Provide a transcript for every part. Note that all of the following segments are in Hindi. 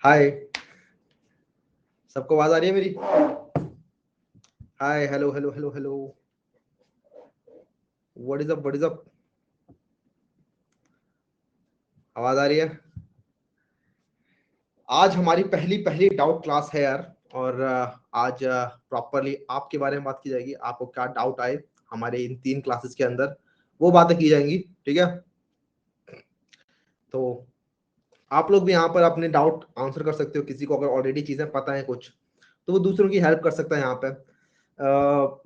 हाय, सबको आवाज आ रही है मेरी? Hi, hello hello hello hello, what is up, what is up? आवाज आ रही है? आज हमारी पहली पहली डाउट क्लास है यार। और आज प्रॉपरली आपके बारे में बात की जाएगी। आपको क्या डाउट आए हमारे इन 3 क्लासेस के अंदर, वो बातें की जाएंगी। ठीक है, तो आप लोग भी यहाँ पर अपने डाउट आंसर कर सकते हो। किसी को अगर ऑलरेडी चीजें पता है कुछ, तो वो दूसरों की हेल्प कर सकता है यहाँ पे।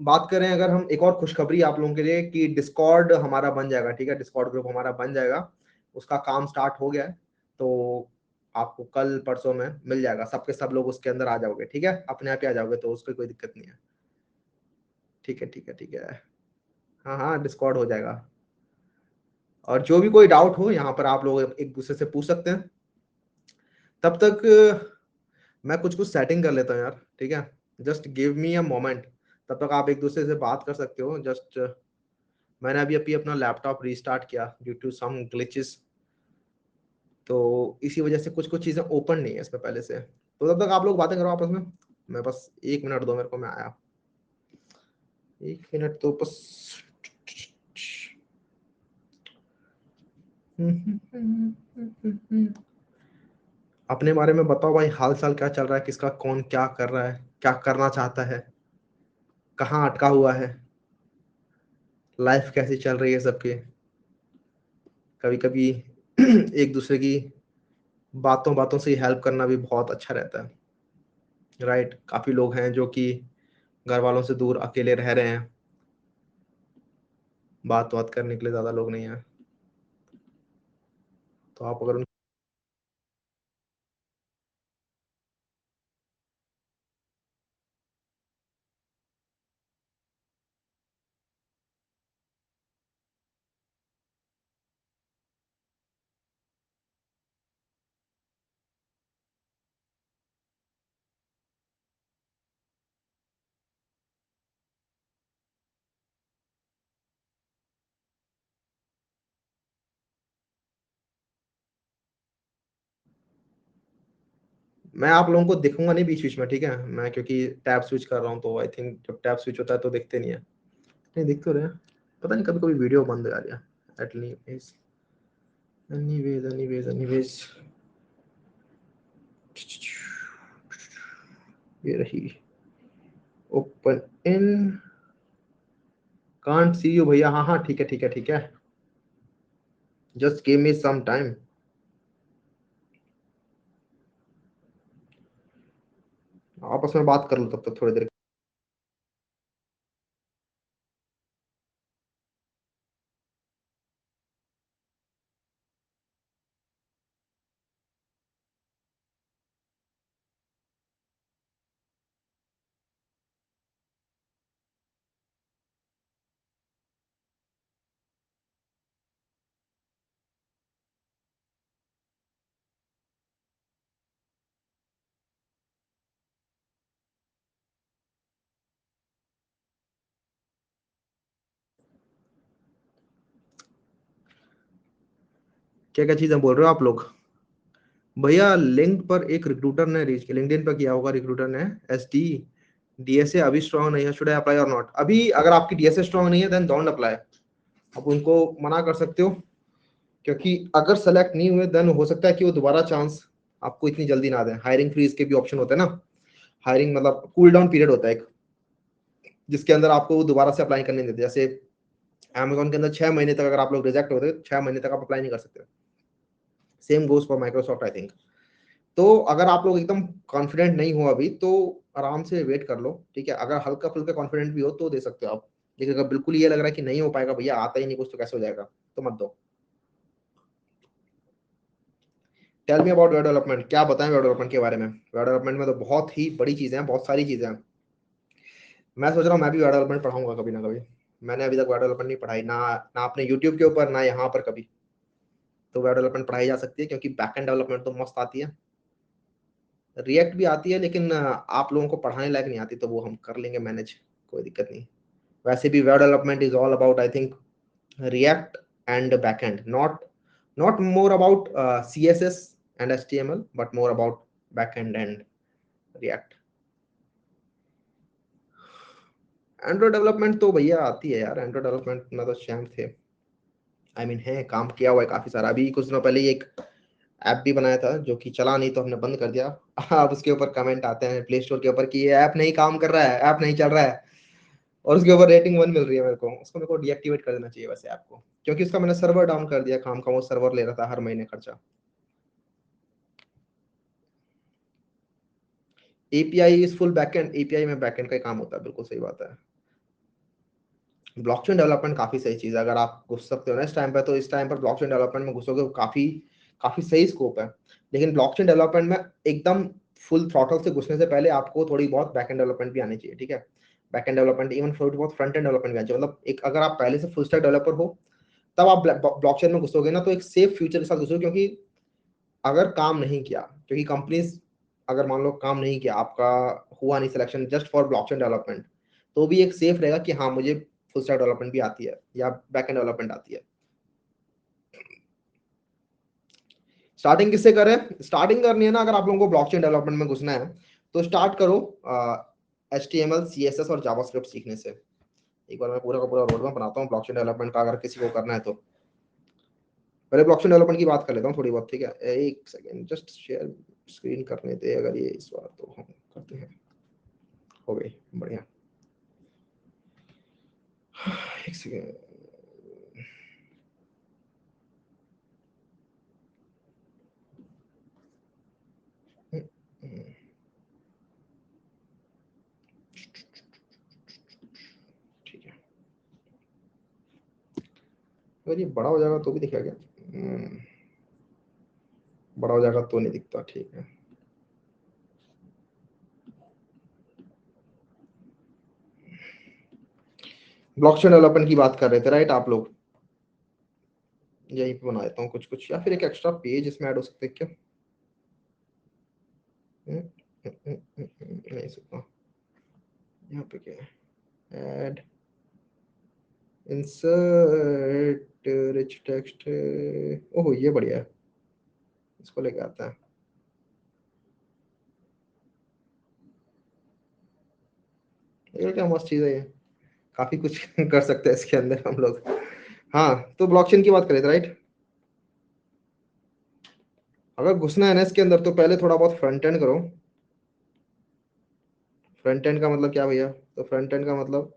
बात करें अगर हम, एक और खुशखबरी आप लोगों के लिए कि डिस्कॉर्ड हमारा बन जाएगा। ठीक है, डिस्कॉर्ड ग्रुप हमारा बन जाएगा, उसका काम स्टार्ट हो गया है। तो आपको कल परसों में मिल जाएगा, सबके सब लोग उसके अंदर आ जाओगे। ठीक है, अपने आप ही आ जाओगे, तो उसकी कोई दिक्कत नहीं है। ठीक है ठीक है ठीक है, हाँ हाँ, डिस्कॉर्ड हो जाएगा। और जो भी कोई डाउट हो यहाँ पर आप लोग एक दूसरे से पूछ सकते हैं। तब तक मैं कुछ कुछ सेटिंग कर लेता हूँ यार। ठीक है, just give me a moment. तब तक आप एक दूसरे से बात कर सकते हो। जस्ट मैंने अभी अभी अपना लैपटॉप रीस्टार्ट किया ड्यू टू सम ग्लिचेस, तो इसी वजह से कुछ कुछ चीज़ें ओपन नहीं है इसमें पहले से। तो तब तक आप लोग बातें करो आपस में। मैं बस 1 मिनट दो मेरे को, मैं आया। 1 मिनट तो बस। अपने बारे में बताओ भाई, हाल चाल क्या चल रहा है, किसका कौन क्या कर रहा है, क्या करना चाहता है, कहाँ अटका हुआ है, लाइफ कैसी चल रही है सबकी। कभी कभी एक दूसरे की बातों बातों से हेल्प करना भी बहुत अच्छा रहता है। राइट, काफी लोग हैं जो कि घर वालों से दूर अकेले रह रहे हैं, बात बात करने के लिए ज्यादा लोग नहीं है। तो आप अगर मैं आप लोगों को दिखूंगा नहीं बीच बीच में। ठीक है, मैं क्योंकि टैब स्विच कर रहा हूँ, तो आई थिंक जब टैब स्विच होता है तो दिखते नहीं है। नहीं, दिख तो रहे हैं, पता नहीं कभी कभी वीडियो बंद हो जा रही है। एटलीस्ट एनीवेज एनीवेज एनीवेज, ये रही open in. Can't see you भैया। हाँ हाँ, ठीक है ठीक है ठीक है, just give me some time. आपस में बात कर लो तब तक थोड़ी देर। क्या क्या चीजें बोल रहे हो आप लोग? भैया लिंक पर एक रिक्रूटर ने रीच किया, लिंक्डइन पर किया होगा रिक्रूटर ने। एस डी डीएसए अभी स्ट्रांग नहीं है, शुड आई अप्लाई और नॉट? अभी अगर आपकी डीएसए स्ट्रांग नहीं है देन डोंट अप्लाई। आप उनको मना कर सकते हो, क्योंकि अगर सेलेक्ट नहीं हुए देन हो सकता है कि वो दोबारा चांस आपको इतनी जल्दी ना दें। हायरिंग फ्रीज के भी ऑप्शन होते हैं ना। हायरिंग मतलब कूल डाउन पीरियड होता है एक, जिसके अंदर आपको वो दोबारा से अप्लाई करने नहीं देते। जैसे अमेजोन के अंदर 6 महीने तक अगर आप लोग रिजेक्ट होते, 6 महीने तक आप अप्लाई नहीं कर सकते। Same goes for Microsoft I think. तो अगर आप लोग एकदम कॉन्फिडेंट नहीं हो अभी, तो आराम से वेट कर लो। ठीक है, अगर हल्का फुल्का कॉन्फिडेंट भी हो तो दे सकते हो आप। लेकिन अगर बिल्कुल ये लग रहा है कि नहीं हो पाएगा भैया, आता ही नहीं कुछ, तो कैसे हो जाएगा, तो मत दो। Tell me about web development. क्या बताएं वेब डेवलपमेंट के बारे में? वेब डेवलपमेंट में तो बहुत ही बड़ी चीजें हैं, बहुत सारी चीजें हैं। मैं सोच रहा हूँ मैं भी वेब डेवलपमेंट पढ़ाऊंगा कभी ना कभी। मैंने अभी तक वेब डेवलपमेंट नहीं पढ़ाई ना, ना अपने यूट्यूब के ऊपर, ना यहाँ पर कभी। तो वेब डेवलपमेंट पढ़ाई जा सकती है, क्योंकि बैकएंड डेवलपमेंट तो मस्त आती है। रिएक्ट भी आती है, लेकिन आप लोगों को पढ़ाने लायक नहीं आती, तो वो हम कर लेंगे मैनेज, कोई दिक्कत नहीं। वैसे भी web development is all about I think React and backend, not more about CSS and HTML, but more about back and and react. Android development तो भैया आती है यार, एंड्रॉइड डेवलपमेंट में तो चैम्प थे। आई मीन है, काम किया हुआ है काफी सारा। अभी कुछ दिनों पहले ही एक ऐप भी बनाया था जो कि चला नहीं, तो हमने बंद कर दिया। अब उसके ऊपर कमेंट आते हैं प्ले स्टोर के ऊपर कि ये ऐप नहीं काम कर रहा है, ऐप नहीं चल रहा है, और उसके ऊपर रेटिंग 1 मिल रही है मेरे को। उसको मेरे को डीएक्टिवेट कर देना चाहिए वैसे ऐप को, क्योंकि उसका मैंने सर्वर डाउन कर दिया, काम का वो सर्वर ले रहा था हर महीने खर्चा। API is full backend, API में बैकएंड का ही काम होता है, बिल्कुल सही बात है। ब्लॉकचेन डेवलपमेंट काफी सही चीज है, अगर आप घुस सकते हो ना इस टाइम पे, तो इस टाइम पर ब्लॉकचेन डेवलपमेंट में घुसोगे, काफी काफी सही स्कोप है। लेकिन ब्लॉकचेन डेवलपमेंट में एकदम फुल थ्रॉटल से घुसने से पहले आपको थोड़ी बहुत बैकएंड डेवलपमेंट भी आनी चाहिए, ठीक है। बैकएंड डेवलपमेंट, इवन थोड़ी बहुत फ्रंट एंड डेवलपमेंट भी आनी चाहिए। मतलब एक, अगर आप पहले से फुल स्टैक डेवलपर हो, तब आप ब्लॉकचेन में घुसोगे ना, तो एक सेफ फ्यूचर के साथ घुसोगे। क्योंकि अगर काम नहीं किया, क्योंकि कंपनीज अगर मान लो काम नहीं किया, आपका हुआ नहीं selection just for blockchain development, तो भी एक सेफ रहेगा कि हाँ मुझे फुल स्टैक डेवलपमेंट भी आती है या बैकएंड डेवलपमेंट आती है। स्टार्टिंग किससे करें? स्टार्टिंग करनी है ना, अगर आप लोगों को ब्लॉकचेन डेवलपमेंट में घुसना है, तो स्टार्ट करो HTML CSS और जावास्क्रिप्ट सीखने से। एक बार मैं पूरा का पूरा रोड मैप बनाता हूँ ब्लॉकचेन डेवलपमेंट का, अगर किसी को करना है तो। पहले ब्लॉकचेन डेवलपमेंट की बात कर लेता हूँ थोड़ी बहुत, ठीक है। एक सेकेंड, जस्ट शेयर स्क्रीन करने दे, अगर ये इस बार तो हम करते हैं। हो गई, बढ़िया। एक सेकेंड, ठीक है। अगर ये बड़ा हो जाएगा तो भी दिखेगा क्या? बड़ा हो जाएगा तो नहीं दिखता, ठीक है। ब्लॉकचेन डेवलपमेंट की बात कर रहे थे राइट आप लोग? यहीं पे बना देता हूँ कुछ कुछ, या फिर एक एक्स्ट्रा पेज इसमें ऐड हो सकते हैं क्या? नहीं सकता। यहाँ पे क्या है? Add insert rich text. Oh ये बढ़िया है, इसको लेके आता है। ये क्या मस्त चीज़ है ये, काफी कुछ कर सकते हैं इसके अंदर हम लोग। हाँ, तो ब्लॉकचेन की बात करें थे राइट? अगर घुसना है ना इसके अंदर, तो पहले थोड़ा बहुत फ्रंट एंड करो। फ्रंट एंड का मतलब क्या भैया? तो फ्रंट एंड का मतलब,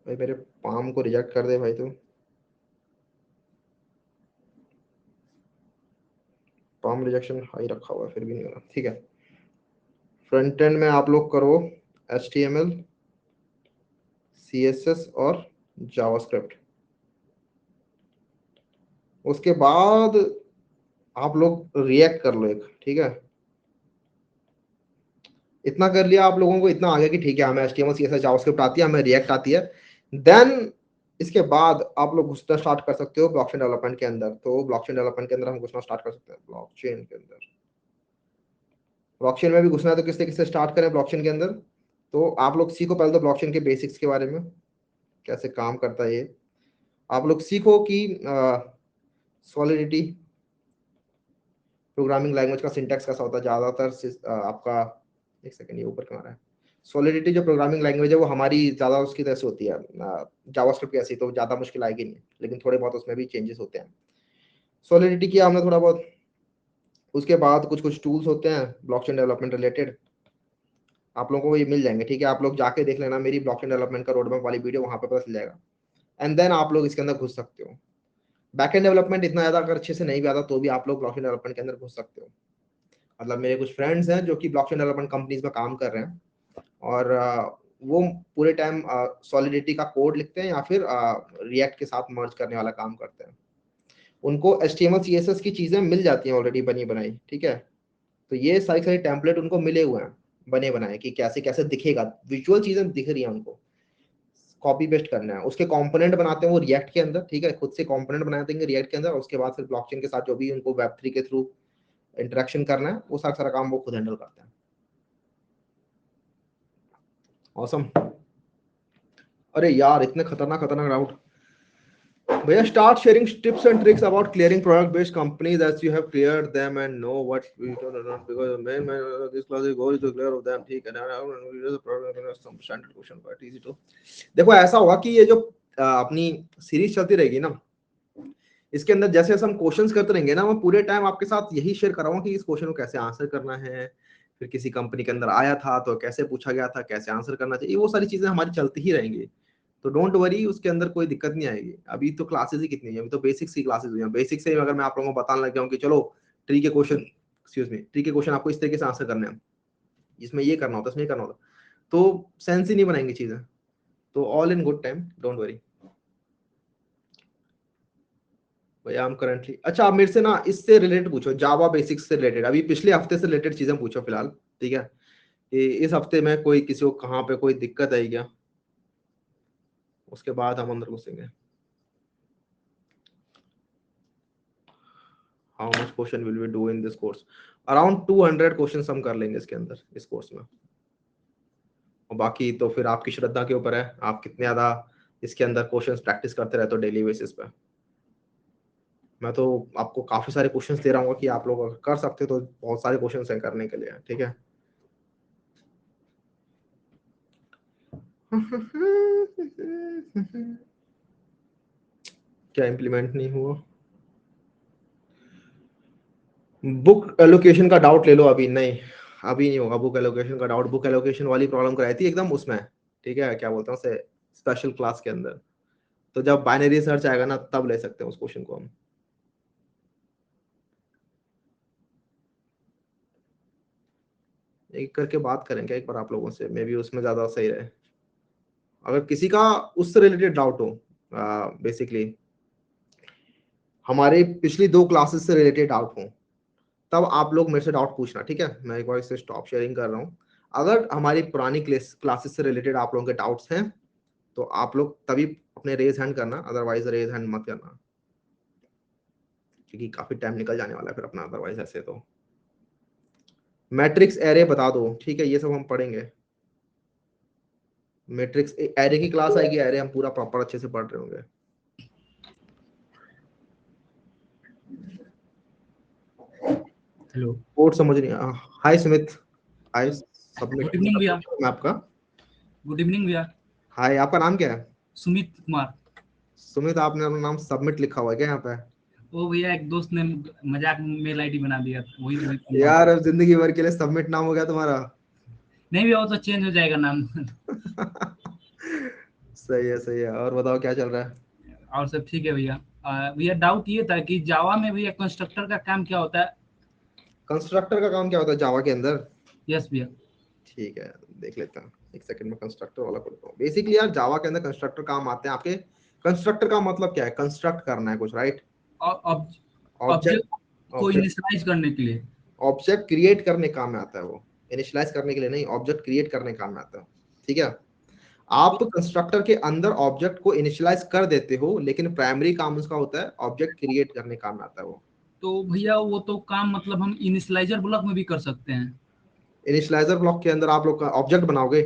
भाई मेरे पाम को रिजेक्ट कर दे भाई तू। पाम रिजेक्शन हाई रखा हुआ है, फिर भी नहीं बना, ठीक है। फ्रंट एंड में आप लोग करो HTML CSS और जावास्क्रिप्ट। उसके बाद आप लोग रिएक्ट कर लो एक, ठीक है। इतना कर लिया आप लोगों को, इतना आ गया कि ठीक है हमें HTML CSS जावास्क्रिप्ट आती है, हमें रिएक्ट आती है। देन इसके बाद आप लोग घुसना स्टार्ट कर सकते हो ब्लॉकचेन डेवलपमेंट के अंदर। तो ब्लॉकचेन डेवलपमेंट के अंदर हम घुसना स्टार्ट कर सकते हैं ब्लॉकचेन के अंदर। ब्लॉकचेन में भी घुसना है तो किससे किससे स्टार्ट करें ब्लॉकचेन के अंदर? तो आप लोग सीखो पहले तो ब्लॉकचेन के बेसिक्स के बारे में, कैसे काम करता है ये। आप लोग सीखो कि सॉलिडिटी प्रोग्रामिंग लैंग्वेज का सिंटैक्स कैसा होता है ज्यादातर आपका। एक सेकंड, ये ऊपर क्यों आ रहा है? सॉलिडिटी जो प्रोग्रामिंग लैंग्वेज है वो हमारी ज्यादा उसकी तरह से होती है जावास्क्रिप्ट की ऐसी, तो ज्यादा मुश्किल आएगी नहीं, लेकिन थोड़े बहुत उसमें भी चेंजेस होते हैं। सॉलिडिटी किया हमने थोड़ा बहुत। उसके बाद कुछ कुछ टूल्स होते हैं ब्लॉकचेन डेवलपमेंट रिलेटेड, आप लोगों को ये मिल जाएंगे, ठीक है। आप लोग जाके देख लेना मेरी ब्लॉकचेन डेवलपमेंट का रोडमैप वाली वीडियो, वहां पे पता चल जाएगा। एंड देन आप लोग इसके अंदर घुस सकते हो। बैकएंड डेवलपमेंट इतना ज्यादा अगर अच्छे से नहीं भी आता, तो भी आप लोग ब्लॉकचेन डेवलपमेंट के अंदर घुस सकते हो। मतलब मेरे कुछ फ्रेंड्स हैं जो कि ब्लॉकचेन डेवलपमेंट कंपनीज में काम कर रहे हैं, और वो पूरे टाइम सॉलिडिटी का कोड लिखते हैं या फिर रिएक्ट के साथ मर्ज करने वाला काम करते हैं। उनको HTML CSS की चीजें मिल जाती हैं ऑलरेडी बनी बनाई, ठीक है। तो ये सारी सारी टेम्पलेट उनको मिले हुए हैं बने बनाए, कि कैसे कैसे दिखेगा, विजुअल चीजें दिख रही हैं उनको, कॉपी पेस्ट करना है। उसके कंपोनेंट बनाते हैं वो रिएक्ट के अंदर, ठीक है। खुद से कंपोनेंट बना देंगे रिएक्ट के अंदर, उसके बाद फिर ब्लॉकचेन के साथ जो भी उनको वेब3 के थ्रू इंटरेक्शन करना है, वो सारा सारा काम वो खुद हैंडल करते हैं। ऑसम। अरे यार इतने खतरनाक खतरनाक राउट, भैया start sharing tips and tricks about clearing product based companies as you have cleared them and know what we don't know because main this class is goal is to clear of them ठीक है ना some standard question but easy to देखो ऐसा होगा कि ये जो अपनी सीरीज चलती रहेगी ना, इसके अंदर जैसे जैसे हम क्वेश्चंस करते रहेंगे ना, मैं पूरे टाइम आपके साथ यही शेयर कर रहा हूँ कि इस क्वेश्चन को कैसे आंसर करना है, फिर किसी कंपनी के अंदर आया था तो कैसे पूछा गया था, कैसे आंसर करना चाहिए, वो सारी चीजें हमारी चलती ही रहेंगी। तो डोंट वरी, उसके अंदर कोई दिक्कत नहीं आएगी। अभी तो क्लासेस ही कितनी है, अभी तो बेसिक्स की क्लासेस हुई हैं। बेसिक से ही अगर मैं आप लोगों को बताने लग जाऊं कि चलो ट्री के क्वेश्चन, एक्सक्यूज मी, ट्री के क्वेश्चन आपको इस तरीके से आंसर करने हैं, इसमें ये करना होता है, इसमें ये करना होता, तो सेंस ही नहीं बनाएंगे चीजें। तो all in good time, don't worry भैया। हम करंटली, अच्छा आप मेरे से ना इससे रिलेटेड पूछो, जावा बेसिक्स से रिलेटेड, अभी पिछले हफ्ते से रिलेटेड चीजें पूछो फिलहाल, ठीक है? इस हफ्ते में कोई किसी को कहाँ पे कोई दिक्कत आई क्या, उसके बाद हम अंदर घुसेंगे। How much question will we do in this course? Around 200 questions हम कर लेंगे इसके अंदर, इस कोर्स में। और बाकी तो फिर आपकी श्रद्धा के ऊपर है, आप कितने ज्यादा इसके अंदर क्वेश्चंस प्रैक्टिस करते रहते हो डेली बेसिस पे। मैं तो आपको काफी सारे क्वेश्चंस दे रहा हूँ कि आप लोग अगर कर सकते हो तो बहुत सारे क्वेश्चंस हैं करने के लिए, ठीक है? क्या इम्प्लीमेंट नहीं हुआ? बुक एलोकेशन का डाउट ले लो, अभी नहीं, अभी नहीं होगा बुक एलोकेशन का डाउट। बुक एलोकेशन वाली प्रॉब्लम कराई थी एकदम उसमें, ठीक है, क्या बोलते हैं उसे, स्पेशल क्लास के अंदर। तो जब बाइनरी सर्च आएगा ना, तब ले सकते हैं उस क्वेश्चन को हम। एक करके बात करेंगे एक बार आप लोगों से, मे बी उसमें ज्यादा सही रहे। अगर किसी का उससे रिलेटेड डाउट हो, बेसिकली हमारे पिछली 2 क्लासेस से रिलेटेड डाउट हो, तब आप लोग मेरे से डाउट पूछना, ठीक है? मैं एक बार इसे स्टॉप शेयरिंग कर रहा हूँ। अगर हमारी पुरानी क्लासेस से रिलेटेड आप लोगों के डाउट्स हैं, तो आप लोग तभी अपने रेज हैंड करना, अदरवाइज रेज हैंड मत करना, क्योंकि काफी टाइम निकल जाने वाला है फिर अपना, अदरवाइज ऐसे तो। मैट्रिक्स एरे बता दो, ठीक है, ये सब हम पढ़ेंगे। मैट्रिक्स एरे की क्लास आएगी, एरे हम पूरा प्रॉपर अच्छे से पढ़ रहे होंगे। हेलो, कोड समझ नहीं आ, हाय सुमित, हाय, सबमिट गुड इवनिंग भैया। मैं आपका। गुड इवनिंग भैया। हाय, आपका नाम क्या है? सुमित कुमार। सुमित, आपने अपना नाम सबमिट लिखा हुआ है क्या यहाँ पे? वो भैया एक दोस्त ने मजाक में मेल आईडी बना दिया, वही वही नाम। यार अब जिंदगी भर के लिए सबमिट नाम हो गया तुम्हारा। नहीं भैया, वो तो चेंज हो जाएगा नाम। सही है, सही है। और बताओ क्या चल रहा है? और सब ठीक है भैया। भैया डाउट ये था कि जावा में भैया कंस्ट्रक्टर का काम क्या होता है? कंस्ट्रक्टर का काम क्या होता है जावा के अंदर? यस भैया। ठीक है, देख लेता हूँ एक सेकंड में। कंस्ट्रक्टर वाला खोलता हूँ। बेसिकली यार जावा के अंदर कंस्ट्रक्टर काम आते हैं आपके। कंस्ट्रक्टर का मतलब क्या है? कंस्ट्रक्ट करना है कुछ, राइट? ऑब्जेक्ट ऑब्जेक्ट, को ऑब्जेक्ट, इनिशियलाइज करने के लिए। ऑब्जेक्ट क्रिएट करने काम में आता है वो। इनिशियलाइज करने के लिए नहीं, ऑब्जेक्ट क्रिएट करने काम में आता है, ठीक है? आप कंस्ट्रक्टर के अंदर ऑब्जेक्ट को इनिशियलाइज कर देते हो, लेकिन प्राइमरी काम उसका होता है ऑब्जेक्ट क्रिएट करने काम में आता है वो। तो भैया वो तो काम मतलब हम इनिशियलाइजर ब्लॉक में भी कर सकते हैं। इनिशियलाइजर ब्लॉक के अंदर आप लोग ऑब्जेक्ट बनाओगे।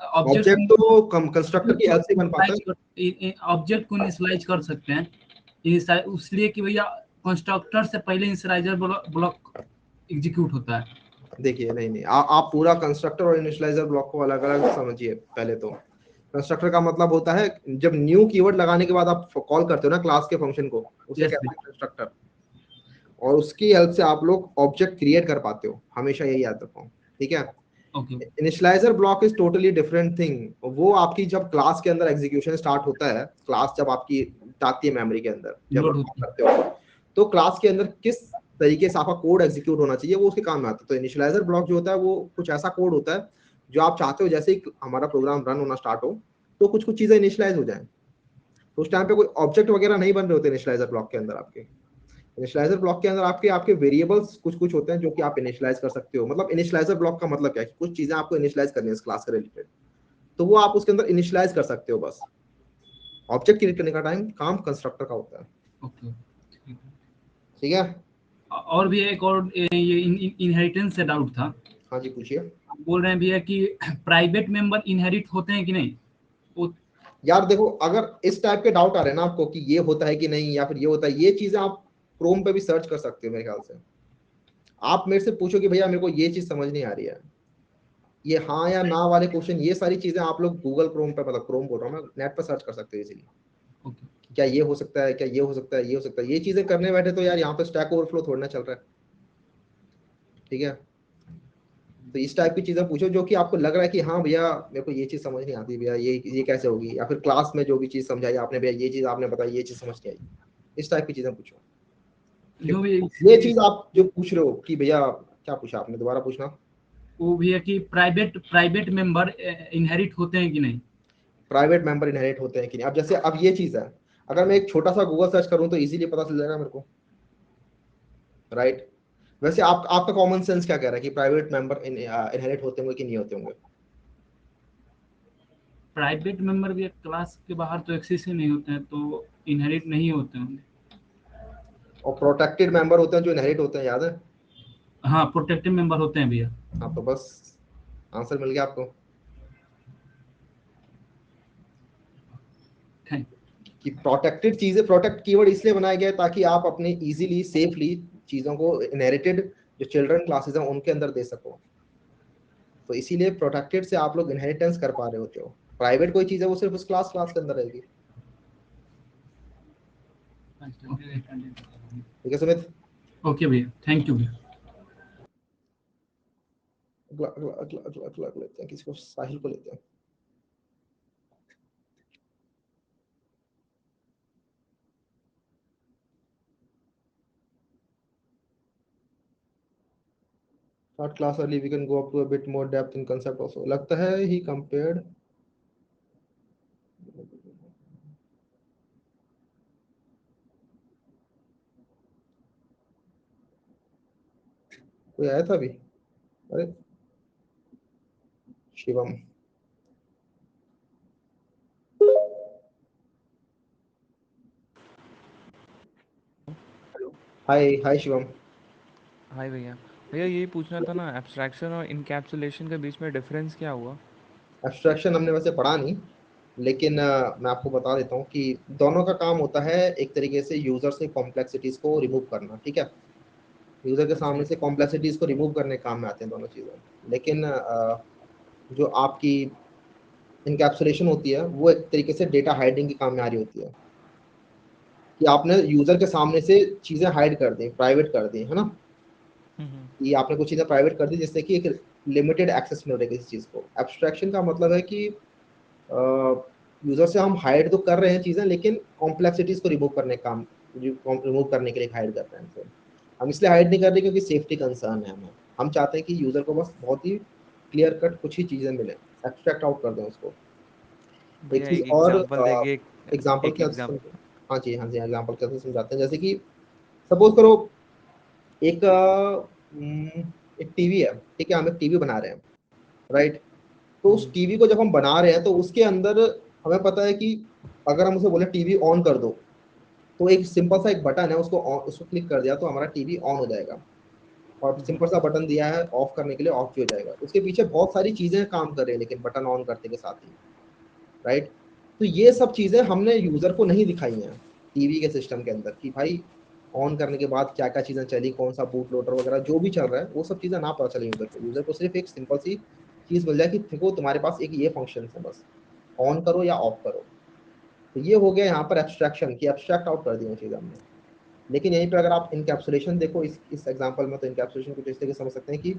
ऑब्जेक्ट ऑब्जेक्ट तो कंस्ट्रक्टर की हेल्प से ही बन पाता है। ऑब्जेक्ट को इनिशियलाइज कर सकते हैं इसलिए कि भैया कंस्ट्रक्टर से पहले इनिशियलाइजर ब्लॉक एग्जीक्यूट होता है। देखिए, नहीं नहीं, आप पूरा कंस्ट्रक्टर और इनिशियलाइजर ब्लॉक को अलग अलग समझिए पहले तो। कंस्ट्रक्टर का मतलब होता है जब न्यू कीवर्ड लगाने के बाद आप कॉल करते हो ना क्लास के फंक्शन को, उसे यस कहते हैं भैया। कंस्ट्रक्टर। और उसकी हेल्प से आप लोग ऑब्जेक्ट क्रिएट कर पाते हो, हमेशा यही याद रखो, ठीक है? Okay. Initialiser block is totally different thing. वो आपकी जब क्लास के अंदर एग्जीक्यूशन स्टार्ट होता है, क्लास जब आपकी जाती है मेमोरी के अंदर, जब लोड आप होती है। करते हो, तो क्लास के अंदर किस तरीके से आपका कोड एग्जीक्यूट होना चाहिए वो उसके काम में आता है। तो इनिशियलाइजर ब्लॉक जो होता है वो कुछ ऐसा कोड होता है जो आप चाहते हो जैसे ही हमारा प्रोग्राम रन होना स्टार्ट हो, तो कुछ कुछ चीजें इनिशियलाइज हो जाए। तो उस टाइम पे कोई ऑब्जेक्ट वगैरह नहीं बन रहे होते इनिशियलाइजर ब्लॉक के अंदर आपके। इनिशियलाइजर ब्लॉक के अंदर आपके आपके वेरिएबल्स कुछ कुछ होते हैं जो कि आप इनिशियलाइज कर सकते हो। मतलब इनिशियलाइजर ब्लॉक का मतलब क्या है कि कुछ चीजें आपको इनिशियलाइज करनी है इस क्लास से रिलेटेड, तो वो आप उसके अंदर इनिशियलाइज कर सकते हो बस। ऑब्जेक्ट क्रिएट करने का टाइम काम कंस्ट्रक्टर का होता है, ओके। ठीक है? और भी एक और ये इनहेरिटेंस से डाउट था। हाँ जी, पूछिए। बोल रहे हैं भैया कि प्राइवेट मेंबर इनहेरिट होते हैं कि नहीं? वो यार देखो, अगर इस टाइप के डाउट आ रहे हैं ना आपको कि ये होता है कि नहीं या फिर ये होता है, ये चीजें आप क्रोम पे भी सर्च कर सकते हो मेरे ख्याल से। आप मेरे से पूछो कि भैया मेरे को ये चीज समझ नहीं आ रही है, ये हाँ या ना वाले क्वेश्चन, ये सारी चीजें आप लोग गूगल क्रोम पे, मतलब क्रोम बोल रहा हूँ मैं, नेट पर सर्च कर सकते हो इजीली। ओके। क्या ये हो सकता है, क्या ये हो सकता है, ये हो सकता है, ये चीजें करने बैठे तो यार यहाँ पे स्टैक ओवरफ्लो थोड़ा ना चल रहा है। ठीक है, तो इस टाइप की चीजें पूछो जो कि आपको लग रहा है कि हाँ भैया मेरे को ये चीज समझ नहीं आती भैया, ये कैसे होगी, या फिर क्लास में जो भी चीज समझाई आपने भैया ये चीज आपने बताई, ये चीज समझ नहीं आई, इस टाइप की चीजें पूछो। जो भी ये चीज आप जो पूछ रहे हो कि भैया क्या पूछा आपने, दोबारा पूछना। वो भी है कि प्राइवेट मेंबर इनहेरिट होते हैं कि नहीं। प्राइवेट मेंबर इनहेरिट होते हैं कि नहीं। अब जैसे अब ये चीज है, अगर मैं एक छोटा सा गूगल सर्च करूं तो इजीली पता चल जाएगा मेरे को, राइट। वैसे आपका कॉमन सेंस क्या कह रहा है कि प्राइवेट मेंबर इनहेरिट होते होंगे कि नहीं होते होंगे? प्राइवेट मेंबर भी क्लास के बाहर तो एक्सेस ही नहीं होते हैं, तो इनहेरिट नहीं होते होंगे। और प्रोटेक्टेड मेंबर होते हैं जो इनहेरिट होते हैं, याद है? हाँ, प्रोटेक्टिव मेंबर होते हैं भैया। हाँ तो बस आंसर मिल गया आपको। थैंक कि प्रोटेक्टेड चीजें, प्रोटेक्ट कीवर्ड इसलिए बनाया गया है ताकि आप अपने इजीली सेफली चीजों को इनहेरिटेड जो चिल्ड्रन क्लासेस हैं उनके अंदर दे सको। तो इसीलिए प्रोटेक्टेड से आप लोग इनहेरिटेंस कर पा रहे होते हो। प्राइवेट कोई चीज है वो सिर्फ उस क्लास क्लास के अंदर रहेगी। ठीक है सुमित। ओके भैया, थैंक यू भैया। अगला अगला अगला अगला अगला अगला लेते हैं, किसी को, साहिल को लेते हैं। Start class early, we can go up to a bit more depth in concept also. लगता है he compared। कोई आया था अभी? अरे शिवम। हाय हाय शिवम। हाय भैया। भैया यही पूछना था ना, एब्स्ट्रैक्शन और इनकैप्सुलेशन के बीच में डिफरेंस क्या हुआ? एब्स्ट्रैक्शन हमने वैसे पढ़ा नहीं, लेकिन मैं आपको बता देता हूँ कि दोनों का काम होता है एक तरीके से यूजर से कॉम्प्लेक्सिटीज को रिमूव करना। ठीक है, यूजर के अच्छा। सामने से कॉम्प्लेक्सिटीज को रिमूव करने के काम में आते हैं दोनों चीजें। लेकिन जो आपकी इनकैप्सुलेशन होती है वो एक तरीके से डेटा हाइडिंग के काम में आ रही होती है, कि आपने यूजर के सामने से चीजें हाइड कर दी, प्राइवेट कर दी, है ना। हम्म। कि आपने कुछ चीजें प्राइवेट कर दी जिससे कि एक लिमिटेड एक्सेस मिल रहा है किसी चीज को। एब्स्ट्रैक्शन का मतलब है कि यूजर से हम हाइड तो कर रहे हैं चीजें, लेकिन कॉम्प्लेक्सिटीज को रिमूव करने का काम, रिमूव करने के लिए हाइड कर रहे हैं उनको। हम इसलिए हाइड नहीं कर रहे क्योंकि सेफ्टी कंसर्न है हमें। हम चाहते हैं कि यूजर को बस बहुत ही क्लियर कट कुछ ही चीजें मिले, एक्सट्रैक्ट आउट कर दें उसको। एक भैया चीज एक और एग्जांपल देंगे, एग्जांपल एक क्या एग्जाम। समझो। हाँ जी हाँ जी, एग्जांपल कैसे समझाते हैं, जैसे कि सपोज करो एक एक टीवी है। ठीक है, हम एक टीवी बना रहे हैं, राइट। तो उस टीवी को जब हम बना रहे हैं तो उसके अंदर हमें पता है कि अगर हम उसे बोले टीवी ऑन कर दो, तो एक सिंपल सा एक बटन है, उसको क्लिक कर दिया तो हमारा टीवी ऑन हो जाएगा। और सिंपल सा बटन दिया है ऑफ करने के लिए, ऑफ भी हो जाएगा। उसके पीछे बहुत सारी चीजें काम कर रही है लेकिन बटन ऑन करते के साथ ही, राइट। तो ये सब चीजें हमने यूजर को नहीं दिखाई हैं टीवी के सिस्टम के अंदर, कि भाई ऑन करने के बाद क्या क्या चीजें चली, कौन सा बूट लोडर वगैरह जो भी चल रहा है वो सब चीजें ना पता चले यूजर को। यूजर को सिर्फ एक सिंपल सी चीज मिल जाए कि देखो तुम्हारे पास एक ये फंक्शन है, बस ऑन करो या ऑफ करो। तो ये हो गया यहाँ पर एब्स्ट्रैक्शन, की एब्स्ट्रैक्ट आउट कर दी वो चीज हमने। लेकिन यहीं पर अगर आप इनकैप्सुलेशन देखो इस एग्जांपल में, तो इनकैप्सुलेशन कुछ इस तरीके से समझ सकते हैं कि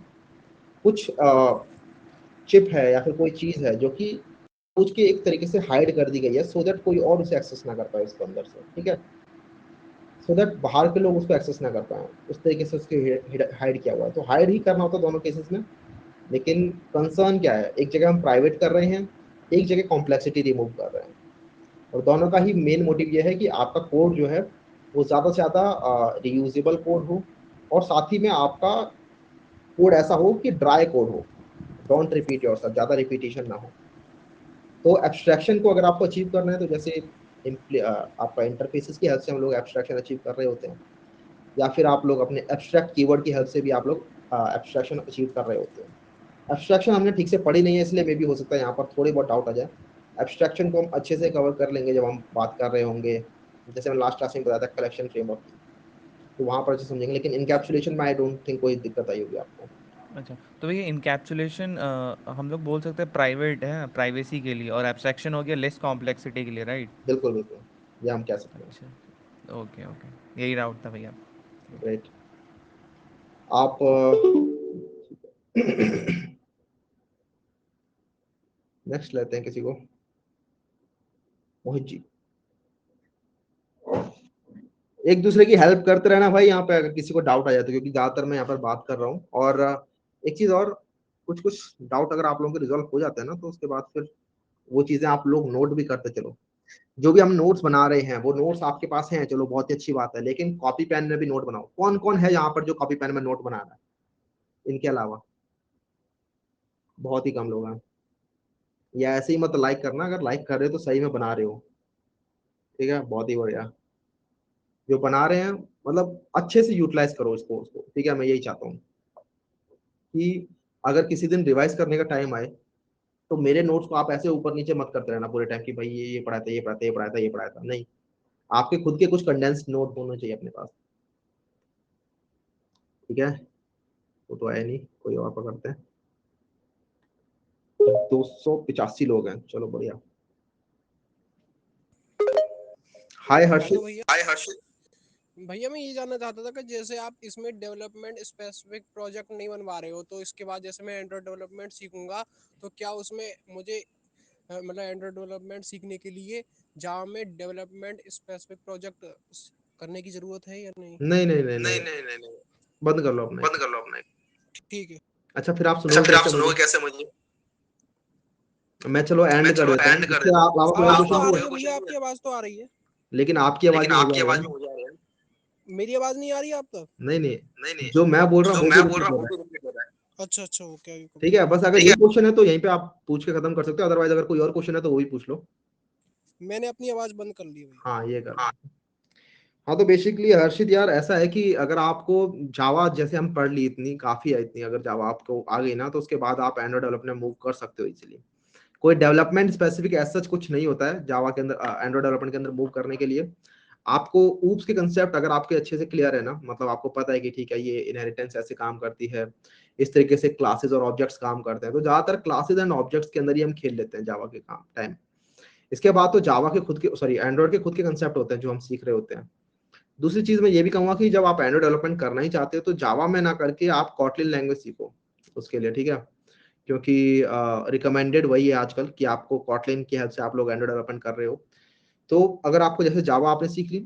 कुछ चिप है या फिर कोई चीज है जो कि कुछ के एक तरीके से हाइड कर दी गई है, सो दैट कोई और उसे एक्सेस ना कर पाए उसको अंदर से। ठीक है, सो दैट बाहर के लोग उसको एक्सेस ना कर पाए, उस तरीके से उसके हाइड किया हुआ है। तो हाइड ही करना होता है दोनों केसेस में। लेकिन कंसर्न क्या है, एक जगह हम प्राइवेट कर रहे हैं, एक जगह कॉम्प्लेक्सिटी रिमूव कर रहे हैं। और दोनों का ही मेन मोटिव यह है कि आपका कोड जो है वो ज्यादा से ज्यादा रियूजेबल कोड हो, और साथ ही में आपका कोड ऐसा हो कि ड्राई कोड हो, डोंट रिपीट योरसेल्फ, ज्यादा रिपीटेशन ना हो। तो एब्स्ट्रैक्शन को अगर आपको अचीव करना है तो जैसे आपका इंटरफेसेस की हेल्प से हम लोग एब्स्ट्रैक्शन अचीव कर रहे होते हैं, या फिर आप लोग अपने एब्स्ट्रैक्ट कीवर्ड की हेल्प से भी आप लोग एब्स्ट्रैक्शन अचीव कर रहे होते हैं। एब्स्ट्रैक्शन हमने ठीक से पढ़ी नहीं है, इसलिए मे भी हो सकता है यहाँ पर थोड़ी बहुत डाउट आ जाए। एब्स्ट्रैक्शन को हम अच्छे से कवर कर लेंगे जब हम बात कर रहे होंगे, जैसे मैं लास्ट क्लास में बताया था कलेक्शन फ्रेमवर्क, तो वहाँ पर अच्छे समझेंगे। लेकिन इनकैप्सुलेशन में आई डोंट थिंक कोई दिक्कत आई होगी आपको। अच्छा, तो भैया इनकैप्सुलेशन हम लोग बोल सकते हैं प्राइवेट है, प्राइवेसी के लिए, और एब्स्ट्रैक्शन हो गया लेस कॉम्प्लेक्सिटी के लिए, राइट? बिल्कुल बिल्कुल, ये हम कह सकते हैं। अच्छा, ओके ओके, यही डाउट था भैया। ग्रेट। आप नेक्स्ट लेते हैं किसी को, मोहित जी। एक दूसरे की हेल्प करते रहना भाई यहाँ पे, अगर किसी को डाउट आ जाए तो, क्योंकि ज्यादातर मैं यहाँ पर बात कर रहा हूँ। और एक चीज और, कुछ कुछ डाउट अगर आप लोगों के रिजॉल्व हो जाते हैं ना, तो उसके बाद फिर वो चीजें आप लोग नोट भी करते चलो। जो भी हम नोट्स बना रहे हैं वो नोट्स आपके पास हैं, चलो बहुत ही अच्छी बात है, लेकिन कॉपी पेन में भी नोट बनाओ। कौन कौन है यहाँ पर जो कॉपी पेन में नोट बना रहा है इनके अलावा? बहुत ही कम लोग हैं। या ऐसे ही मत लाइक करना, अगर लाइक कर रहे हो तो सही में बना रहे हो, ठीक है, बहुत ही बढ़िया। जो बना रहे हैं मतलब अच्छे से यूटिलाइज करो उसको, ठीक है। मैं यही चाहता हूँ कि अगर किसी दिन रिवाइज करने का टाइम आए तो मेरे नोट्स को आप ऐसे ऊपर नीचे मत करते रहना पूरे टाइम कि भाई ये पढ़ाया था, ये पढ़ाया था, ये पढ़ाया था, ये पढ़ाया था। नहीं, आपके खुद के कुछ कंडेंस्ड नोट होने चाहिए अपने पास, ठीक है। वो तो है नहीं, कोई और पकड़ते हैं। 285 लोग हैं, चलो बढ़िया। हाय हेलो हर्षित। भैया। भैया मैं ये जानना चाहता था कि जैसे आप इसमें डेवलपमेंट स्पेसिफिक प्रोजेक्ट नहीं बनवा रहे हो, तो इसके बाद जैसे मैं एंड्रॉइड डेवलपमेंट सीखूंगा तो क्या उसमें मुझे मतलब एंड्रॉइड डेवलपमेंट सीखने के लिए जावा में डेवलपमेंट स्पेसिफिक प्रोजेक्ट करने की ज़रूरत है या नहीं? नहीं नहीं नहीं नहीं नहीं, नहीं नहीं नहीं, बंद कर लो अपना। बंद कर लो अपना। ठीक है। अच्छा फिर आप अच्छा सुनोगे फिर आप कैसे मुझे? सुनोगे कैसे मुझे? मैं चलो मैं एंड कर चलो देता हूँ, एंड कर इसके देता हूँ। अलावा कोई और आवाज तो क्वेश्चन आ नहीं रही है? है भैया, आपकी आवाज़ तो आ रही है। लेकिन आपकी आवाज लेकिन में हो आपकी जा रहा है आवाज़ ना? में हो जा रही है। मेरी आवाज़ नहीं आ रही है आप तक? नहीं नहीं, नहीं नहीं, जो मैं बोल रहा हूँ जो वो भी मैं बोल रिपीट रहा हो हूँ रहा वो है, भी रिपीट हो रहा है। अच्छा अच्छा, ओके ठीक है। बस अगर ठीक ये है। क्वेश्चन है तो यहीं पे आप पूछ के खत्म कर सकते हो, अदरवाइज अगर कोई और क्वेश्चन है तो वो भी पूछ लो। मैंने अपनी आवाज़ बंद कर ली भैया। हाँ ये कर। हाँ तो बेसिकली हर्षित यार ऐसा है कि अगर आपको जावा जैसे हम पढ़ ली, इतनी काफी है, इतनी अगर जावा आपको आ गई ना, तो उसके बाद आप एंड्रॉइड डेवलपमेंट मूव कर सकते हो इजीली। कोई डेवलपमेंट स्पेसिफिक ऐसा कुछ नहीं होता है जावा के अंदर, एंड्रॉइड डेवलपमेंट के अंदर मूव करने के लिए। आपको ऊप्स के कंसेप्ट अगर आपके अच्छे से क्लियर है ना, मतलब आपको पता है कि ठीक है ये इनहेरिटेंस ऐसे काम करती है, इस तरीके से क्लासेस और ऑब्जेक्ट्स काम करते हैं, तो ज्यादातर क्लासेस एंड ऑब्जेक्ट्स के अंदर ही हम खेल लेते हैं जावा के काम टाइम। इसके बाद तो जावा के खुद के, सॉरी, एंड्रॉइड के खुद के कंसेप्ट होते हैं जो हम सीख रहे होते हैं। दूसरी चीज मैं ये भी कहूंगा कि जब आप एंड्रॉइड डेवलपमेंट करना ही चाहते हो तो जावा में ना करके आप कॉटलिन लैंग्वेज सीखो उसके लिए, ठीक है। क्योंकि रिकमेंडेड वही है आजकल कि आपको कॉटलिन की हेल्प से आप लोग एंड्रॉइड डेवलपमेंट कर रहे हो। तो अगर आपको जैसे जावा आपने सीख ली,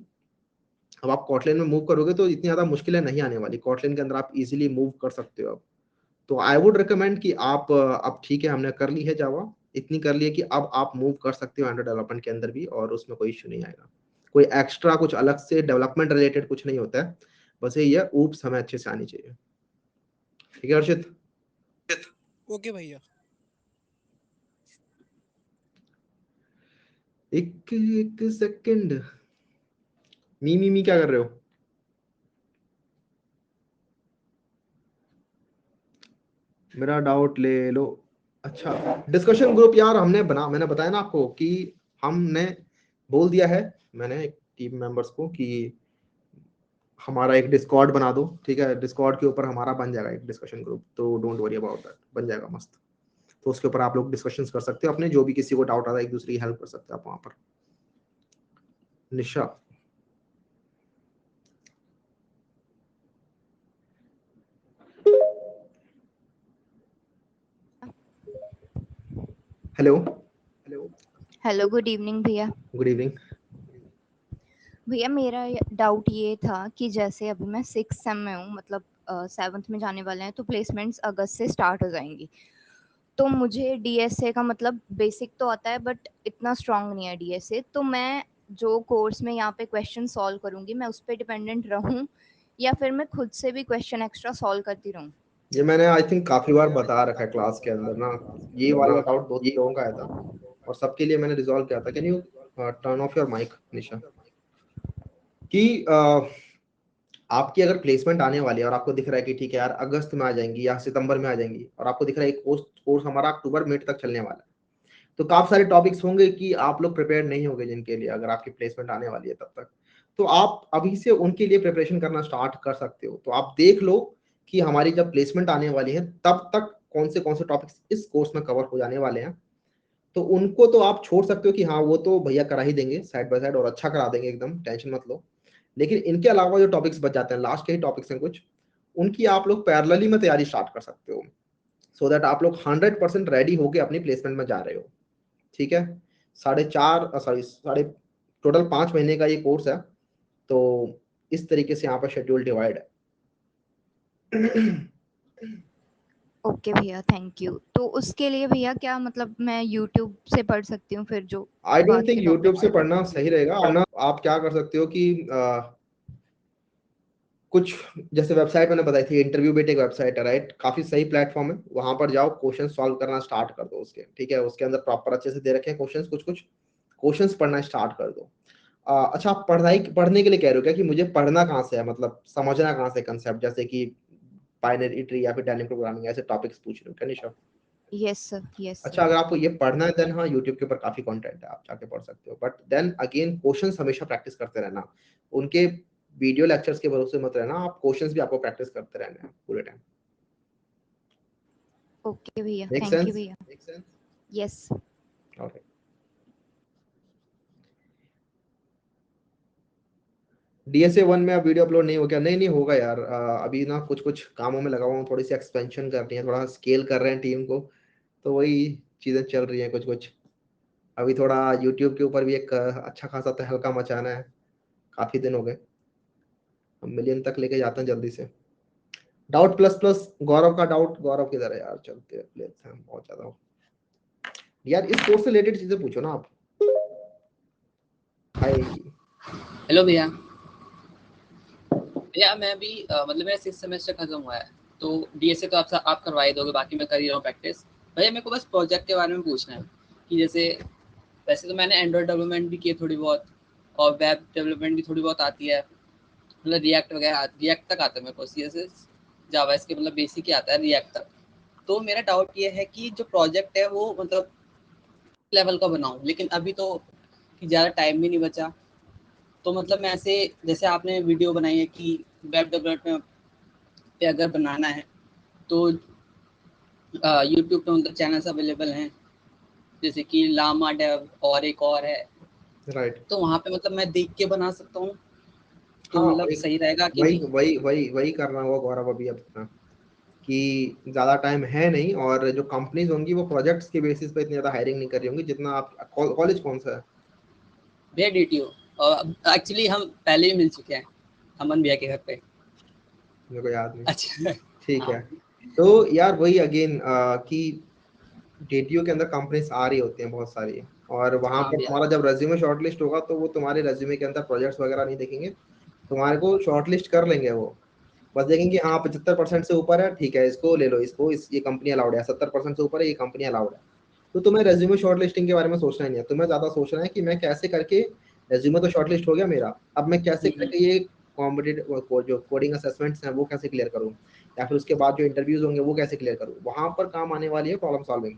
अब आप कॉटलिन में मूव करोगे तो इतनी ज्यादा मुश्किलें नहीं आने वाली, कॉटलिन के अंदर आप इजीली मूव कर सकते हो अब। तो आई वुड रिकमेंड कि आप अब ठीक है हमने कर ली है जावा, इतनी कर ली है कि अब आप मूव कर सकते हो एंड्रॉइड डेवलपमेंट के अंदर भी, और उसमें कोई इश्यू नहीं आएगा। कोई एक्स्ट्रा कुछ अलग से डेवलपमेंट रिलेटेड कुछ नहीं होता है, बस यही है ऊप्स हमें अच्छे से आनी चाहिए, ठीक है हर्षित? ओके भैया। एक एक सेकंड, मी क्या कर रहे हो? मेरा डाउट ले लो। अच्छा, डिस्कशन ग्रुप यार मैंने बताया ना आपको कि हमने बोल दिया है, मैंने टीम मेंबर्स को कि हमारा एक डिस्कॉर्ड बना दो, ठीक है। डिस्कॉर्ड के ऊपर हमारा बन जाएगा एक डिस्कशन ग्रुप, तो डोंट वरी अबाउट दैट, बन जाएगा मस्त। तो उसके ऊपर आप लोग डिस्कशंस कर सकते हो अपने, जो भी किसी को डाउट आता है एक दूसरे की हेल्प कर सकते हो आप वहां पर। निशा, हेलो। हेलो, गुड इवनिंग भैया। Good evening. भैया मेरा डाउट ये था कि जैसे अभी मैं 6th सेम में हूँ, मतलब 7th में जाने वाले हैं, तो प्लेसमेंट्स अगस्त से स्टार्ट हो जाएंगी। तो मुझे डीएसए का मतलब बेसिक तो आता है बट इतना स्ट्रांग नहीं है डीएसए, तो मैं जो कोर्स में यहाँ पे क्वेश्चन सॉल्व करूँगी मैं उस पर डिपेंडेंट रहूँ या फिर मैं खुद से भी क्वेश्चन एक्स्ट्रा सॉल्व करती रहूँ? ये मैंने आई थिंक काफी बार बता रखा है क्लास के अंदर ना, ये वाला डाउट 2-3 लोगों का आया था और सबके लिए मैंने रिजॉल्व किया था। Can you turn off your mic Nisha? कि आपकी अगर प्लेसमेंट आने वाली है और आपको दिख रहा है कि ठीक है यार अगस्त में आ जाएंगी या सितंबर में आ जाएंगी, और आपको दिख रहा है कोर्स कोर्स हमारा अक्टूबर मिड तक चलने वाला है, तो काफी सारे टॉपिक्स होंगे कि आप लोग प्रिपेयर नहीं होंगे जिनके लिए, अगर आपकी प्लेसमेंट आने वाली है तब तक, तो आप अभी से उनके लिए प्रिपरेशन करना स्टार्ट कर सकते हो। तो आप देख लो कि हमारी जब प्लेसमेंट आने वाली है तब तक कौन से टॉपिक्स इस कोर्स में कवर हो जाने वाले हैं, तो उनको तो आप छोड़ सकते हो कि हाँ वो तो भैया करा ही देंगे साइड बाय साइड और अच्छा करा देंगे, एकदम टेंशन मत लो। लेकिन इनके अलावा जो टॉपिक्स बच जाते हैं, लास्ट के ही टॉपिक्स हैं कुछ, उनकी आप लोग पैरेलली में तैयारी स्टार्ट कर सकते हो, सो दैट आप लोग 100% रेडी होके अपनी प्लेसमेंट में जा रहे हो। ठीक है, साढ़े टोटल 5 महीने का ये कोर्स है, तो इस तरीके से यहाँ पर शेड्यूल डिवाइड है। ओके भैया, थैंक यू। तो उसके लिए भैया क्या मतलब मैं यूट्यूब से पढ़ सकती हूँ फिर जो आई डोंट बाकी थिंक के यूट्यूब से टॉपिक्स? पढ़ना सही रहेगा। आप क्या कर सकते हो कि कुछ जैसे वेबसाइट मैंने बताई थी, इंटरव्यू बेट एक वेबसाइट है, राइट, काफी सही प्लेटफॉर्म है, वहां पर जाओ, क्वेश्चन सॉल्व करना स्टार्ट कर दो उसके, ठीक है, उसके अंदर प्रॉपर अच्छे से दे रखे हैं क्वेश्चंस, कुछ कुछ क्वेश्चंस पढ़ना स्टार्ट कर दो। अच्छा, आप पढ़ने के लिए कह रहे हो क्या कि मुझे पढ़ना कहाँ से है, मतलब समझना कहाँ से कंसेप्ट, जैसे कि बाइनरी ट्री या फिर डायनेमिक प्रोग्रामिंग, ऐसे टॉपिक्स पूछ रहे हो क्या निशा? यस सर, यस अच्छा, सर। अगर आपको ये पढ़ना है देन हाँ, यूट्यूब के ऊपर काफी कंटेंट है, आप जाके पढ़ सकते हो, बट देन अगेन क्वेश्चंस हमेशा प्रैक्टिस करते रहना, उनके वीडियो लेक्चर्स के भरोसे मत रहना, आप क्वेश्चंस भी आपको प्रैक्टिस करते रहना है पूरे टाइम। ओके भैया, मेक थैंक यू सेंस? भैया। यस। ऑलराइट। DSA 1 में अब वीडियो अपलोड नहीं हो गया? नहीं होगा यार, अभी ना कुछ कुछ कामों में लगा हुआ हूँ, थोड़ी सी एक्सपेंशन करनी है, थोड़ा स्केल कर रहे हैं टीम को, तो वही चीजें चल रही हैं कुछ कुछ। अभी थोड़ा यूट्यूब के ऊपर भी एक अच्छा खासा तहलका मचाना है, काफी दिन हो गए, हम मिलियन तक लेके जाते हैं जल्दी से। डाउट प्लस प्लस गौरव का डाउट, गौरव किधर है यार, चलते लेते हैं, बहुत ज्यादा हो यार, इस कोर्स से रिलेटेड चीजें पूछो ना आप। हाय। हेलो भैया। भैया मैं अभी मतलब मेरा 6th सेमेस्टर खत्म हुआ है, तो DSA तो आप करवा ही दोगे, बाकी मैं कर ही रहा हूँ प्रैक्टिस। भैया मेरे को बस प्रोजेक्ट के बारे में पूछना है कि जैसे वैसे तो मैंने एंड्रॉइड डेवलपमेंट भी की थोड़ी बहुत, और वेब डेवलपमेंट भी थोड़ी बहुत आती है, मतलब रिएक्ट वगैरह, रिएक्ट तक आता है मेरे को, CSS जावा इसके मतलब बेसिक ही आता है रिएक्ट तक। तो मेरा डाउट ये है कि जो प्रोजेक्ट है वो मतलब लेवल का बनाऊँ, लेकिन अभी तो ज़्यादा टाइम भी नहीं बचा, तो मतलब मैं ऐसे जैसे आपने वीडियो बनाई है कि वेब डेवलपमेंट पे अगर बनाना है तो यूट्यूब पे मतलब चैनल्स अवेलेबल हैं, जैसे कि लामा डेव और एक और है, राइट। तो वहाँ पे मतलब मैं देख के बना सकता हूँ, तो हाँ, मतलब सही रहेगा कि वही नहीं? वही करना होगा गौरव अभी अपना, कि ज्यादा टाइम है नहीं, और जो कंपनीज होंगी वो प्रोजेक्ट्स के बेसिस पे इतनी ज्यादा हायरिंग नहीं कर रही होंगी जितना आप। कॉलेज कौन सा है? भैया DTO, और एक्चुअली हम पहले भी मिल चुके हैं अमन भैया के घर पे। मेरे को याद नहीं। अच्छा। ठीक हाँ। है, तो यार वही अगेन कि DTO के अंदर कंपनीज आ रही होती हैं बहुत सारी, और वहां हाँ पर भैया। तुम्हारा जब रेज्यूमे शॉर्टलिस्ट होगा तो वो तुम्हारे रेज्यूमे के अंदर प्रोजेक्ट्स वगैरह नहीं देखेंगे, तुम्हारे को शॉर्टलिस्ट कर लेंगे वो, बस देखेंगे हाँ 75% से ऊपर है, ठीक है इसको ले लो, इसको ये कंपनी अलाउड है, 70% से ऊपर है ये कंपनी अलाउड है। तो तुम्हें रेज्यूमे शॉर्टलिस्टिंग के बारे में सोचना ही नहीं है, तुम्हें ज्यादा सोचना है कि मैं कैसे करके, रेज्यूमे तो शॉर्टलिस्ट हो गया मेरा, अब मैं कैसे करके ये कॉम्पिटिटिव जो कोडिंग असेसमेंट्स हैं वो कैसे क्लियर करूँ, या फिर उसके बाद जो इंटरव्यूज होंगे वो कैसे क्लियर करूँ, वहां पर काम आने वाली है प्रॉब्लम सॉल्विंग।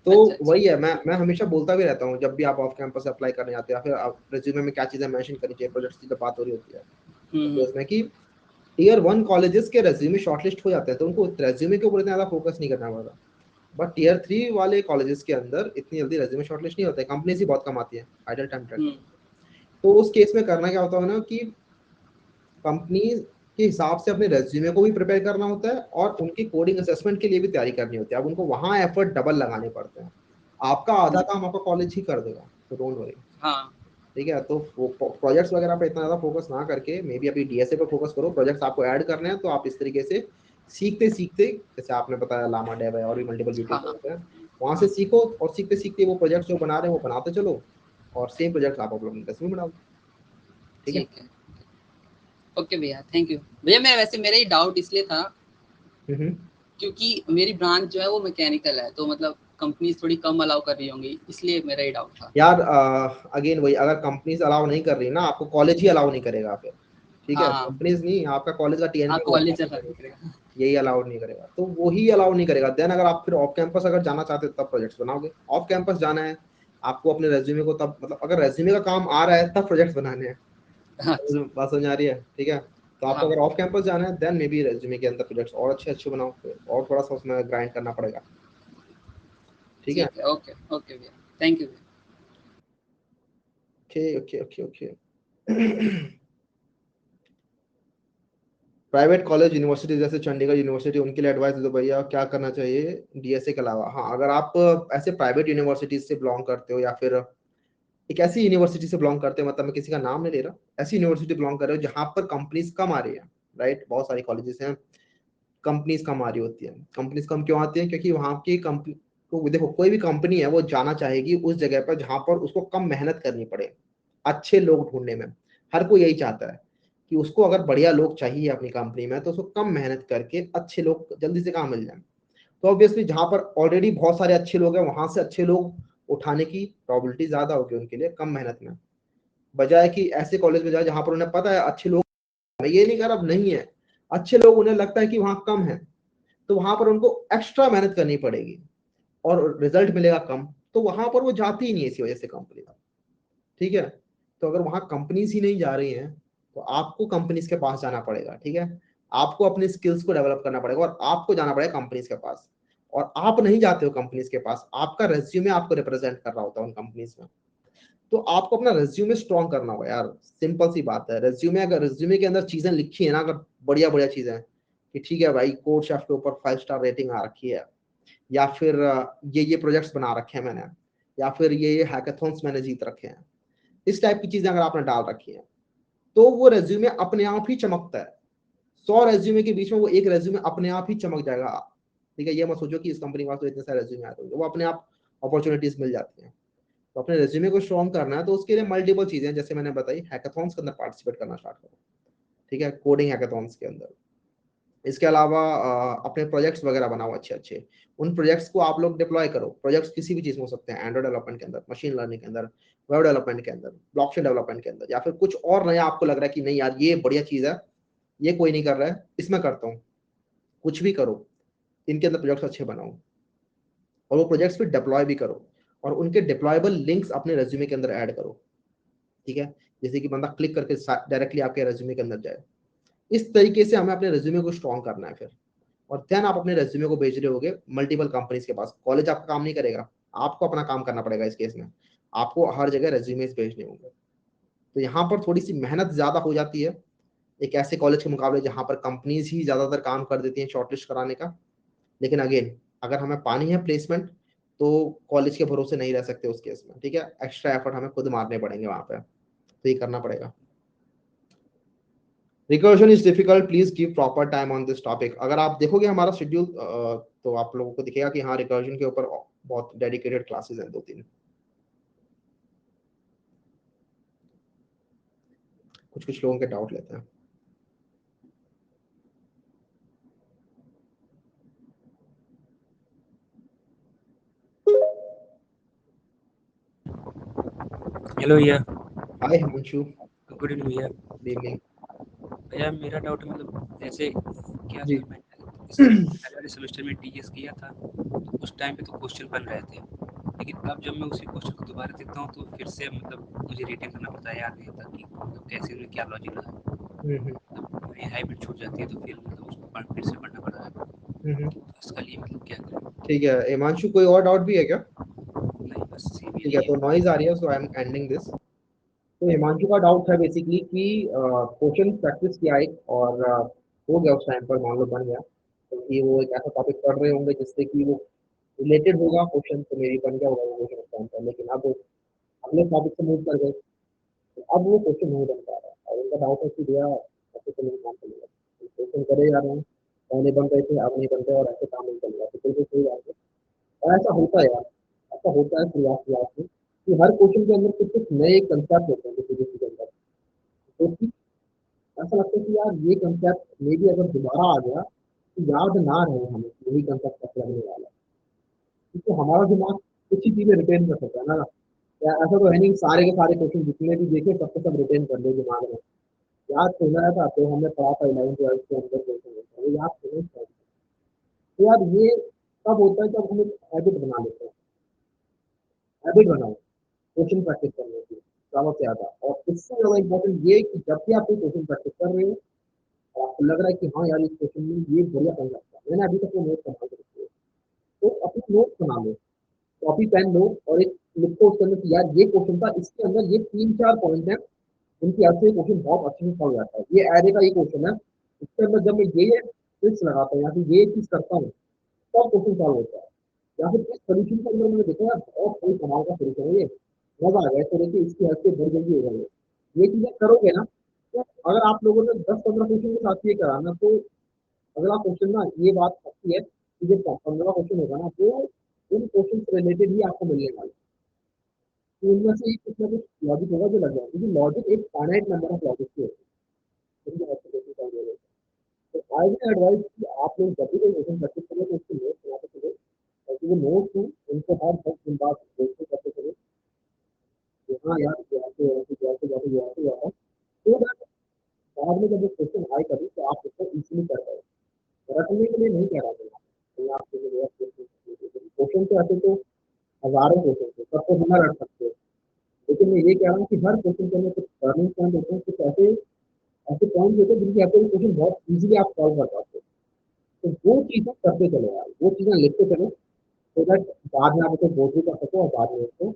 तो अच्छा अच्छा। वही है, मैं हमेशा बोलता भी रहता हूँ जब भी आप ऑफ कैंपस अप्लाई करने आते हो, या फिर आप रेज्यूमे में क्या चीजें मेंशन करनी चाहिए, प्रोजेक्ट्स की जब बात हो रही होती है, तो उसमें कि टीयर 1 कॉलेजेस के रेज्यूमे शॉर्टलिस्ट हो जाते हैं, तो उनको रेज्यूमे के ऊपर इतना ज्यादा फोकस नहीं करना पड़ता, बट टीयर 3 वाले कॉलेजेस के अंदर इतनी जल्दी रेज्यूमे शॉर्टलिस्ट नहीं होते, कंपनीज ही बहुत कम आती है आइडल टाइम ट्रैक। तो उस केस में करना क्या होता है ना कि कंपनी के हिसाब से अपने रेज्यूमे को भी प्रिपेयर करना होता है, और उनकी कोडिंग असेसमेंट के लिए भी तैयारी करनी होती है, अब उनको वहां एफर्ट डबल लगाने पड़ते हैं, आपका आधा काम आपका कॉलेज ही कर देगा, तो डोंट वरी। हाँ। ठीक है, तो प्रोजेक्ट्स वगैरह पे इतना ज्यादा फोकस ना करके मे बी अभी DSA पे फोकस करो, प्रोजेक्ट्स आपको ऐड करने हैं तो आप इस तरीके से सीखते सीखते, जैसे आपने बताया लामा डेव है और भी मल्टीपल यूट्यूब हाँ। हैं, वहां से सीखो, और सीखते सीखते वो प्रोजेक्ट्स जो बना रहे हैं वो बनाते चलो, और सेम प्रोजेक्ट्स आप अपने रेज्यूमे बना दो। ठीक है। ठीक है। ओके भैया, थैंक यू भैया। मैं वैसे मेरा ही डाउट इसलिए था क्योंकि मेरी ब्रांच जो है वो मैकेनिकल है, तो मतलब कंपनीज थोड़ी कम अलाउ कर रही होंगी, इसलिए मेरा ही डाउट था यार अगेन वही, अगर कंपनीज अलाउ नहीं कर रही ना, आपको कॉलेज ही अलाउ नहीं करेगा फिर, ठीक है, हाँ। कंपनीज नहीं, आपका कॉलेज का टीएनपी आपको कॉलेज चल रहा है। यही अलाउड नहीं करेगा, तो वही अलाउड नहीं करेगा। देन अगर आप फिर ऑफ कैंपस अगर जाना चाहते हो तब प्रोजेक्ट्स बनाओगे। ऑफ कैंपस जाना है आपको अपने रेज्यूमे को तब, मतलब अगर रेज्यूमे का काम आ रहा है तब प्रोजेक्ट्स बनाने हैं। बात समझ आ रही है? ठीक है, तो आपको हाँ। अगर ऑफ कैंपस जाना है देन मे बी रेज्यूमे के अंदर प्रोजेक्ट्स और अच्छे अच्छे बनाओ, और थोड़ा सा उसमें ग्राइंड करना पड़ेगा। ठीक है, ओके ओके भैया, थैंक यू भैया। Okay okay okay okay. Private college university जैसे चंडीगढ़ यूनिवर्सिटी, उनके लिए एडवाइस दे दो भैया क्या करना चाहिए डीएसए के अलावा। हाँ, अगर आप ऐसे प्राइवेट यूनिवर्सिटीज से बिलोंग करते हो या फिर एक ऐसी यूनिवर्सिटी से बिलोंग करते हो, मतलब मैं किसी का नाम नहीं ले रहा, ऐसी यूनिवर्सिटी बिलोंग कर रहे हो जहां पर कंपनीज कम आ रही है, राइट? बहुत सारी कॉलेजेस हैं कंपनीज कम आ रही होती है। कंपनीज कम क्यों आती है? क्योंकि वहां की कंपनी को देखो, कोई भी कंपनी है वो जाना चाहेगी उस जगह पर जहां पर उसको कम मेहनत करनी पड़े अच्छे लोग ढूंढने में। हर कोई यही चाहता है कि उसको अगर बढ़िया लोग चाहिए अपनी कंपनी में तो उसको कम मेहनत करके अच्छे लोग जल्दी से काम मिल जाए। तो ऑब्वियसली जहां पर ऑलरेडी बहुत सारे अच्छे लोग हैं वहां से अच्छे लोग उठाने की प्रोबेबिलिटी ज्यादा होगी उनके लिए कम मेहनत में, बजाय कि ऐसे कॉलेज में जाए जहां पर उन्हें पता है अच्छे लोग, मैं ये नहीं कह रहा नहीं है, अच्छे लोग, उन्हें लगता है कि वहां कम है तो वहां पर उनको एक्स्ट्रा मेहनत करनी पड़ेगी और रिजल्ट मिलेगा कम, तो वहां पर वो जाती ही नहीं है इसी वजह से कंपनी। ठीक है, तो अगर वहां कंपनीज ही नहीं जा रही हैं तो आपको कंपनीज के पास जाना पड़ेगा। ठीक है, आपको अपने स्किल्स को डेवलप करना पड़ेगा और आपको जाना पड़ेगा कंपनीज के पास। और आप नहीं जाते हो कंपनीज के पास, आपका रेज्यूमे आपको रिप्रेजेंट कर रहा होता है उन कंपनीज में, तो आपको अपना रेज्यूमे स्ट्रॉन्ग करना होगा यार। सिंपल सी बात है, रेज्यूमे, अगर रेज्यूमे के अंदर चीजें लिखी है ना, अगर बढ़िया बढ़िया चीजें हैं कि ठीक है भाई कोड शेफ के ऊपर 5 स्टार रेटिंग आ रखी है, या फिर ये प्रोजेक्ट्स बना रखे हैं मैंने, या फिर ये हैकाथॉन्स मैंने जीत रखे हैं, इस टाइप की चीजें अगर आपने डाल रखी हैं तो वो रेज्यूमे अपने आप ही चमकता है। 100 रेज्यूमे के बीच में वो एक रेज्यूमे अपने आप ही चमक जाएगा। ठीक है, ये मत सोचो कि इस कंपनी के पास तो इतने सारे रेज्यूमे आते हैं, वो अपने आप अपॉर्चुनिटीज मिल जाती हैं। तो अपने रेज्यूमे को स्ट्रॉन्ग करना है तो उसके लिए मल्टीपल चीजें जैसे मैंने बताई, हैकाथॉन्स के अंदर पार्टिसिपेट करना स्टार्ट करो। ठीक है, कोडिंग हैकाथॉन्स के अंदर। इसके अलावा अपने प्रोजेक्ट्स वगैरह बनाओ अच्छे अच्छे, उन प्रोजेक्ट्स को आप लोग डिप्लॉय करो। प्रोजेक्ट्स किसी भी चीज में हो सकते हैं, एंड्रॉइड डेवलपमेंट के अंदर, मशीन लर्निंग के अंदर, वेब डेवलपमेंट के अंदर, ब्लॉकचेन डेवलपमेंट के अंदर, या फिर कुछ और नया आपको लग रहा है कि नहीं यार ये बढ़िया चीज है, ये कोई नहीं कर रहा है, इसमें करता हूँ। कुछ भी करो, इनके अंदर प्रोजेक्ट्स अच्छे बनाओ और वो प्रोजेक्ट्स फिर डिप्लॉय भी करो और उनके डिप्लॉयबल लिंक्स अपने रेज्यूमे के अंदर ऐड करो। ठीक है, जैसे कि बंदा क्लिक करके डायरेक्टली आपके रेज्यूमे के अंदर जाए। इस तरीके से हमें अपने रेज्यूमे को स्ट्रॉन्ग करना है फिर, और देन आप अपने रेज्यूमे को भेज रहे होगे मल्टीपल कंपनीज के पास। कॉलेज आपका काम नहीं करेगा, आपको अपना काम करना पड़ेगा इस केस में, आपको हर जगह रेज्यूमेस भेजने होंगे। तो यहाँ पर थोड़ी सी मेहनत ज्यादा हो जाती है एक ऐसे कॉलेज के मुकाबले जहाँ पर कंपनीज ही ज्यादातर काम कर देती हैं शॉर्टलिस्ट कराने का। लेकिन अगेन अगर हमें पानी है प्लेसमेंट तो कॉलेज के भरोसे नहीं रह सकते उस केस में। ठीक है, एक्स्ट्रा एफर्ट हमें खुद मारने पड़ेंगे वहां पे, तो ये करना पड़ेगा। Recursion is difficult, please give proper time on this topic. अगर आप देखोगे हमारा शेड्यूल तो आप लोगों को दिखेगा कि हाँ रिकर्जन के ऊपर बहुत डेडिकेटेड क्लासेस हैं 2-3। कुछ कुछ लोगों के डाउट लेते हैं। हेलो भैया। हाय हिमांशु, गुड इवनिंग भैया। Good evening. भैया मेरा डाउट मतलब जैसे क्या जी। था, मैंने इससे पहले वाले सेमेस्टर में टीएस किया था, तो उस टाइम पे तो क्वेश्चन बन रहे थे, लेकिन अब जब मैं उसी क्वेश्चन को दोबारा देखता हूँ तो फिर से मतलब मुझे रिटेन करना पड़ता है, याद नहीं होता कि मतलब कैसे में क्या लॉजिक लगा, मतलब मेरी हाइब्रिड छूट जाती है तो फिर मतलब उसको फिर से पढ़ना पड़ रहा है। तो इसका लिए मतलब क्या करें? ठीक है हिमांशु, कोई और डाउट भी है क्या? नहीं, बस सेम ठीक यही है, है। तो नॉइज आ रही है, सो आई एम एंडिंग दिस। तो हिमांशु का डाउट है बेसिकली कि क्वेश्चन प्रैक्टिस किया एक और हो गया उस टाइम पर, मान लो बन गया, क्योंकि वो एक ऐसा टॉपिक पढ़ रहे होंगे जिससे कि वो रिलेटेड होगा क्वेश्चन, तो मेरी बन गया होगा वो क्वेश्चन उस टाइम पर, लेकिन अब अगले टॉपिक से मूव कर गए तो अब वो क्वेश्चन नहीं बन पा रहा है। और उनका डाउट है कि भैया ऐसे तो नहीं काम चलेगा, क्वेश्चन करे जा रहे हैं, पहले बन रहे थे अब नहीं बनते और ऐसे काम नहीं चलेगा, तो बिल्कुल सही बात है। और ऐसा होता है यार, ऐसा होता है शुरुआत में कि हर क्वेश्चन के अंदर कुछ कुछ नए कंसेप्ट होते हैं किसी किसी के अंदर, तो कि ऐसा लगता है कि यार ये कंसेप्ट मे भी अगर दोबारा आ गया तो याद ना रहे हमें कि यही कंसेप्ट कैसे लगने वाला है, क्योंकि हमारा दिमाग कुछ ही चीजें रिटेन कर सकता है ना। या ऐसा तो है नहीं सारे के सारे क्वेश्चन जितने भी देखे सब के सब रिटेन कर ले दिमाग में, याद सुना था तो हमने पढ़ा था 11th 12th के अंदर क्वेश्चन होता है, याद सुना था। तो यार ये तब होता है जब हम एक हैबिट बना लेते हैं, हैबिट बनाओ क्वेश्चन प्रैक्टिस करने की ज़्यादा से ज़्यादा। और इससे ज़्यादा इम्पोर्टेंट ये है कि जब भी आप कोई क्वेश्चन प्रैक्टिस कर रहे हो और आपको लग रहा है कि हाँ यार इस क्वेश्चन में ये बढ़िया बन सकता है, मैंने अभी तक वो नोट बना के रखी है, तो अपनी नोट बना लो, कॉपी पेन लो और एक लिखो उसके अंदर कि यार ये क्वेश्चन था, इसके अंदर ये 3-4 पॉइंट है, उनकी वजह से क्वेश्चन बहुत अच्छे से सॉल्व जाता है। ये एरे का ये क्वेश्चन है, इसके अंदर जब मैं ये ट्रिक्स लगाता हूँ या फिर ये चीज करता हूँ तब क्वेश्चन सॉल्व होता है। या फिर इस सोल्यूशन के अंदर मैंने देखा यार बहुत कोई कमाल का सोल्यूशन है ये, मजा आ गया, तो देखिए इसकी हेल्प से बहुत जल्दी हो जाएगी। ये चीजें करोगे ना, तो अगर आप लोगों ने 10-15 क्वेश्चन के साथ ये करा ना, तो अगला क्वेश्चन ना ये बात अच्छी है कि जो 15 क्वेश्चन होगा ना वो उन क्वेश्चन से रिलेटेड ही आपको मिलने वाला है। तो उनमें से कुछ ना कुछ लॉजिक होगा जो लग जाए, क्योंकि लॉजिक एक फाइनाइट नंबर ऑफ लॉजिक की होती है। तो आई विल एडवाइस कि आप लोग जब भी कोई क्वेश्चन प्रैक्टिस करें तो उसके नोट बनाते चले, और जो नोट हो उनको हर 10 दिन बाद देखते करते चले कि हाँ यार जैसे तो बाद में जब वो क्वेश्चन आए कभी तो आप उसको इजीली कर पाए। रटने के लिए नहीं कह रहा मैं, तो आपके लिए क्वेश्चन तो ऐसे तो हजारों क्वेश्चन थे, सबको बिना रट सकते हो, लेकिन मैं ये कह रहा हूँ कि हर क्वेश्चन के अंदर कुछ टर्निंग पॉइंट होते हैं, कुछ ऐसे ऐसे पॉइंट होते हैं जिनकी आपको क्वेश्चन बहुत इजीली आप सॉल्व कर पाते हो। तो वो चीजें करते चलो यार, वो चीजें लिखते चलो, सो दैट बाद में आप उसको गो थ्रू कर सको और बाद में उसको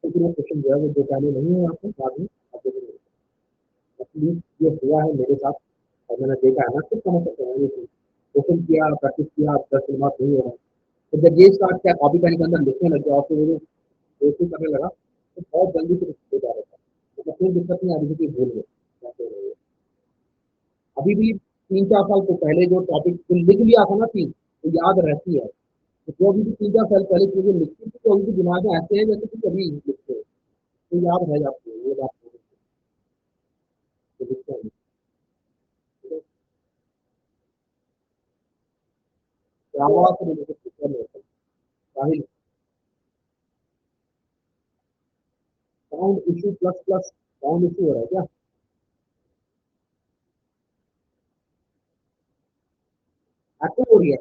क्योंकि वो क्वेश्चन जो है वो जो पहले नहीं हुआ आपको बाद में आप देखोगे। एटलीस्ट ये हुआ है मेरे साथ और मैंने देखा है ना, खुद समझ सकते हैं ये चीज। क्वेश्चन किया, प्रैक्टिस किया, 10 दिन बाद नहीं हो रहा, तो जब ये स्टार्ट किया कॉपी पेन के अंदर लिखने लग गया और फिर वो कोशिश करने लगा तो बहुत जल्दी से हो जा रहा था, मतलब कोई दिक्कत नहीं आ रही थी कि भूल गए कैसे हो रही है। अभी भी 3-4 साल तो पहले जो टॉपिक लिख लिया था ना चीज तो याद रहती है, तो जो अभी भी 3-4 साल पहले चीजें लिखती थी तो उनके दिमाग में ऐसे हैं जैसे कि कभी लिखते हो, तो याद रह जाती है, ये बात तो लिखते हैं। ठीक है? जावा से रिलेटेड क्वेश्चन होता है, Sahil sound issue plus plus sound issue हो रहा है क्या? एक्टिव हो रही है?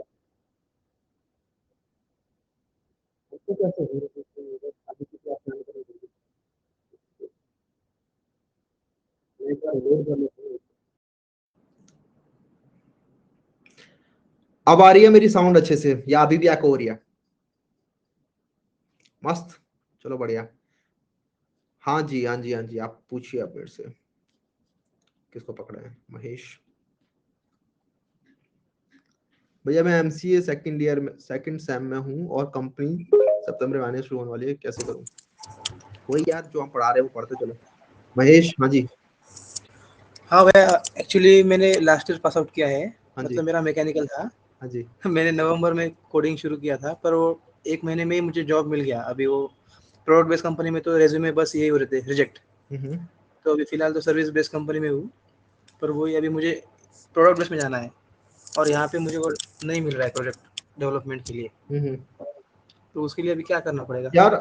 इसको कैसे हो रही है? अभी किसी आप प्लान करेंगे एक बार लोड कर लेते हैं। अब आ रही है मेरी साउंड अच्छे से या अभी भी एको हो रही है? मस्त, चलो बढ़िया। हाँ जी हाँ जी हाँ जी, आप पूछिए आप मेरे से, किसको पकड़ा है? महेश भैया, मैं एमसीए सेकंड ईयर में सेकंड सेम में हूँ और कंपनी सितंबर में आने शुरू होने वाली है, कैसे करूँ? वही यार जो हम पढ़ा रहे हैं वो पढ़ते चलो। महेश हाँ जी। हाँ भैया, एक्चुअली मैंने लास्ट ईयर पास आउट किया है, हाँ जी मतलब मेरा मैकेनिकल था। हाँ जी मैंने नवंबर में कोडिंग शुरू किया था, पर वो 1 महीने में ही मुझे जॉब मिल गया। अभी वो प्रोडक्ट बेस्ड कंपनी में तो रेज्यूमे बस यही हो रहे थे रिजेक्ट, तो अभी फिलहाल तो सर्विस बेस्ड कंपनी में हूँ, पर वही अभी मुझे प्रोडक्ट बेस्ड में जाना है और यहाँ पे मुझे वो नहीं मिल रहा है प्रोजेक्ट डेवलपमेंट के लिए, तो उसके लिए अभी क्या करना पड़ेगा? यार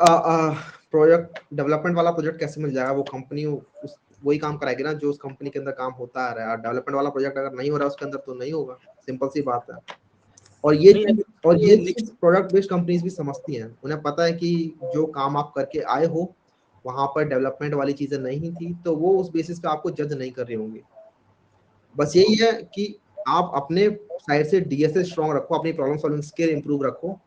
प्रोजेक्ट डेवलपमेंट वाला प्रोजेक्ट कैसे मिल जाएगा? वो कंपनी वही काम कराएगी ना जो उस कंपनी के अंदर काम होता आ रहा है। डेवलपमेंट वाला प्रोजेक्ट अगर नहीं हो रहा है उसके अंदर तो नहीं होगा, सिंपल सी बात है। और ये नहीं, चीज अभी और ये ये नेक्स्ट चीज प्रोडक्ट बेस्ड कंपनीज भी समझती हैं, उन्हें पता है कि जो काम आप करके आए हो वहां पर डेवलपमेंट वाली चीजें नहीं थी, तो वो उस बेसिस पे आपको जज नहीं कर रही होंगी। बस यही है कि आप अपने साइड से डीएसए स्ट्रॉन्ग रखो, अपनी प्रॉब्लम सॉल्विंग स्किल इंप्रूव रखो,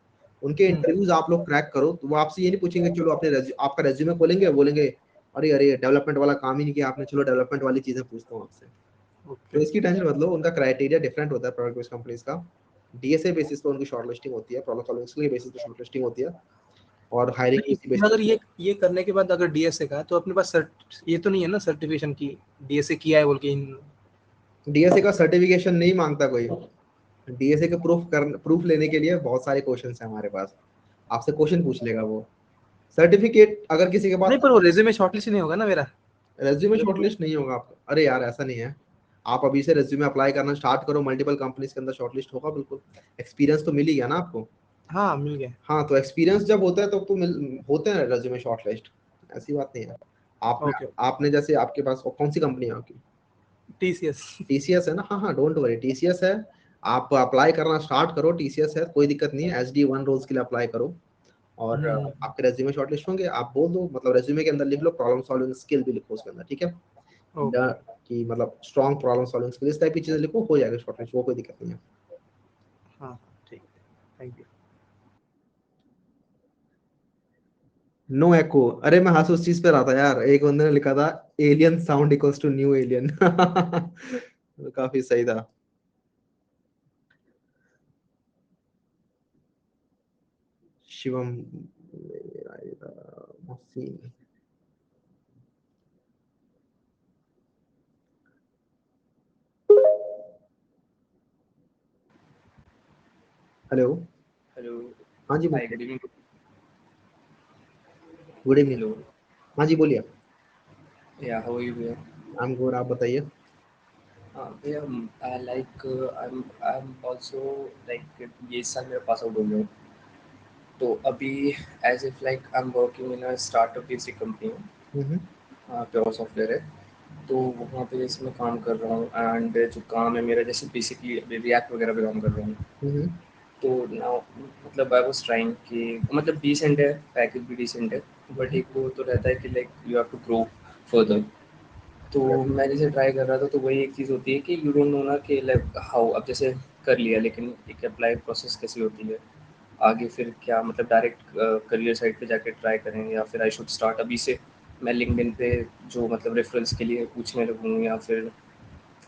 उनके इंटरव्यूज आप लोग क्रैक करो, तो वो आपसे ये नहीं पूछेंगे चलो अपने आपका रेज्यूमे खोलेंगे बोलेंगे अरे अरे डेवलपमेंट वाला काम ही नहीं किया आपने, चलो डेवलपमेंट वाली चीजें पूछता हूँ आपसे। तो इसकी टेंशन मत लो, उनका क्राइटेरिया डिफरेंट होता है प्रोडक्ट बेस्ड कंपनीज का। डीएसए बेसिस पे उनकी शॉर्टलिस्टिंग होती है, प्रॉब्लम सॉल्विंग स्किल के बेसिस पे शॉर्टलिस्टिंग होती है और हायरिंग नहीं, इसी फिर बेसिस अगर ये करने के बाद अगर डीएसए का, तो अपने पास ये तो नहीं है ना सर्टिफिकेशन की डीएसए किया है बोल के डीएसए का सर्टिफिकेशन नहीं मांगता कोई। डीएसए के प्रूफ लेने के लिए बहुत सारे क्वेश्चंस हैं हमारे पास, आपसे क्वेश्चन पूछ लेगा वो। सर्टिफिकेट अगर किसी के पास नहीं, पर वो रेज्यूमे शॉर्टलिस्ट नहीं होगा ना मेरा? रेज्यूमे शॉर्टलिस्ट नहीं होगा आपका? अरे यार ऐसा नहीं है, आप अभी से रेज्यूमे अप्लाई करना स्टार्ट करो, मल्टीपल कंपनीज के अंदर शॉर्टलिस्ट होगा बिल्कुल। एक्सपीरियंस तो मिल ही गया ना आपको? हाँ, मिल गया। हाँ तो एक्सपीरियंस जब होता है तो होते हैं रेज्यूमे शॉर्टलिस्ट, ऐसी बात नहीं है। आपने ओके। आपने जैसे आपके पास कौन सी कंपनी है आपकी? TCS है ना, हाँ डोंट वरी, TCS है, आप अप्लाई करना स्टार्ट करो, TCS है, कोई दिक्कत नहीं है, SD1 रोल्स के लिए अप्लाई करो और आपके रेज्यूमे शॉर्टलिस्ट होंगे, आप बोल दो, मतलब रेज्यूमे के अंदर लिख लो प्रॉब्लम सॉल्विंग स्किल भी लिखो उसके अंदर, ठीक है, कि मतलब स्ट्रॉन्ग प्रॉब्लम सॉल्विंग स्किल, इस टाइप की चीजें लिखो, हो जाएगा शॉर्टलिस्ट, वो कोई दिक्कत नहीं है। हाँ ठीक, थैंक यू। नो एको, अरे मैं हंस उस चीज पे रहा था यार, एक बंदे ने लिखा था alien sound equals to new alien काफी सही था। शिवम मोहसिन, हेलो हेलो, हाँ जी hi, good evening. Good evening, hello, हाँ जी बोलिए। या हाउ आर यू भैया? आई एम गुड, आप बताइए। भैया, आई एम आल्सो लाइक ये इस साल मेरा पास आउट हो गया हूँ, तो अभी as if like I am working in a startup based company, pure software है, तो वहाँ पे जैसे मैं काम कर रहा हूँ एंड जो काम है मेरा जैसे बेसिकली रिएक्ट वगैरह पे काम कर रहा हूँ, तो नाउ मतलब आई वाज ट्राइंग कि मतलब डिसेंट है, पैकेज भी डिसेंट है, बट एक वो तो रहता है कि like you have to grow further. तो मैं जैसे ट्राई कर रहा था, तो वही एक चीज़ होती है कि यू डोंट नो ना कि लाइक हाउ, अब जैसे कर लिया लेकिन एक अप्लाई प्रोसेस कैसी होती है आगे, फिर क्या मतलब डायरेक्ट करियर साइट पे जाके ट्राई करेंगे या फिर आई शुड स्टार्ट अभी से मैं लिंक्डइन पे जो मतलब रेफरेंस के लिए पूछने लगूँ, या फिर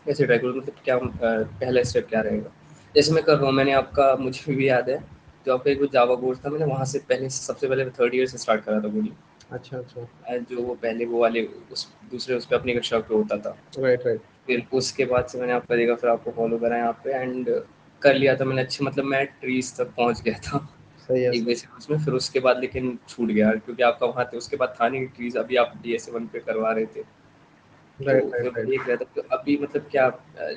कैसे ट्राई करूँ, मतलब क्या पहला स्टेप क्या रहेगा। जैसे मैं कर रहा हूँ, मैंने आपका मुझे भी याद है जो आपका एक वो जावा कोर्स था, मैंने वहाँ से पहले सबसे पहले 3rd ईयर से स्टार्ट करा था कोडिंग। अच्छा जो वो पहले वो वाले उस दूसरे उस पे अपनी कक्षा पे होता था, राइट फिर उसके बाद से मैंने आपका देखा, फिर आपको फॉलो करा यहाँ पे एंड कर लिया था मैंने अच्छे, मतलब मैं ट्रीज तक पहुँच गया था सही है एक बेसिक उसमें, फिर उसके बाद लेकिन छूट गया क्योंकि आपका वहाँ थे उसके बाद था नहीं ट्रीज, अभी आप DS1 पे करवा रहे थे, तो फिर राइट। एक रहता तो अभी मतलब क्या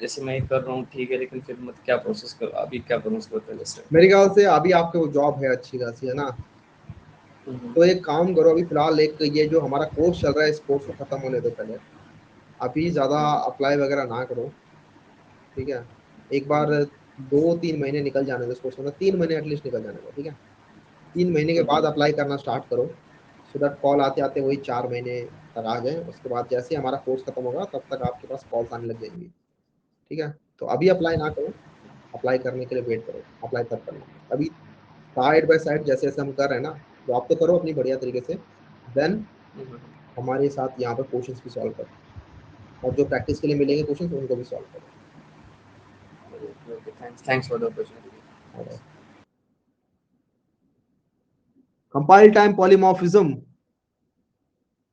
जैसे मैं कर रहा हूँ ठीक है, लेकिन फिर मतलब क्या प्रोसेस कर अभी क्या करूँ उसको पहले से। मेरे ख्याल से अभी आपके वो जॉब है अच्छी खासी है ना, तो एक काम करो, अभी फिलहाल एक ये जो हमारा कोर्स चल रहा है, इस कोर्स को खत्म होने दो पहले, अभी ज्यादा अप्लाई वगैरह ना करो, ठीक है, एक बार 2-3 महीने निकल जाने दो इस कोर्स में, 3 महीने एटलीस्ट निकल जाने दो, ठीक है, 3 महीने के बाद अप्लाई करना स्टार्ट करो, सो दैट कॉल आते आते वही 4 महीने तक आ जाए, उसके बाद जैसे ही हमारा कोर्स खत्म होगा तब तक आपके पास कॉल्स आने लग जाएंगी, ठीक है, तो अभी अप्लाई ना करो, अप्लाई करने के लिए वेट करो, अप्लाई तब करना, अभी साइड बाय साइड जैसे जैसे हम कर रहे हैं ना, तो आप तो करो अपनी बढ़िया तरीके से, देन हमारे साथ यहाँ पर क्वेश्चंस भी सॉल्व करो, और जो प्रैक्टिस के लिए मिलेंगे क्वेश्चंस उनको भी सॉल्व करो। Thanks for the opportunity. Compile time polymorphism,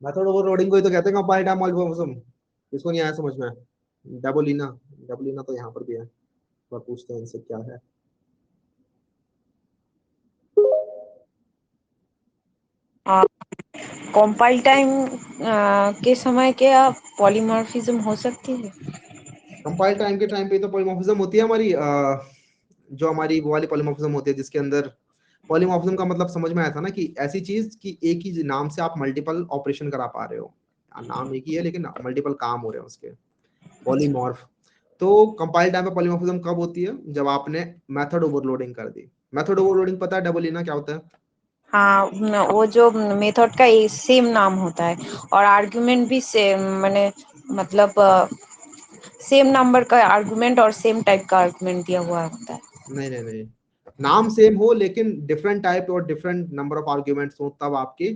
method overloading को ही तो कहते हैं कंपाइल टाइम पॉलीमॉर्फिज्म, इसको नहीं आया समझ में, डबलिना, डबलिना तो यहाँ पर भी है, पर पूछते हैं इनसे क्या है। कंपाइल टाइम के समय क्या पॉलीमॉर्फिज्म हो सकती है? कंपाइल टाइम के टाइम पे तो पॉलीमॉर्फिज्म होती है हमारी, जो हमारी वो वाली पॉलीमॉर्फिज्म होती है जिसके अंदर, पॉलीमॉर्फिज्म का मतलब समझ में आया था ना, कि ऐसी चीज कि एक ही नाम से आप मल्टीपल ऑपरेशन करा पा रहे हो, नाम एक ही है लेकिन मल्टीपल काम हो रहे हैं उसके, पॉलीमॉर्फ। तो कंपाइल टाइम पे पॉलीमॉर्फिज्म कब होती है, जब आपने मेथड ओवरलोडिंग कर दी। मेथड ओवरलोडिंग पता है डबलिना क्या होता है? हाँ, वो जो मेथड का सेम नाम होता है और आर्गुमेंट भी सेम, मैंने मतलब सेम नंबर का आर्गुमेंट और सेम टाइप का आर्गुमेंट दिया हुआ होता है। नहीं, नाम सेम हो लेकिन डिफरेंट टाइप और डिफरेंट नंबर ऑफ आर्ग्यूमेंट्स हो, तब आपकी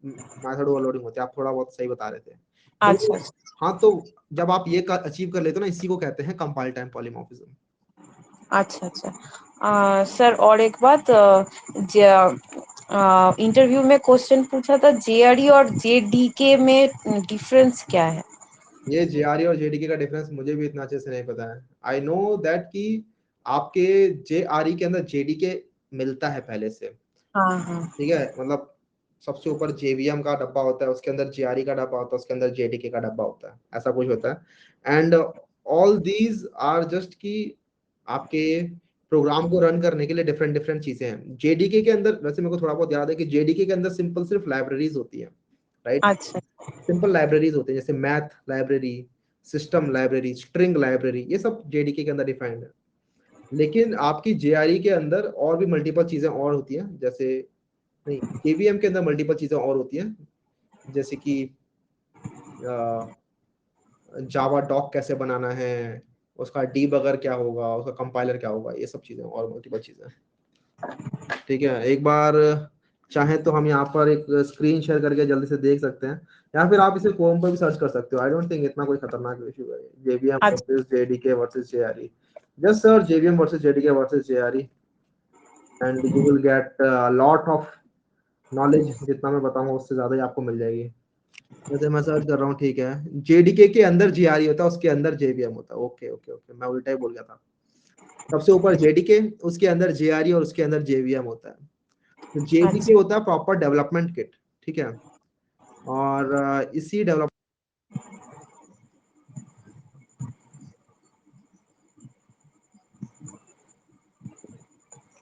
मेथड ओवरलोडिंग होती है। आप थोड़ा बहुत सही बता रहे थे। अच्छा। हाँ, तो जब आप ये अचीव कर लेते हो ना, इसी को कहते हैं कंपाइल टाइम पॉलीमॉर्फिज्म। अच्छा। सर और एक बात, इंटरव्यू में क्वेश्चन पूछा था JRE और JDK में डिफरेंस क्या है? ये JRE और JDK का डिफरेंस मुझे भी इतना अच्छे से नहीं पता है। आई नो दैट कि आपके JRE के अंदर JDK मिलता है पहले से, हाँ। ठीक है, मतलब सबसे ऊपर JVM का डब्बा होता है, उसके अंदर JRE का डब्बा होता है, उसके अंदर JDK का डब्बा होता है, ऐसा कुछ होता है। And all these are just कि आपके प्रोग्राम को रन करने के लिए डिफरेंट डिफरेंट चीजें हैं। JDK के अंदर वैसे मेरे को थोड़ा बहुत याद है कि JDK के अंदर सिर्फ लाइब्रेरीज होती है, राइट? अच्छा। सिंपल लाइब्रेरीज होती है, जैसे math library, system library, string library, ये सब जेडीके के अंदर डिफाइंड है। लेकिन आपकी जेआरई के अंदर और भी मल्टीपल चीजें और होती हैं, जैसे नहीं, केवीएम के अंदर मल्टीपल चीजें और होती हैं, जैसे कि जावा डॉक कैसे बनाना है, उसका डीबगर क्या होगा, उसका कंपाइलर क्या होगा, ये सब चीजें और मल्टीपल चीजें। ठीक है, एक बार चाहे तो हम यहाँ पर एक स्क्रीन शेयर करके जल्दी से देख सकते हैं, या फिर आप इसे क्रोम पर भी सर्च कर सकते हो। आई डोंट थिंक इतना कोई खतरनाक इशू है। JVM versus JDK versus JRE, just search JVM versus JDK versus JRE and you will get lot of knowledge. जितना मैं बताऊंगा उससे ज्यादा ही आपको मिल जाएगी। जैसे मैं सर्च कर रहा हूँ, ठीक है, जेडीके के अंदर जेआरई होता है, उसके अंदर जेवीएम होता है। ओके ओके ओके, मैं उल्टा ही बोल गया था। सबसे ऊपर जेडीके, उसके अंदर जेआरई और उसके अंदर जेवीएम होता है। तो जेडीके होता है प्रॉपर डेवलपमेंट किट, ठीक है, और इसी डेवलप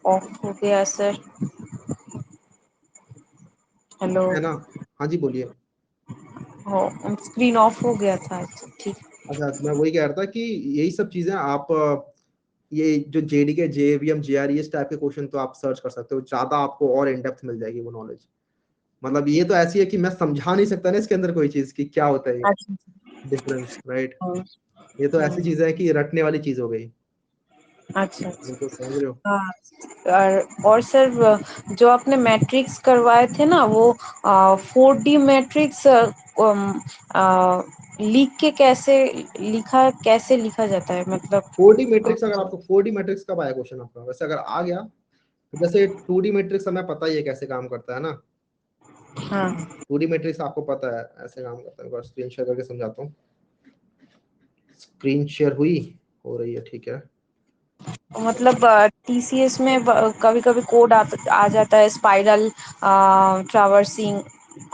ऑफ हो गया सर। हेलो, है ना? हाँ जी बोलिए। स्क्रीन ऑफ हो गया था। ठीक। अच्छा, मैं वही कह रहा था कि यही सब चीजें आप ये जो जेडीके, जेवीएम, जेआरई, इस टाइप के क्वेश्चन तो आप सर्च कर सकते हो, ज्यादा आपको और इन डेप्थ मिल जाएगी वो नॉलेज। मतलब ये तो ऐसी है कि मैं समझा नहीं सकता ना इसके अंदर कोई चीज की क्या होता है डिफरेंस, राइट? ये तो ऐसी चीज है कि रटने वाली चीज हो गई। अच्छा तो समझ रहे हो? हाँ। और सर जो आपने मैट्रिक्स करवाए थे ना, वो 4D मैट्रिक्स लिख के कैसे लिखा जाता है, मतलब 4D मैट्रिक्स, अगर आपको 4D मैट्रिक्स कब आया क्वेश्चन आपका? वैसे अगर आ गया तो जैसे 2D मैट्रिक्स हमें पता ही है कैसे काम करता है ना। हाँ 2D मैट्रिक्स आपको पता है ऐसे काम करता है। एक बार स्क्रीन शेयर करके समझाता हूँ। स्क्रीन शेयर हो रही है, ठीक है। मतलब टीसीएस में कभी कभी कोड आ जाता है, स्पाइरल ट्रैवर्सिंग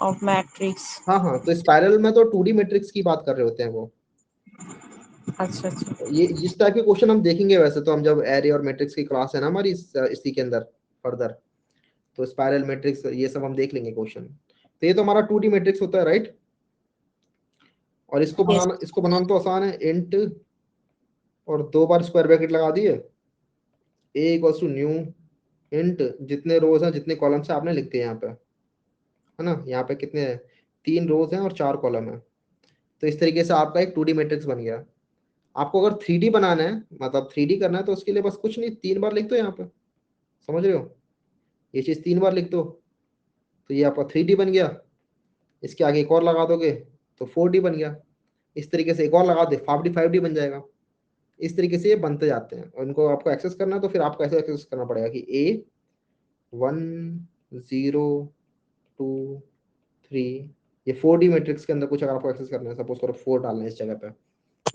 ऑफ मैट्रिक्स। हाँ हाँ, तो स्पाइरल में तो 2D मैट्रिक्स की बात कर रहे होते हैं वो। अच्छा अच्छा। ये जिस टाइप के क्वेश्चन हम देखेंगे, वैसे तो हम जब एरे और मैट्रिक्स की क्लास है ना हमारी इसी के अंदर फर्दर, तो स्पाइरल मैट्रिक्स ये सब हम देख लेंगे क्वेश्चन। तो ये तो हमारा 2D मैट्रिक्स होता है, राइट? और इसको बनाना तो आसान है। इंट और 2 बार स्क्वायर ब्रैकेट लगा दिए, ए इक्वल्स टू न्यू इंट, जितने रोज हैं जितने कॉलम्स हैं आपने लिख दिए यहाँ पे, है ना? यहाँ पे कितने हैं? 3 रोज हैं और 4 कॉलम है। तो इस तरीके से आपका एक 2D मैट्रिक्स बन गया। आपको अगर 3D बनाना है, मतलब 3D करना है, तो उसके लिए बस कुछ नहीं, 3 बार लिख दो यहाँ पे। समझ रहे हो? ये चीज 3 बार लिख दो तो ये आपका 3D बन गया। इसके आगे एक और लगा दोगे तो 4D बन गया। इस तरीके से एक और लगा दे 5D बन जाएगा। इस तरीके से ये बनते जाते हैं। और इनको आपको एक्सेस करना है तो फिर आपको ऐसे एक्सेस करना पड़ेगा कि A 1 0 2 3, ये 4D मैट्रिक्स के अंदर कुछ अगर आपको एक्सेस करना है, सपोज करो 4 डालना है इस जगह पे।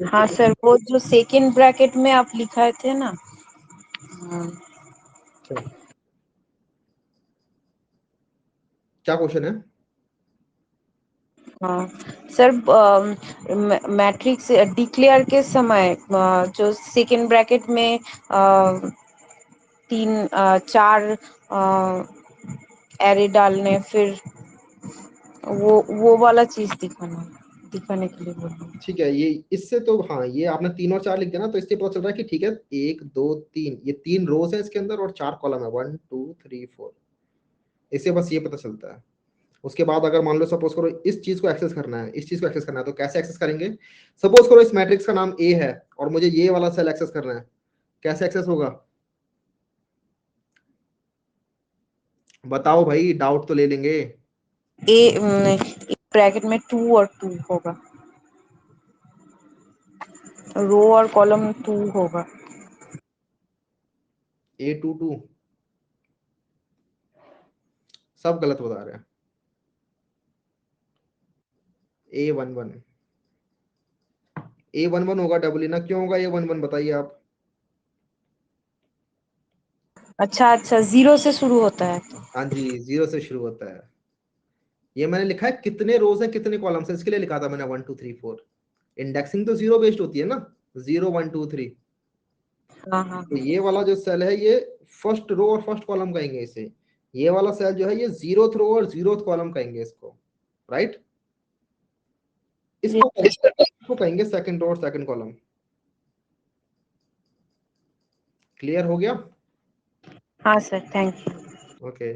हाँ सर, वो जो सेकंड ब्रैकेट में आप लिखाए थे ना। क्या क्वेश्चन है? हाँ सर, मैट्रिक्स डिक्लेयर के समय जो सेकंड ब्रैकेट में 4 एरे डालने, फिर वो वाला चीज दिखाने के लिए बोल रहा हूँ। ठीक है, ये इससे तो हाँ, ये आपने 3 और 4 लिख दिया ना, तो इससे पता चल रहा है कि ठीक है 1 2 3, ये 3 रोज है इसके अंदर और 4 कॉलम है, 1 2 3 4। इससे बस ये पता चलता है। उसके बाद अगर मान लो सपोज करो इस चीज को एक्सेस करना है, इस चीज को एक्सेस करना है, तो कैसे एक्सेस करेंगे? सपोज करो इस मैट्रिक्स का नाम ए है और मुझे ये वाला सेल एक्सेस करना है, कैसे एक्सेस होगा? बताओ भाई, डाउट तो ले लेंगे। ब्रैकेट में 2 और 2 होगा, रो और कॉलम 2 होगा। A22 सब गलत बता रहे हैं। A11 होगा डबल ना? क्यों होगा A11 बताइए आप। अच्छा अच्छा, 0 से शुरू होता है। हाँ जी, 0 से शुरू होता है। ये मैंने लिखा है कितने रोज है कितने कॉलम्स है, इसके लिए लिखा था मैंने 1 2 3 4। इंडेक्सिंग तो 0 बेस्ड होती है ना, 0 1 2 3। हाँ हाँ। तो ये वाला जो सेल है ये फर्स्ट रो और फर्स्ट कॉलम कहेंगे इसे। ये वाला सेल जो है ये 0th रो और 0th कॉलम कहेंगे इसको, राइट? इसको कहेंगे सेकंड रो और सेकंड कॉलम। क्लियर हो गया? हाँ सर, थैंक यू। ओके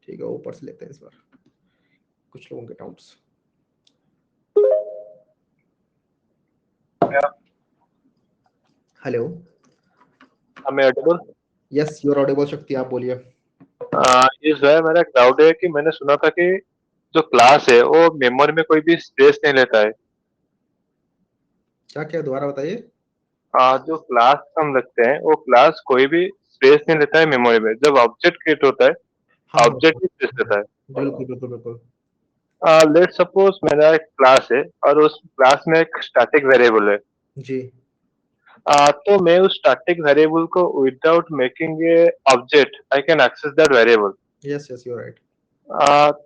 ठीक है, ऊपर से लेते हैं इस बार कुछ लोगों के doubts. Hello, am I audible? Yes you are audible Shakti, आप बोलिए। ये जो है मेरा एक डाउट है कि मैंने सुना था कि जो क्लास है वो मेमोरी में कोई भी स्पेस नहीं लेता है। क्या क्या दोबारा बताइए। जो क्लास हम रखते हैं वो क्लास कोई भी स्पेस नहीं लेता है मेमोरी में। जब ऑब्जेक्ट क्रिएट होता है हाँ ऑब्जेक्ट ही स्पेस लेता है। बिल्कुल बिल्कुल बिल्कुल। लेट सपोज मेरा एक क्लास है और उस क्लास में एक स्टैटिक वेरिएबल है। जी तो मैं उस स्टैटिक वेरिएबल को without making a object I can access that variable. Yes yes you are right.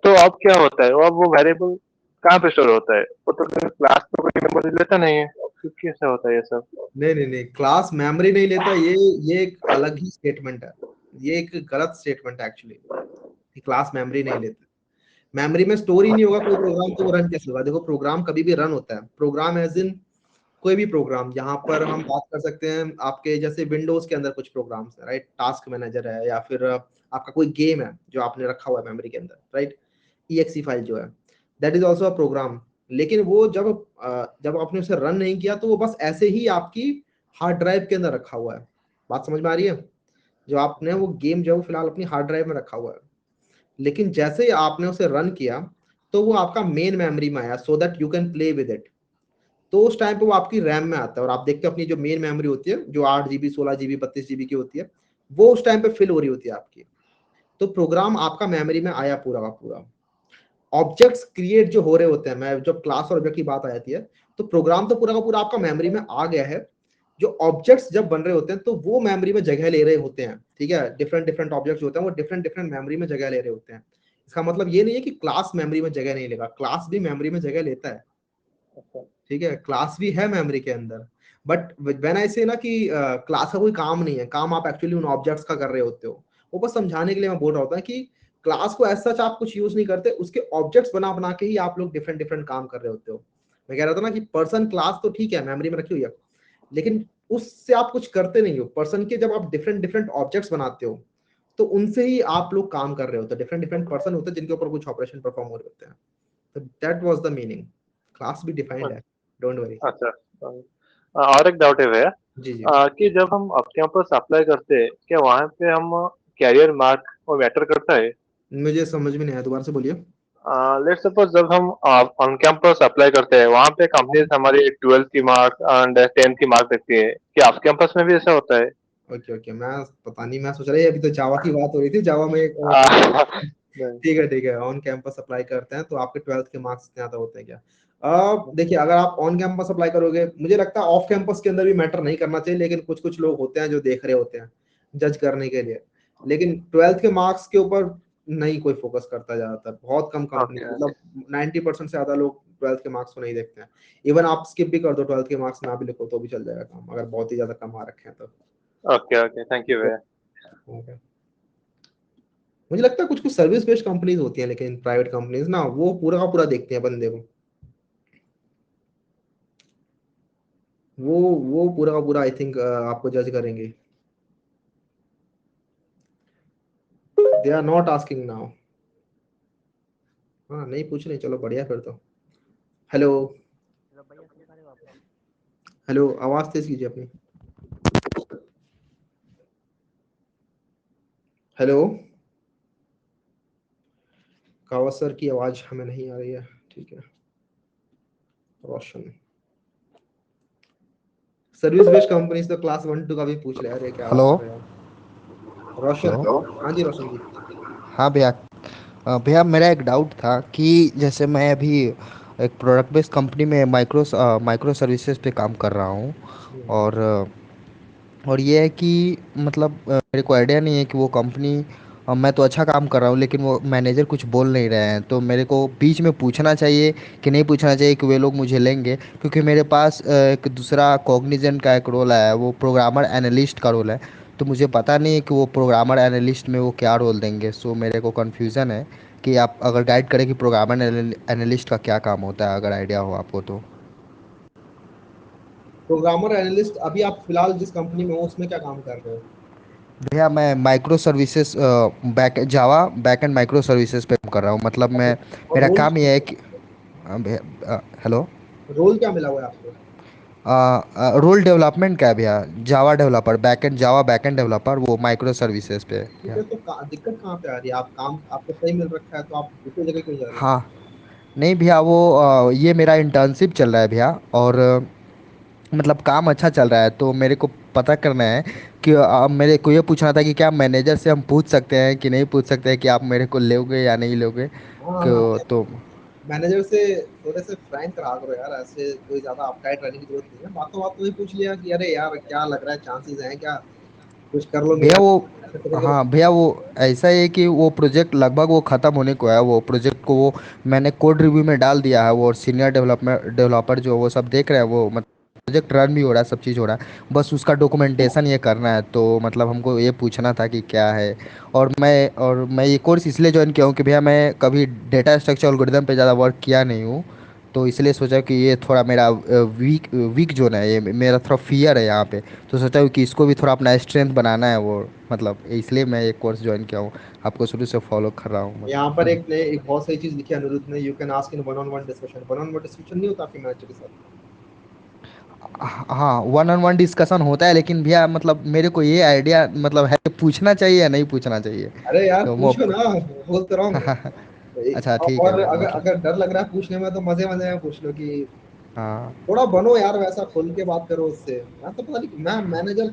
तो अब क्या होता है, अब वो वेरिएबल कहाँ पे स्टोर होता है? वो तो क्लास में कोई मेमोरी लेता नहीं है, फिर कैसे होता है ये सब? नहीं नहीं नहीं, क्लास मेमोरी नहीं लेता, ये एक अलग ही स्टेटमेंट है। ये एक गलत स्टेटमेंट है एक्चुअली। क्लास मेमोरी नहीं लेता, मेमोरी में स्टोर ही नहीं होगा कोई प्रोग्राम तो वो रन कैसे होगा? देखो प्रोग्राम कभी भी रन होता है, प्रोग्राम एज इन कोई भी प्रोग्राम। यहाँ पर हम बात कर सकते हैं आपके जैसे विंडोज के अंदर कुछ प्रोग्राम्स है, राइट, टास्क मैनेजर है, या फिर आपका कोई गेम है जो आपने रखा हुआ है मेमोरी के अंदर, राइट, EXE फाइल जो है, that is also a program. लेकिन वो जब आपने उसे रन नहीं किया तो वो बस ऐसे ही आपकी हार्ड ड्राइव के अंदर रखा हुआ है। बात समझ में आ रही है? जो आपने वो गेम जो फिलहाल अपनी हार्ड ड्राइव में रखा हुआ है, लेकिन जैसे ही आपने उसे रन किया तो वो आपका मेन मेमोरी में आया, so that you can play with it. तो उस टाइम पे वो आपकी रैम में आता है, और आप देखते हो अपनी जो मेन मेमोरी होती है जो 8 GB 16 GB 32 GB की होती है, वो उस टाइम पे फिल हो रही होती है आपकी। तो प्रोग्राम आपका मेमोरी में आया पूरा का पूरा। ऑब्जेक्ट्स क्रिएट जो हो रहे होते हैं, मैं जब क्लास और ऑब्जेक्ट की बात आ जाती है तो प्रोग्राम तो पूरा का पूरा आपका मेमोरी में आ गया है। जो ऑब्जेक्ट्स जब बन रहे होते हैं तो वो मेमोरी में जगह ले रहे होते हैं, ठीक है। डिफरेंट डिफरेंट ऑब्जेक्ट्स होते हैं, वो डिफरेंट डिफरेंट मेमोरी में जगह ले रहे होते हैं। इसका मतलब ये नहीं है कि क्लास मेमोरी में जगह नहीं लेगा, क्लास भी मेमोरी में जगह लेता है, ठीक है, क्लास भी है मेमोरी के अंदर। बट व्हेन आई से ना कि क्लास का कोई काम नहीं है, काम आप एक्चुअली उन ऑब्जेक्ट्स का कर रहे होते हो। वो बस समझाने के लिए मैं बोल रहा होता है कि क्लास को ऐसा आप कुछ यूज नहीं करते, उसके ऑब्जेक्ट्स बना बना के ही आप लोग डिफरेंट डिफरेंट काम कर रहे होते हो। मैं कह रहा था ना कि पर्सन क्लास तो ठीक है मेमोरी में रखी हुई है, लेकिन उससे आप कुछ करते नहीं हो। पर्सन के जब आप डिफरेंट डिफरेंट ऑब्जेक्ट्स बनाते हो तो उनसे ही आप लोग काम कर रहे होते हो। डिफरेंट डिफरेंट पर्सन होते हैं जिनके ऊपर कुछ ऑपरेशन परफॉर्म हो रहे होते हैं। तो that was the meaning. Class भी डिफाइंड है, डोंट वरी। अच्छा। और एक डाउट है भैया, जी जी कि जब हम अपने कैंपस अप्लाई करते हैं क्या वहाँ पे हम कैरियर मार्क वो मैटर करता है? मुझे समझ में नहीं आया, दोबारा से बोलिए। लेट्स सपोज जब हम ऑन कैंपस अप्लाई करते हैं वहाँ पे कंपनीज हमारी 12th की मार्क एंड 10th की मार्क देखती है, क्या आप कैंपस में भी ऐसा होता है? ओके ओके, मैं पता नहीं, मैं सोच रहा अभी तो जावा की बात हो रही थी, जावा में नहीं। ठीक है, ऑन कैंपस अप्लाई करते हैं तो आपके 12th के मार्क्स इतने ज्यादा होते हैं क्या? देखिए, अगर आप ऑन कैंपस अप्लाई करोगे, मुझे लगता है ऑफ कैंपस के अंदर भी मैटर नहीं करना चाहिए, लेकिन कुछ कुछ लोग होते हैं जो देख रहे होते हैं जज करने के लिए। लेकिन 12th के मार्क्स के ऊपर नहीं कोई फोकस करता ज्यादातर, बहुत कम कंपनी, ओके मतलब 90% से ज्यादा लोग 12th के मार्क्स को नहीं देखते हैं। इवन आप स्किप भी कर दो 12th के मार्क्स ना भी लिखो तो भी चल जाएगा काम, अगर बहुत ही ज्यादा कम आ रखे हैं तो। ओके ओके, थैंक यू भैया। Okay. मुझे लगता है कुछ कुछ सर्विस बेस्ड कंपनीज होती हैं, लेकिन प्राइवेट कंपनीज ना वो पूरा का पूरा देखते हैं बंदे को। वो पूरा का पूरा आई थिंक आपको जज करेंगे। They are not asking now. हाँ नहीं पूछ रहे, चलो बढ़िया फिर तो। हेलो हेलो, आवाज तेज कीजिए अपनी। हेलो, कावत सर की आवाज हमें नहीं आ रही है, ठीक है। रोशन, सर्विस बेस्ड कंपनीज तो क्लास 1 2 का भी पूछ रहे हैं, अरे क्या हेलो बात कर रहे हो रोशन? हेलो। हाँ जी रोशन जी। हाँ भैया, भैया मेरा एक डाउट था कि जैसे मैं अभी एक प्रोडक्ट बेस्ड कंपनी में माइक्रो सर्विसेज पे काम कर रहा हूँ। और और ये है कि मतलब मेरे को आइडिया नहीं है कि वो कंपनी मैं तो अच्छा काम कर रहा हूँ लेकिन वो मैनेजर कुछ बोल नहीं रहे हैं, तो मेरे को बीच में पूछना चाहिए कि नहीं पूछना चाहिए कि वे लोग मुझे लेंगे? क्योंकि मेरे पास एक दूसरा कॉग्निजेंट का एक रोल है, वो प्रोग्रामर एनालिस्ट का रोल है। तो मुझे पता नहीं है कि वो प्रोग्रामर एनालिस्ट में वो क्या रोल देंगे। सो मेरे को कन्फ्यूज़न है कि आप अगर गाइड करें कि प्रोग्रामर एनालिस्ट का क्या काम होता है, अगर आइडिया हो आपको तो। प्रोग्रामर एनालिस्ट, अभी आप फिलहाल जिस कंपनी में हो उसमें क्या काम कर रहे हो? भैया मैं micro services back Java backend micro services पे काम कर रहा हूँ। मतलब मैं, और मेरा रोल काम ये है कि भैया हेलो, रोल क्या मिला हुआ है आपको? रोल डेवलपमेंट का है भैया, Java developer, backend Java backend developer, वो माइक्रो सर्विसेज पे है ठीक भैया। है, तो दिक्कत कहाँ पे आ रही है? आप काम आपको सही मिल रखा है तो आप दूसरी जगह क्यों जा रहे हो? हाँ, नहीं भैया वो ये मेरा इंटर्नशिप चल रहा है भैया, और मतलब काम अच्छा चल रहा है, तो मेरे को पता करना है कि मेरे को ये पूछना था कि क्या मैनेजर से हम पूछ सकते हैं कि नहीं पूछ सकते हैं कि आप मेरे को लोगे या नहीं लोगे? हाँ, तो मैनेजर से थोड़े से फ्रैंक रहा करो यार, ऐसे कोई ज्यादा अपटाइट रहने की जरूरत नहीं है। बातों बातों में पूछ लिया कि अरे यार क्या लग रहा है, चांसेस हैं क्या, कुछ कर लो भैया मेरा, वो, ऐसे थोड़ा करो। हाँ भैया वो ऐसा है कि वो प्रोजेक्ट लगभग वो ख़त्म होने को है। वो प्रोजेक्ट को वो मैंने कोड रिव्यू में डाल दिया है, वो सीनियर डेवलपर जो वो सब देख रहे हैं, वो मतलब प्रोजेक्ट रन भी हो रहा है, सब चीज़ हो रहा है, बस उसका डॉक्यूमेंटेशन ये करना है। तो मतलब हमको ये पूछना था कि क्या है। और मैं ये कोर्स इसलिए ज्वाइन किया हूँ कि भैया मैं कभी डेटा स्ट्रक्चर एल्गोरिदम पे ज़्यादा वर्क किया नहीं हूँ। तो इसलिए सोचा कि ये थोड़ा मेरा वीक वीक जोन है, ये मेरा थोड़ा फियर है यहाँ पे। तो सोचा हूँ कि इसको भी थोड़ा अपना स्ट्रेंथ बनाना है, वो मतलब इसलिए मैं ये कोर्स ज्वाइन किया हूँ, आपको शुरू से फॉलो कर रहा हूँ यहाँ पर मतलब। एक बहुत सही चीज लिखी है अनिरुद्ध ने, you can ask in one on one discussion. One on one discussion नहीं होता आपके मैनेजर के साथ? हाँ, वन ऑन वन डिस्कशन होता है, लेकिन भैया मतलब मेरे को ये आइडिया मतलब है कि पूछना चाहिए या नहीं पूछना चाहिए। अरे यार तो वो पूछो ना, बोल तो रहा हूँ। अच्छा ठीक है और भैया, अगर मतलब अगर डर लग रहा है पूछने में तो मजे मजे में पूछ लो कि हाँ। थोड़ा बनो यार, वैसा खुल के बात करो उससे। मैं तो पता नहीं, मैं मैनेजर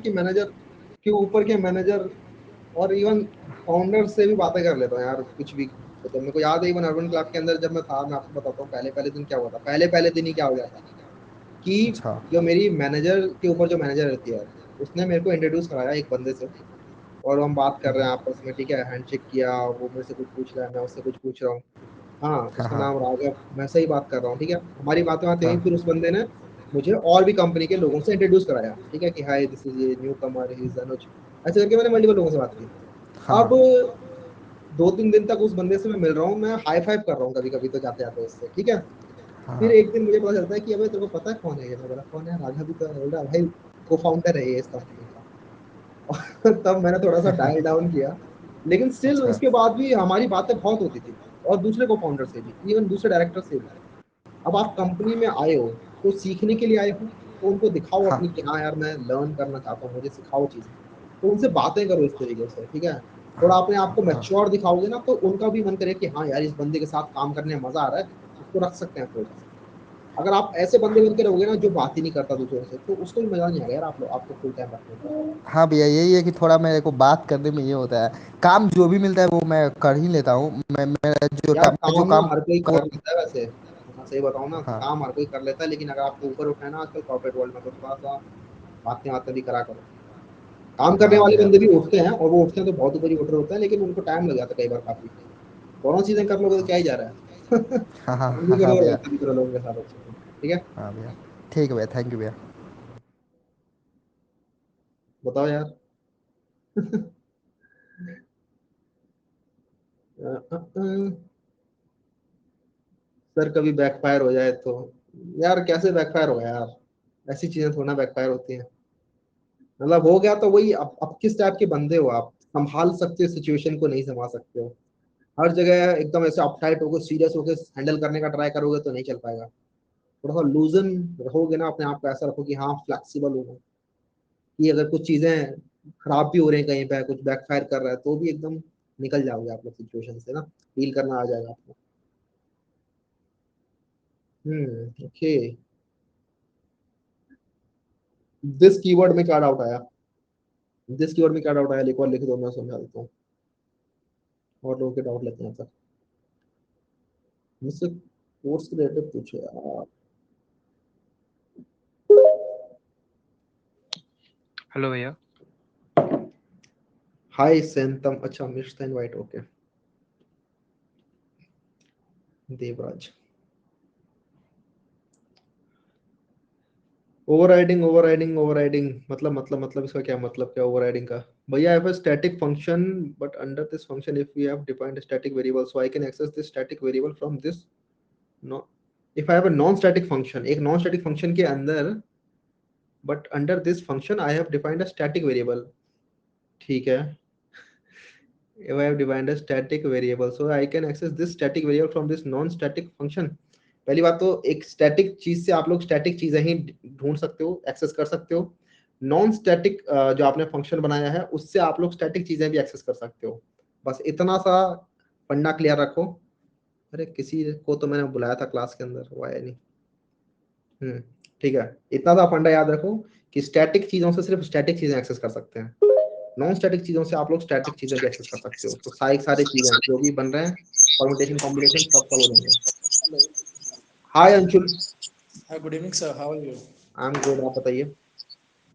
के ऊपर के मैनेजर और इवन फाउंडर से भी बातें कर लेता हूँ यार, कुछ भी। तो मेरे को याद है इवन अर्बन क्लब के अंदर जब मैं था, मैं आपको बताता हूँ पहले पहले दिन क्या हुआ था। पहले पहले दिन ही क्या हो गया था कि अच्छा। जो मेरी मैनेजर के ऊपर जो मैनेजर रहती है, उसने मेरे को इंट्रोड्यूस कराया एक बंदे से। और हम बात कर रहे हैं आपस में, ठीक है, हैंडशेक किया, वो मेरे से कुछ पूछ रहा है, मैं उससे कुछ पूछ रहा हूँ। हाँ, हाँ उसका हाँ नाम राघव, मैं सही बात कर रहा हूँ, ठीक है। हमारी बातें बातें हुई, हाँ फिर उस बंदे ने मुझे और भी कंपनी के लोगों से इंट्रोड्यूस कराया, ठीक है, कि हाय दिस इज ये न्यू कमर, ही इज अनुज। ऐसे करके मैंने मल्टीपल लोगों से बात की। हाँ अब 2-3 दिन तक उस बंदे से मैं मिल रहा हूँ, मैं हाई फाइव कर रहा हूँ कभी कभी तो जाते जाते उससे, ठीक है। फिर हाँ। एक दिन मुझे पता चलता है कि अबे तेरे को पता है कौन है ये? मैं बोला कौन है? राघव भी तो है। बोल रहा भाई को फाउंडर है ये इस कंपनी का। तब मैंने थोड़ा सा डायल डाउन किया, लेकिन स्टिल अच्छा। उसके बाद भी हमारी बातें बहुत होती थी। और दूसरे को फाउंडर से भी, इवन दूसरे डायरेक्टर से भी। अब आप कंपनी में आए हो तो सीखने के लिए आए हो, तो उनको दिखाओ हाँ अपनी कि हाँ यार मैं लर्न करना चाहता हूँ, मुझे सिखाओ चीजें। तो उनसे बातें करो इस तरीके से, ठीक है। थोड़ा अपने आप को हाँ मैच्योर दिखाओगे ना, तो उनका भी मन करे कि हाँ यार इस बंदे के साथ काम करने में मजा आ रहा है, इसको रख सकते हैं थोड़ा सा। अगर आप ऐसे बंदे बन के रहोगे ना जो बात ही नहीं करता दूसरों से, तो उसको भी मजा नहीं आएगा यार आप लोग आपको फुल टाइम रखने का। हाँ भैया, यही है कि थोड़ा मेरे को बात करने में ये होता है, काम जो भी मिलता है वो मैं कर ही लेता हूँ। मेरा जो यार मैं जो काम ना काम हर कोई को, कर लेता है वैसे। मैं सही बताऊं ना, हाँ काम हर कोई कर लेता है, लेकिन अगर आपको ऊपर उठना है ना आजकल कॉर्पोरेट वर्ल्ड में, तो थोड़ा सा बातें बातें भी करा करो। काम करने हाँ वाले भैया। बंदे भी उठते हैं, और वो उठते हैं तो बहुत ऊपर ही उठ रहे होते हैं, लेकिन उनको टाइम लग जाता है कई बार काफी। दोनों चीजें कर लोगे तो क्या ही जा रहा है। हाँ हाँ काम भी हाँ हाँ करो और भैया। वैसे भी करो लोगों के साथ अच्छे से, ठीक है। हाँ भैया, ठीक है भैया, थैंक यू भैया। बताओ यार। सर कभी बैकफायर हो जाए तो? यार कैसे बैकफायर होगा यार, ऐसी चीजें थोड़ा बैकफायर होती हैं। मतलब हो गया तो वही, अब किस टाइप के बंदे हो आप? संभाल सकते हो सिचुएशन को, नहीं संभाल सकते हो। हर जगह एकदम ऐसे अपटाइट होकर सीरियस होकर हैंडल करने का ट्राई करोगे तो नहीं चल पाएगा। थोड़ा सा लूजन रहोगे ना, अपने आप को ऐसा रखो कि हाँ फ्लेक्सिबल हो, कि अगर कुछ चीजें खराब भी हो रही हैं, कहीं पे कुछ बैकफायर कर रहा है, तो भी एकदम निकल जाओगे आप लोग सिचुएशन से ना, डील करना आ जाएगा आपको। ओके। दिस कीवर्ड में क्या डाउट आया? दिस कीवर्ड में क्या डाउट आया, एक बार लिख दो, मैं समझा देता हूँ, और लोगों के डाउट लेते हैं तक। मुझसे कोर्स रिलेटेड पूछे यार। हेलो भैया। हाय सेंतम, अच्छा mister invite, okay. Devraj, overriding मतलब इसका क्या मतलब, क्या ओवरराइडिंग का? भैया, I have a static function but under this function if we have defined a static variable so I can access this static variable from this, no, if I have a non static function, एक non static function के अंदर but under this function I have defined a static variable, ठीक है, if I have defined a static variable so I can access this static variable from this non static function। पहली बात तो एक स्टैटिक चीज से आप लोग स्टैटिक चीजें ही ढूंढ सकते हो, एक्सेस कर सकते हो। नॉन स्टैटिक जो आपने फंक्शन बनाया है उससे आप लोग स्टैटिक चीजें भी एक्सेस कर सकते हो। बस इतना सा पन्ना क्लियर रखो। अरे किसी को तो मैंने बुलाया था क्लास के अंदर, वो आया नहीं। ठीक है, इतना सा फंडा याद रखो कि स्टैटिक चीजों से सिर्फ स्टैटिक चीजें एक्सेस कर सकते हैं, नॉन स्टैटिक चीजों से आप लोग स्टैटिक चीजें भी एक्सेस कर सकते हो। तो सारी चीजें जो भी बन रहे हैं परम्यूटेशन कॉम्बिनेशन सब सॉल्व हो जाएंगे। Hi Anshul. Good evening sir, how are you? I am good, आप बताइए।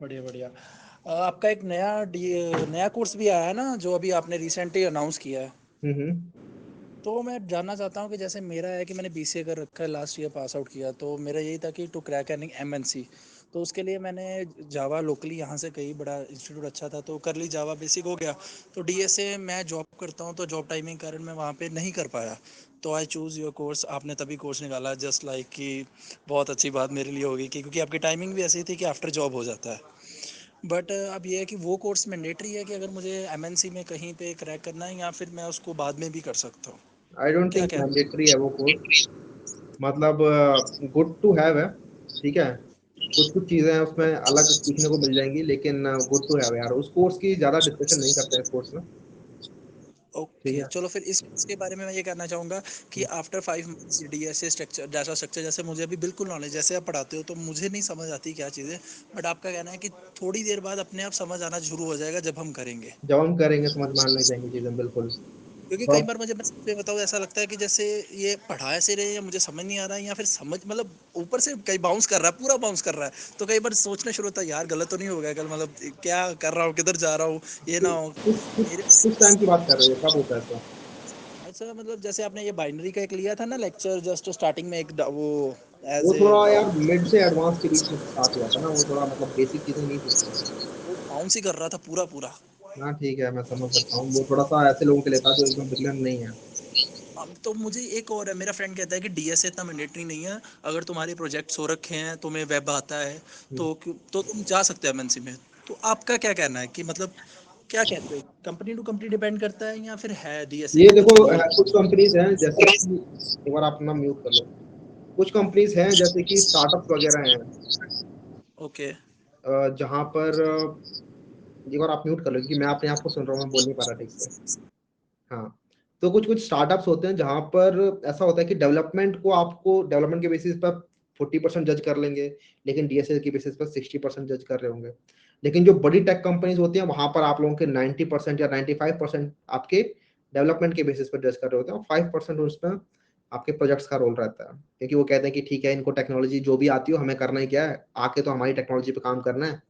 बढ़िया बढ़िया। आपका एक नया कोर्स भी आया है ना, जो अभी आपने रिसेंटली अनाउंस किया है। तो मैं जानना चाहता हूँ कि जैसे मेरा है कि मैंने बीसीए कर रखा है, लास्ट ईयर पास आउट किया, तो मेरा यही था कि टू क्रैक एन एमएनसी, तो उसके लिए मैंने जावा लोकली यहाँ से कहीं बड़ा इंस्टीट्यूट अच्छा था तो कर ली, जावा बेसिक हो गया। तो डीएसए मैं जॉब करता हूँ तो जॉब टाइमिंग कारण मैं वहाँ पे नहीं कर पाया, तो आई चूज़ योर कोर्स। आपने तभी कोर्स निकाला, जस्ट लाइक कि बहुत अच्छी बात मेरे लिए होगी कि क्योंकि आपकी टाइमिंग भी ऐसी थी कि आफ्टर जॉब हो जाता है। बट अब ये है कि वो कोर्स मैंडेटरी है कि अगर मुझे एमएनसी में कहीं पे क्रैक करना है, या फिर मैं उसको बाद में भी कर सकता हूँ? आई डोंट थिंक मैंडेटरी है वो कोर्स, मतलब गुड टू हैव है, ठीक है। कुछ चीजें हैं उसमें अलग सीखने को मिल जाएंगी, लेकिन गुड टू हैव यार। उस कोर्स की ज्यादा डिस्कशन नहीं करते हैं इस कोर्स में। ओके, चलो फिर इसके बारे में मैं ये कहना चाहूँगा कि after 5 months DSA structure, data structure, जैसे मुझे अभी बिल्कुल नॉलेज, जैसे आप पढ़ाते हो तो मुझे नहीं समझ आती क्या चीज़ें, बट आपका कहना है कि थोड़ी देर बाद अपने आप समझ आना शुरू हो जाएगा जब हम करेंगे। जब हम करेंगे समझ में आने लग जाएंगी चीजें, बिल्कुल। क्योंकि कई बार मुझे, मैं सच में बताऊँ, ऐसा लगता है कि जैसे ये पढ़ा ऐसे रहे या मुझे समझ नहीं आ रहा है, या फिर समझ मतलब ऊपर से कहीं बाउंस कर रहा है, पूरा बाउंस कर रहा है, तो कई बार सोचना शुरू होता है यार गलत तो नहीं हो गया कल, मतलब क्या कर रहा हूँ, किधर जा रहा हूँ, ये ना हो मेरे। किस टाइम की बात कर रहे हो, कब होता है ऐसा? अच्छा, मतलब जैसे आपने ये बाइनरी का एक लिया था ना लेक्चर, जस्ट स्टार्टिंग में एक वो वो एज ए थोड़ा यार मिड से एडवांस के बीच में स्टार्ट हुआ था ना, वो थोड़ा मतलब बेसिक चीजें नहीं थी उसमें। बाउंस ही कर रहा था पूरा पूरा। हाँ ठीक है, मैं समझ सकता हूँ, वो थोड़ा सा ऐसे लोगों के लिए था जो एकदम बिगिनर नहीं है। अब तो मुझे एक और है, मेरा फ्रेंड कहता है कि डीएसए इतना मैंडेटरी नहीं है, अगर तुम्हारे प्रोजेक्ट्स हो रखे हैं, तुम्हें वेब आता है, तो तुम जा सकते हो एमएनसी में। तो आपका क्या कहना है कि मतलब क्या कहते हो, कंपनी टू कंपनी डिपेंड करता है या फिर है डीएसए ये की देखो, कुछ रूल? कुछ कंपनीज हैं जैसे कि, एक बार आप अपना म्यूट कर लो। कुछ कंपनीज हैं जैसे कि स्टार्टअप्स वगैरह हैं, ओके, जहाँ पर एक बार आप म्यूट कर लो क्योंकि मैं अपने आप को सुन रहा हूँ, मैं बोल नहीं पा रहा ठीक से। हाँ, तो कुछ कुछ स्टार्टअप्स होते हैं जहाँ पर ऐसा होता है कि डेवलपमेंट को आपको डेवलपमेंट के बेसिस पर 40% जज कर लेंगे, लेकिन डीएसए के बेसिस पर 60% जज कर रहे होंगे। लेकिन जो बड़ी टेक कंपनीज होती हैं वहां पर आप लोगों के 90% या 95% आपके डेवलपमेंट के बेसिस पर जज कर रहे होते हैं, और 5% उसमें आपके प्रोजेक्ट्स का रोल रहता है, क्योंकि वो कहते हैं कि ठीक है, इनको टेक्नोलॉजी जो भी आती हो हमें करना ही क्या है, आके तो हमारी टेक्नोलॉजी पे काम करना है।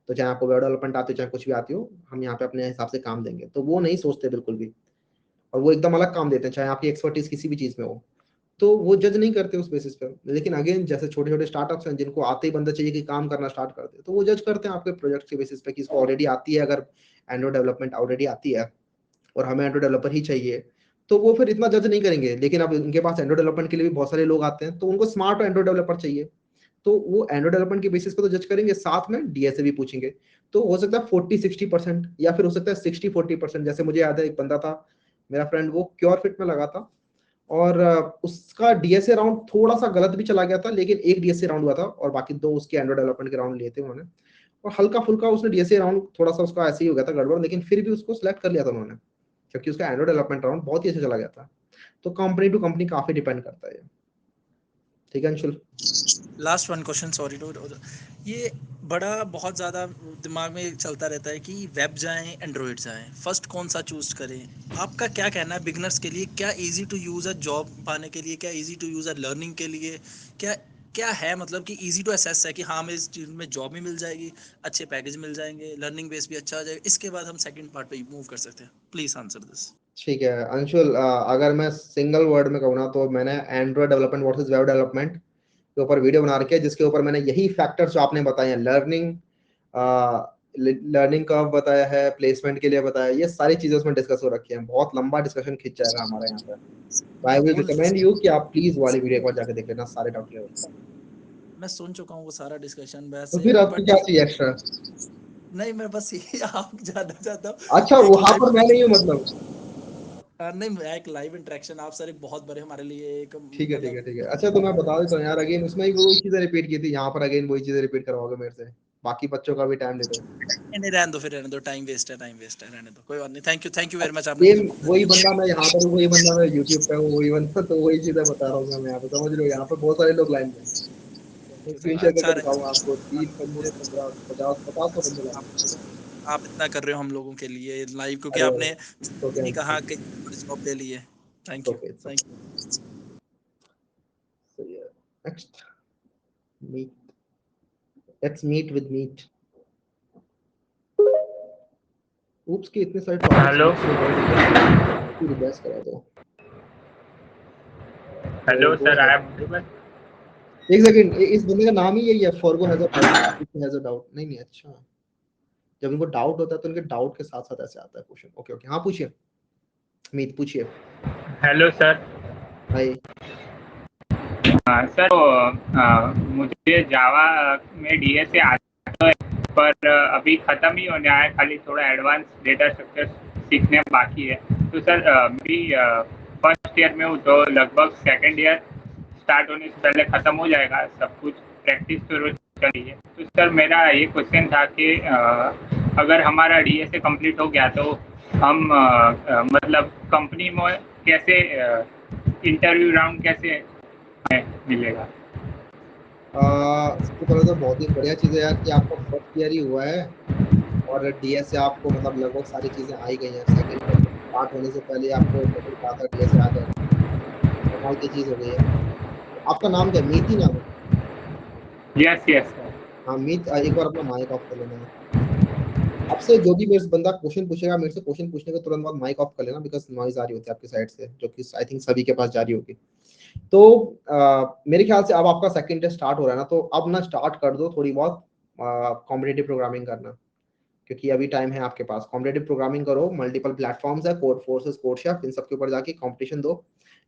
तो चाहे आपको वेब डेवलपमेंट आती हो चाहे कुछ भी आती हो, हम यहाँ पे अपने हिसाब से काम देंगे। तो वो नहीं सोचते बिल्कुल भी, और वो एकदम अलग काम देते हैं, चाहे आपकी एक्सपर्टीज किसी भी चीज में हो। तो वो जज नहीं करते उस बेसिस पे। लेकिन अगेन जैसे छोटे छोटे स्टार्टअप्स हैं जिनको आते ही बंदा चाहिए कि काम करना स्टार्ट कर दे, तो वो जज करते हैं आपके प्रोजेक्ट के बेसिस पे कि इसको ऑलरेडी आती है, अगर एंड्रॉइड डेवलपमेंट ऑलरेडी आती है और हमें एंड्रॉइड डेवलपर ही चाहिए, तो वो फिर इतना जज नहीं करेंगे। लेकिन अब उनके पास एंड्रॉइड डेवलपमेंट के लिए भी बहुत सारे लोग आते हैं, तो उनको स्मार्ट एंड्रॉइड डेवलपर चाहिए, तो वो एंड्रॉइड डेवलपमेंट के बेसिस पे तो जज करेंगे, साथ में डीएसए भी पूछेंगे। तो हो सकता है 40-60%, या फिर हो सकता है 60-40%। जैसे मुझे याद है एक बंदा था मेरा फ्रेंड, वो क्योर फिट में लगा था, और उसका डीएसए राउंड थोड़ा सा गलत भी चला गया था, लेकिन एक डीएसए राउंड हुआ था और बाकी 2 उसके एंड्रॉइड डेवलपमेंट के राउंड लिए थे उन्होंने। और हल्का फुल्का उसने डीएसए राउंड थोड़ा सा उसका ऐसे ही हो गया था गड़बड़, लेकिन फिर भी उसको सिलेक्ट कर लिया था उन्होंने, क्योंकि उसका एंड्रॉइड डेवलपमेंट राउंड बहुत ही अच्छा चला गया था। तो कंपनी टू कंपनी काफी डिपेंड करता है। ठीक है Anshul. Last one question, sorry two, ये बड़ा बहुत ज़्यादा दिमाग में चलता रहता है कि वेब जाएं एंड्रॉयड जाएं, फर्स्ट कौन सा चूज़ करें? आपका क्या कहना है बिगनर्स के लिए, क्या इजी टू यूज़ है जॉब पाने के लिए, क्या इजी टू यूज़ है लर्निंग के लिए, क्या क्या है, मतलब कि इजी टू असेस है कि हाँ हमें इस चीज में जॉब भी मिल जाएगी, अच्छे पैकेज मिल जाएंगे, लर्निंग बेस भी अच्छा हो जाएगा, इसके बाद हम सेकंड पार्ट पे मूव कर सकते हैं। Please answer this. ठीक है अंशुल, अगर मैं सिंगल वर्ड में कहूँ ना तो मैंने Android development versus web development के ऊपर वीडियो बना रखी है, जिसके ऊपर मैंने यही फैक्टर्स जो आपने बताए हैं, लर्निंग कर्व बताया है, प्लेसमेंट के लिए बताया, ये सारी चीजें उसमें डिस्कस हो रखी हैं। बहुत लंबा डिस्कशन खिंच जाएगा हमारे यहाँ पे। आई विल रिकमेंड यू कि आप प्लीज वाली वीडियो एक बार जाके देख लेना, सारे डाउट क्लियर होंगे। मैं सुन चुका हूँ वो सारा डिस्कशन तो वैसे, फिर आपको क्या चाहिए एक्स्ट्रा? नहीं मैं बस ये आप जानना चाहता हूँ। अच्छा वहां पर मैं नहीं हूँ मतलब? नहीं एक लाइव इंटरेक्शन, आप सर एक बहुत बड़े हमारे लिए एक ठीक है ठीक है ठीक है। अच्छा तो मैं बता देता हूँ यार, अगेन उसमें ही वही चीजें रिपीट की थी, यहाँ पर अगेन वही चीजें रिपीट करवाओगे मेरे से, बाकी बच्चों का भी टाइम दे दो। नहीं रहने दो, फिर रहने दो, टाइम वेस्ट है, रहने दो, कोई बात नहीं। थैंक यू वेरी मच, आपने सेम वही बंदा मैं यहाँ पर हूँ, वही बंदा मैं यूट्यूब पे हूँ, वही बंदा, तो वही चीजें बता रहा हूँ मैं यहाँ पे, समझ लो यहाँ पे बहुत सारे लोग लाइन में। स्क्रीन शेयर अच्छा करके दिखाऊंगा आपको, 3 बंदे 15 50 तो बंदे लाइन में। आप इतना कर रहे हो हम लोगों के लिए लाइव, क्योंकि अरे आपने ओके नहीं कहा कि जॉब ले लिए। Thank you okay. Thank you. So yeah, next meet. Let's meet with meet. Oops के इतने सारे टॉपिक्स हेलो पूरी बहस करा दो। हेलो सर, आई एम एक सेकंड, इस बंदे का नाम ही यही है, फॉरगो हैज अ डाउट। नहीं अच्छा, जब इनको डाउट होता है तो इनके डाउट के साथ साथ ऐसे आता है क्वेश्चन। ओके ओके, हाँ पूछिए मीत, पूछिए। Hello sir. हाय सर मुझे जावा में डीएसए आता है, पर अभी ख़त्म ही होने आया, खाली थोड़ा एडवांस डेटा स्ट्रक्चर सीखने बाकी है। तो सर अभी फर्स्ट ईयर में हूँ, तो लगभग सेकंड ईयर स्टार्ट होने से पहले ख़त्म हो जाएगा सब कुछ, प्रैक्टिस तो रोज चली है। तो सर मेरा ये क्वेश्चन था कि अगर हमारा डीएसए कंप्लीट हो गया तो हम मतलब कंपनी में कैसे इंटरव्यू राउंड कैसे मिलेगा? सबसे पहले तो बहुत ही बढ़िया चीज़ है यार कि आपका फर्स्ट ईयर ही हुआ है और डीएसए आपको मतलब लगभग सारी चीज़ें आ ही गई हैं। सेकंड ईयर स्टार्ट होने से पहले आपको लेवल का आता डीएसए आ जाएगा, कमाल की चीज़ हो गई है। आपका नाम क्या है? मीत ही नाम है? Yes yes. हाँ मीत, एक बार अपना माइक ऑफ कर लेना है। आपसे जो भी मेरे बंदा क्वेश्चन पूछेगा, मेरे से क्वेश्चन पूछने के तुरंत बाद माइक ऑफ कर लेना, बिकॉज नॉइज आ रही होती है आपकी साइड से, जो कि आई थिंक सभी के पास जा रही होगी। तो मेरे ख्याल से अब आपका सेकंड डे स्टार्ट हो रहा है ना, तो अब ना स्टार्ट कर दो थोड़ी बहुत कॉम्पिटिटिव प्रोग्रामिंग करना, क्योंकि अभी टाइम है आपके पास। कॉम्पिटिटिव प्रोग्रामिंग करो, मल्टीपल प्लेटफॉर्म्स है, कोड फोर्सेस, कोडशेफ, इन सब के ऊपर जाके कंपटीशन दो,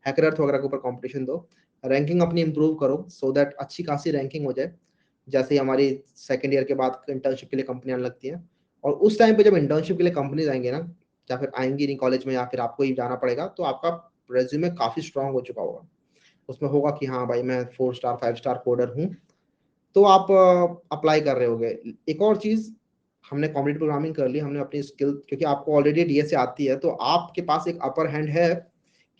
हैकरअर्थ वगैरह के ऊपर कंपटीशन दो, रैंकिंग अपनी इंप्रूव करो, सो दैट अच्छी खासी रैंकिंग हो जाए। जैसे ही हमारी सेकंड ईयर के बाद इंटर्नशिप के लिए कंपनियां लगती हैं, और उस टाइम पे जब इंटर्नशिप के लिए कंपनीज आएंगे ना, या फिर आएंगी नहीं कॉलेज में, या फिर आपको ही जाना पड़ेगा, तो आपका रेज्यूमे काफी स्ट्रांग हो चुका होगा। उसमें होगा कि हाँ भाई मैं 4 स्टार 5 स्टार कोडर हूँ, तो आप अप्लाई कर रहे होगे। एक और चीज, हमने कॉम्पिटिटिव प्रोग्रामिंग कर ली, हमने अपनी स्किल, क्योंकि आपको ऑलरेडी डीएसए आती है, तो आपके पास एक अपर हैंड है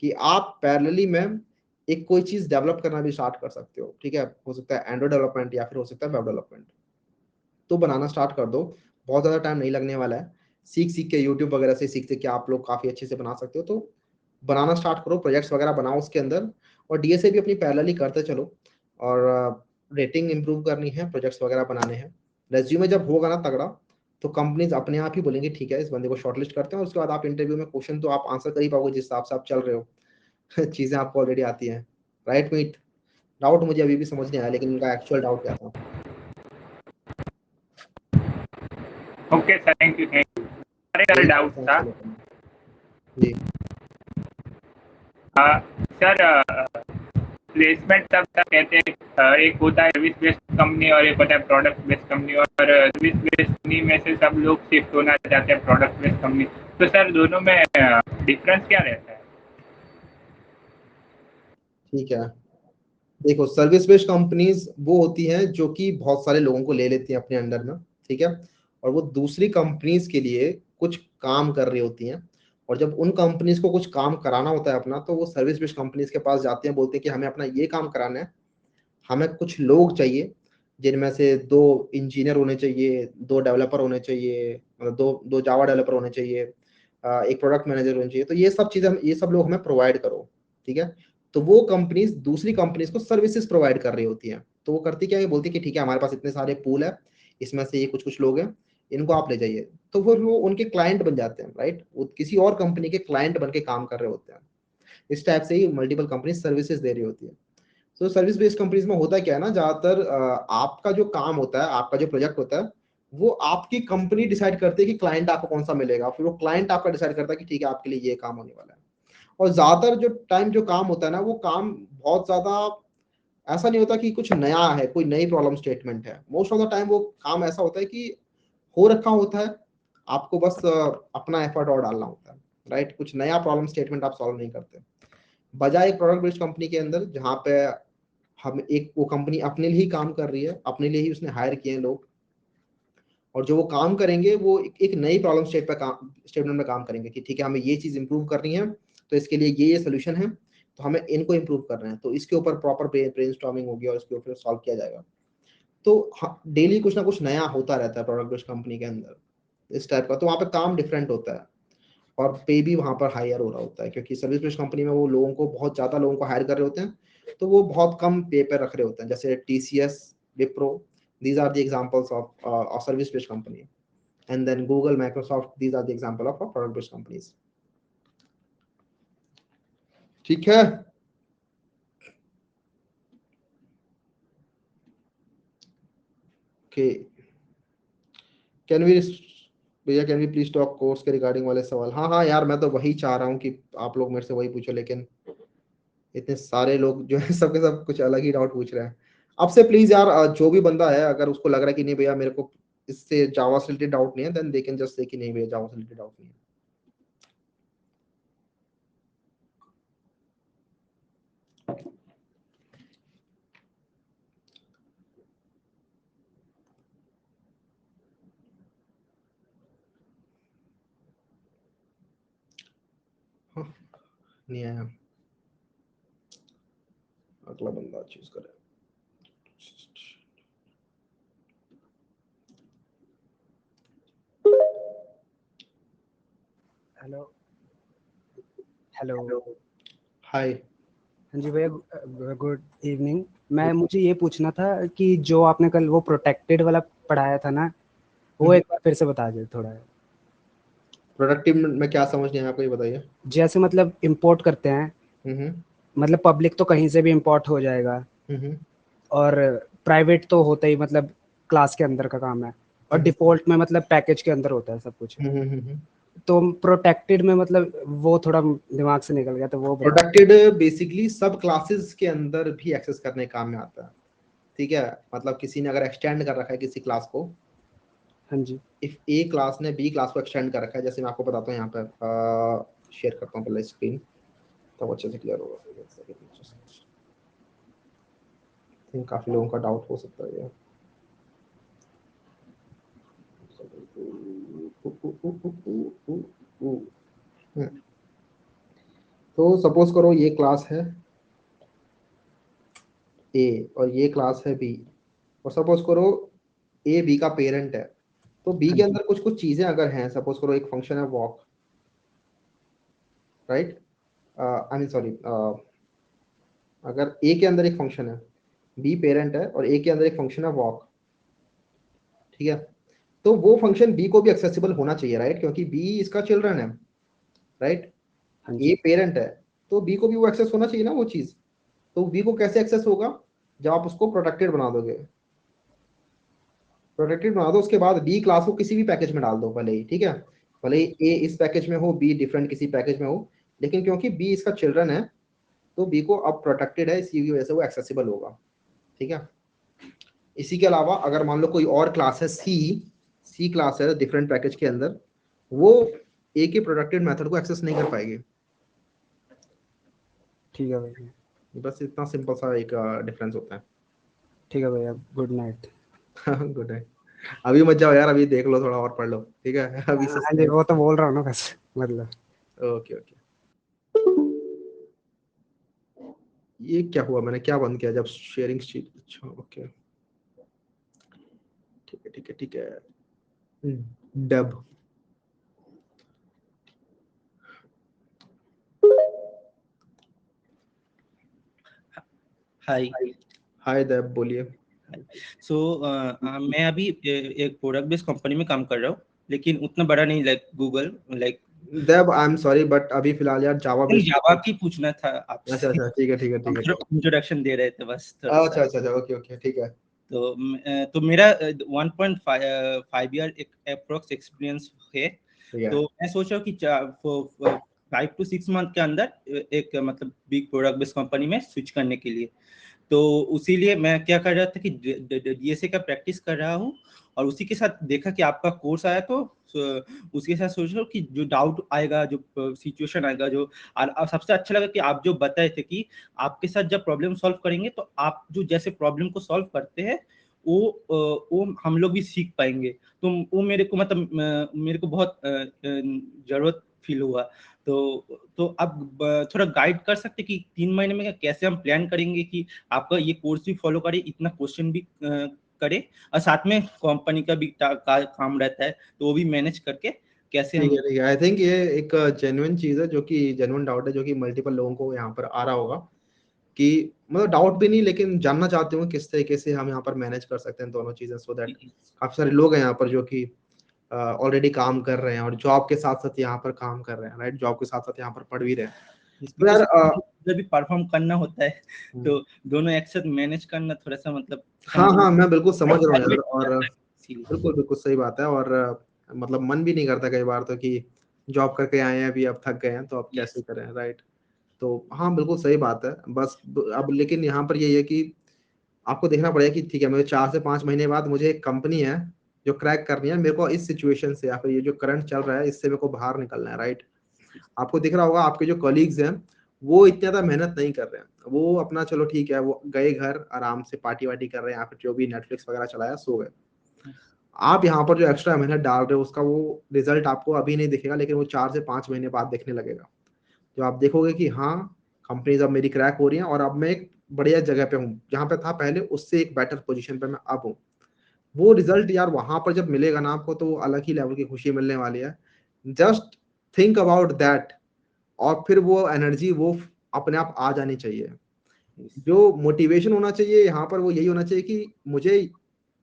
कि आप पैरेलली में एक कोई चीज डेवलप करना भी स्टार्ट कर सकते हो। ठीक है, हो सकता है एंड्रॉइड डेवलपमेंट या फिर हो सकता है वेब डेवलपमेंट, तो बनाना स्टार्ट कर दो। बहुत ज़्यादा टाइम नहीं लगने वाला है, सीख सीख के यूट्यूब वगैरह से सीख के आप लोग काफ़ी अच्छे से बना सकते हो। तो बनाना स्टार्ट करो, प्रोजेक्ट्स वगैरह बनाओ उसके अंदर, और डीएसए भी अपनी पैरेलली करते चलो, और रेटिंग इंप्रूव करनी है, प्रोजेक्ट्स वगैरह बनाने हैं। रेज्यूमे जब होगा ना तगड़ा, तो कंपनीज अपने आप ही बोलेंगे ठीक है इस बंदे को शॉर्टलिस्ट करते हैं, और उसके बाद आप इंटरव्यू में क्वेश्चन तो आप आंसर कर ही पाओगे जिस हिसाब से आप चल रहे हो। चीज़ें आपको ऑलरेडी आती हैं, राइट मीट? डाउट मुझे अभी भी समझ नहीं आया, लेकिन उनका एक्चुअल डाउट क्या था? Okay sir, thank you. अरे डाउट था जी सर, प्लेसमेंट तब तक कहते हैं, एक होता है सर्विस बेस्ड कंपनी और एक होता है प्रोडक्ट बेस्ड कंपनी, और सर्विस बेस्ड कंपनी में से सब लोग शिफ्ट होना चाहते हैं प्रोडक्ट बेस्ड कंपनी। तो सर दोनों में डिफरेंस क्या रहता है? ठीक है, देखो सर्विस बेस्ड कंपनीज वो होती हैं जो कि बहुत सारे लोगों को ले लेती हैं अपने अंडर में, ठीक है, और वो दूसरी कंपनीज के लिए कुछ काम कर रही होती हैं, और जब उन कंपनीज को कुछ काम कराना होता है अपना, तो वो सर्विस बेस्ड कंपनीज के पास जाते हैं, बोलते हैं कि हमें अपना ये काम कराना है, हमें कुछ लोग चाहिए, जिनमें से 2 इंजीनियर होने चाहिए, 2 डेवलपर होने चाहिए, मतलब दो जावा डेवलपर होने चाहिए, एक प्रोडक्ट मैनेजर होना चाहिए। तो ये सब चीजें, ये सब लोग हमें प्रोवाइड करो, ठीक है। तो वो कंपनीज दूसरी कंपनीज को सर्विसेज प्रोवाइड कर रही होती हैं, तो वो करती क्या है, बोलती कि ठीक है हमारे पास इतने सारे पूल है, इसमें से ये कुछ कुछ लोग हैं, इनको आप ले जाइए। तो फिर वो उनके क्लाइंट बन जाते हैं, राइट, वो किसी और कंपनी के क्लाइंट बन के काम कर रहे होते हैं। इस टाइप से ही मल्टीपल कंपनी सर्विसेज दे रही होती है। तो सर्विस बेस्ड कंपनीज में होता क्या है ना, ज्यादातर आपका जो काम होता है, आपका जो प्रोजेक्ट होता है, वो आपकी कंपनी डिसाइड करती है कि क्लाइंट आपको कौन सा मिलेगा, फिर वो क्लाइंट आपका डिसाइड करता है कि ठीक है आपके लिए ये काम होने वाला है। और ज्यादातर जो टाइम जो काम होता है ना, वो काम बहुत ज्यादा ऐसा नहीं होता कि कुछ नया है, कोई नई प्रॉब्लम स्टेटमेंट है। मोस्ट ऑफ द टाइम वो काम ऐसा होता है कि हो रखा होता है, आपको बस अपना एफर्ट और डालना होता है, राइट। कुछ नया प्रॉब्लम स्टेटमेंट आप सॉल्व नहीं करते, बजाय एक प्रोडक्ट बेस्ड कंपनी के अंदर जहाँ पे हम एक वो कंपनी अपने लिए ही काम कर रही है, अपने लिए ही उसने हायर किए हैं लोग, और जो वो काम करेंगे वो एक नई प्रॉब्लम स्टेटमेंट में काम करेंगे कि ठीक है हमें ये चीज इंप्रूव करनी है, तो इसके लिए ये सोल्यूशन है, तो हमें इनको इंप्रूव करना है, तो इसके ऊपर प्रॉपर ब्रेनस्टॉर्मिंग होगी और इसके ऊपर सॉल्व किया जाएगा। तो डेली कुछ ना कुछ नया होता रहता है प्रोडक्ट बेस्ड कंपनी के अंदर, इस टाइप का। तो वहाँ पे काम डिफरेंट होता है और पे भी वहाँ पर हायर हो रहा होता है, क्योंकि सर्विस बेस्ड कंपनी में वो लोगों को बहुत ज्यादा लोगों को हायर कर रहे होते हैं, तो वो बहुत कम पे पर रख रहे होते हैं। जैसे TCS, Wipro, these are the examples of service based company, and then Google, Microsoft, these are the example of product based companies। ठीक है, ओके, कैन वी भैया can we please talk course के रिगार्डिंग वाले सवाल। हाँ हाँ यार, मैं तो वही चाह रहा हूँ कि आप लोग मेरे से वही पूछो, लेकिन इतने सारे लोग जो है सबके सब कुछ अलग ही डाउट पूछ रहे हैं। अब से प्लीज यार, जो भी बंदा है अगर उसको लग रहा है कि नहीं भैया मेरे को इससे जावा से रिलेटेड डाउट नहीं है, then they can just say कि नहीं भैया जावा से रिलेटेड डाउट नहीं है। हाँ, नहीं आया, अगला बंदा चूज करे। Hello hello hi. हाँ जी भैया, गुड इवनिंग। मुझे ये पूछना था कि जो आपने कल वो प्रोटेक्टेड वाला पढ़ाया था ना, वो एक बार फिर से बता दे थोड़ा। प्रोडक्टिव में क्या समझ नहीं आया आपको, ये बताइए। जैसे मतलब इंपोर्ट करते हैं, मतलब पब्लिक तो कहीं से भी इंपोर्ट हो जाएगा, और प्राइवेट तो होता ही मतलब क्लास के अंदर का काम है, और डिफॉल्ट में मतलब पैकेज के अंदर होता है सब कुछ। तो प्रोटेक्टेड में मतलब वो थोड़ा दिमाग से निकल गया, तो वो प्रोटेक्टेड बेसिकली सब क्लासेस के अंदर भी एक्सेस करने काम में आता है, ठीक है। मतलब किसी ने अगर एक्सटेंड कर रखा है किसी क्लास को, हाँ जी, इफ ए क्लास ने बी क्लास को एक्सटेंड कर रखा है, जैसे मैं आपको बताता हूँ यहाँ पर शेयर करता हूँ पहले स्क्रीन, तब अच्छे से क्लियर होगा। काफी लोगों का डाउट हो सकता है ये। तो सपोज करो ये क्लास है ए और ये क्लास है बी, और सपोज करो ए बी का पेरेंट है, तो बी के अंदर कुछ कुछ चीजें अगर हैं, सपोज करो एक फंक्शन है walk, right, I mean sorry, अगर ए के अंदर एक फंक्शन है, बी पेरेंट है और ए के अंदर एक फंक्शन है वॉक, ठीक है, तो वो फंक्शन बी को भी एक्सेसिबल होना चाहिए, राइट, क्योंकि बी इसका चिल्ड्रन है, राइट। ए पेरेंट है तो बी को भी वो एक्सेस होना चाहिए ना वो चीज। तो बी को कैसे एक्सेस होगा, जब आप उसको प्रोटेक्टेड बना दोगे। प्रोटेक्टेड बना दो, उसके बाद बी क्लास को किसी भी पैकेज में डाल दो भले ही, ठीक है, भले ही ए इस पैकेज में हो, बी डिफरेंट किसी पैकेज में हो, लेकिन क्योंकि बी इसका चिल्ड्रन है तो बी को अब प्रोटेक्टेड है, इसी की वजह से वो एक्सेसिबल होगा, ठीक है। इसी के अलावा अगर मान लो कोई और क्लास है सी क्लास है डिफरेंट पैकेज के अंदर, वो ए के प्रोटेक्टेड मेथड को एक्सेस नहीं कर पाएगी। ठीक है भैया, बस इतना सिंपल सा एक डिफरेंस होता है। ठीक है भैया, गुड नाइट। Good night. अभी मत जाओ यार, अभी देख लो, थोड़ा और पढ़ लो, ठीक है। अभी हाँ जी, वो तो बोल रहा हूँ ना बस, मतलब। Okay okay. ये क्या हुआ, मैंने क्या बंद किया जब शेयरिंग शीट, अच्छा ओके, ठीक है ठीक है ठीक है। डब हाय। हाय देव, बोलिए। सो मैं अभी एक प्रोडक्ट बेस्ड कंपनी में काम कर रहा हूँ, लेकिन उतना बड़ा नहीं, like Google, like Dev I am sorry but अभी फिलहाल यार जावा बेस्ड। जावा की पूछना था आपसे। अच्छा ठीक है ठीक है ठीक है। इंट्रोडक्शन दे रहे थे बस थोड़ा सा। अच्छा ओके ठीक है। तो मेरा 1.5 ईयर एक अप्रोक्स एक्सपीरियंस है। तो मैं सोच रहा हूँ कि 5 to 6 मंथ के अंदर एक मतलब बिग प्रोडक्ट बेस्ड कंपनी में स्विच करने के लिए। तो उसीलिए मैं क्या कर रहा था कि डीएसए का प्रैक्टिस कर रहा हूँ, और उसी के साथ देखा कि आपका कोर्स आया, तो उसके साथ सोच रहा हूँ कि जो डाउट आएगा, जो सिचुएशन आएगा, जो और सबसे अच्छा लगा कि आप जो बताए थे कि आपके साथ जब प्रॉब्लम सॉल्व करेंगे तो आप जो जैसे प्रॉब्लम को सॉल्व करते हैं वो हम लोग भी सीख पाएंगे। तो वो मेरे को मतलब मेरे को बहुत जरूरत फील हुआ। तो आप थोड़ा गाइड कर सकते कि 3 महीने में कैसे हम प्लान करेंगे कि आपका ये कोर्स भी फॉलो करे, इतना क्वेश्चन भी करे, और साथ में कंपनी का भी काम रहता है, तो वो भी मैनेज करके कैसे हम। ठीक है। आई थिंक ये एक जेन्युइन चीज है, जो कि जेन्युइन डाउट है, जो कि मल्टीपल लोगों को यहाँ पर आ रहा होगा, कि मतलब डाउट भी नहीं लेकिन जानना चाहते हो किस तरीके से हम यहाँ पर मैनेज कर सकते हैं दोनों चीजें, सो दैट काफी सारे लोग हैं यहाँ पर जो कि ऑलरेडी काम कर रहे हैं और जॉब के साथ साथ यहाँ पर काम कर रहे हैं, राइट, जॉब के साथ साथ यहाँ पर पढ़ भी रहे हैं। तो यार जब भी परफॉर्म करना होता है तो दोनों एक साथ मैनेज करना थोड़ा सा मतलब। हाँ मैं बिल्कुल समझ रहा हूँ यार, और बिल्कुल सही बात है। और मतलब मन भी नहीं करता कई बार तो कि जॉब करके आए हैं अभी, अब थक गए हैं तो अब कैसे करें, राइट। तो हाँ बिल्कुल सही बात है। बस अब लेकिन यहाँ पर यही है कि आपको देखना पड़ेगा कि ठीक है, मुझे 4 से 5 महीने बाद मुझे एक कंपनी है जो क्रैक करनी है, मेरे को इस सिचुएशन से या फिर ये जो करंट चल रहा है इससे मेरे को बाहर निकलना है, राइट। आपको दिख रहा होगा आपके जो कलीग्स हैं वो इतना ज्यादा मेहनत नहीं कर रहे हैं, वो अपना चलो ठीक है, वो गए घर आराम से पार्टी वार्टी कर रहे हैं, या फिर जो भी नेटफ्लिक्स वगैरह चलाया सो गए। आप यहाँ पर जो एक्स्ट्रा मेहनत डाल रहे हो उसका वो रिजल्ट आपको अभी नहीं दिखेगा, लेकिन वो 4 से 5 महीने बाद दिखने लगेगा। जो आप देखोगे कि हाँ, कंपनीज अब मेरी क्रैक हो रही हैं और अब मैं एक बढ़िया जगह पे हूँ, जहाँ पे था पहले उससे एक बेटर पोजीशन पे मैं अब हूँ। वो रिजल्ट यार वहां पर जब मिलेगा ना आपको, तो वो अलग ही लेवल की खुशी मिलने वाली है। जस्ट थिंक अबाउट दैट, और फिर वो एनर्जी वो अपने आप आ जानी चाहिए। जो मोटिवेशन होना चाहिए यहाँ पर वो यही होना चाहिए कि मुझे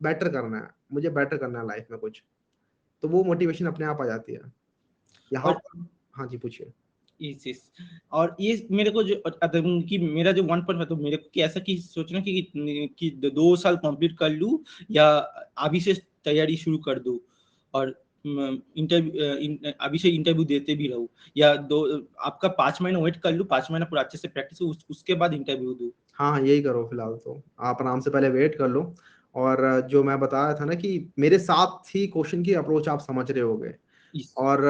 बेटर करना है, मुझे बेटर करना है लाइफ में कुछ, तो वो मोटिवेशन अपने आप आ जाती है यहाँ पर। हाँ जी पूछिए। और ये मेरे को जो कि मेरा जो 1 तो मेरे को कि ऐसा कि सोचना कि 2 साल कंप्लीट कर लूं या अभी से तैयारी शुरू कर दूं, और इंटरव्यू अभी से इंटरव्यू देते भी रहूं, या आपका 5 महीना वेट कर लूं, 5 महीना पूरा अच्छे से प्रैक्टिस उसके बाद इंटरव्यू दूं। हाँ यही करो फिलहाल, तो आप आराम से पहले वेट कर लो। और जो मैं बताया था ना कि मेरे साथ ही क्वेश्चन की अप्रोच आप समझ रहे होगे, और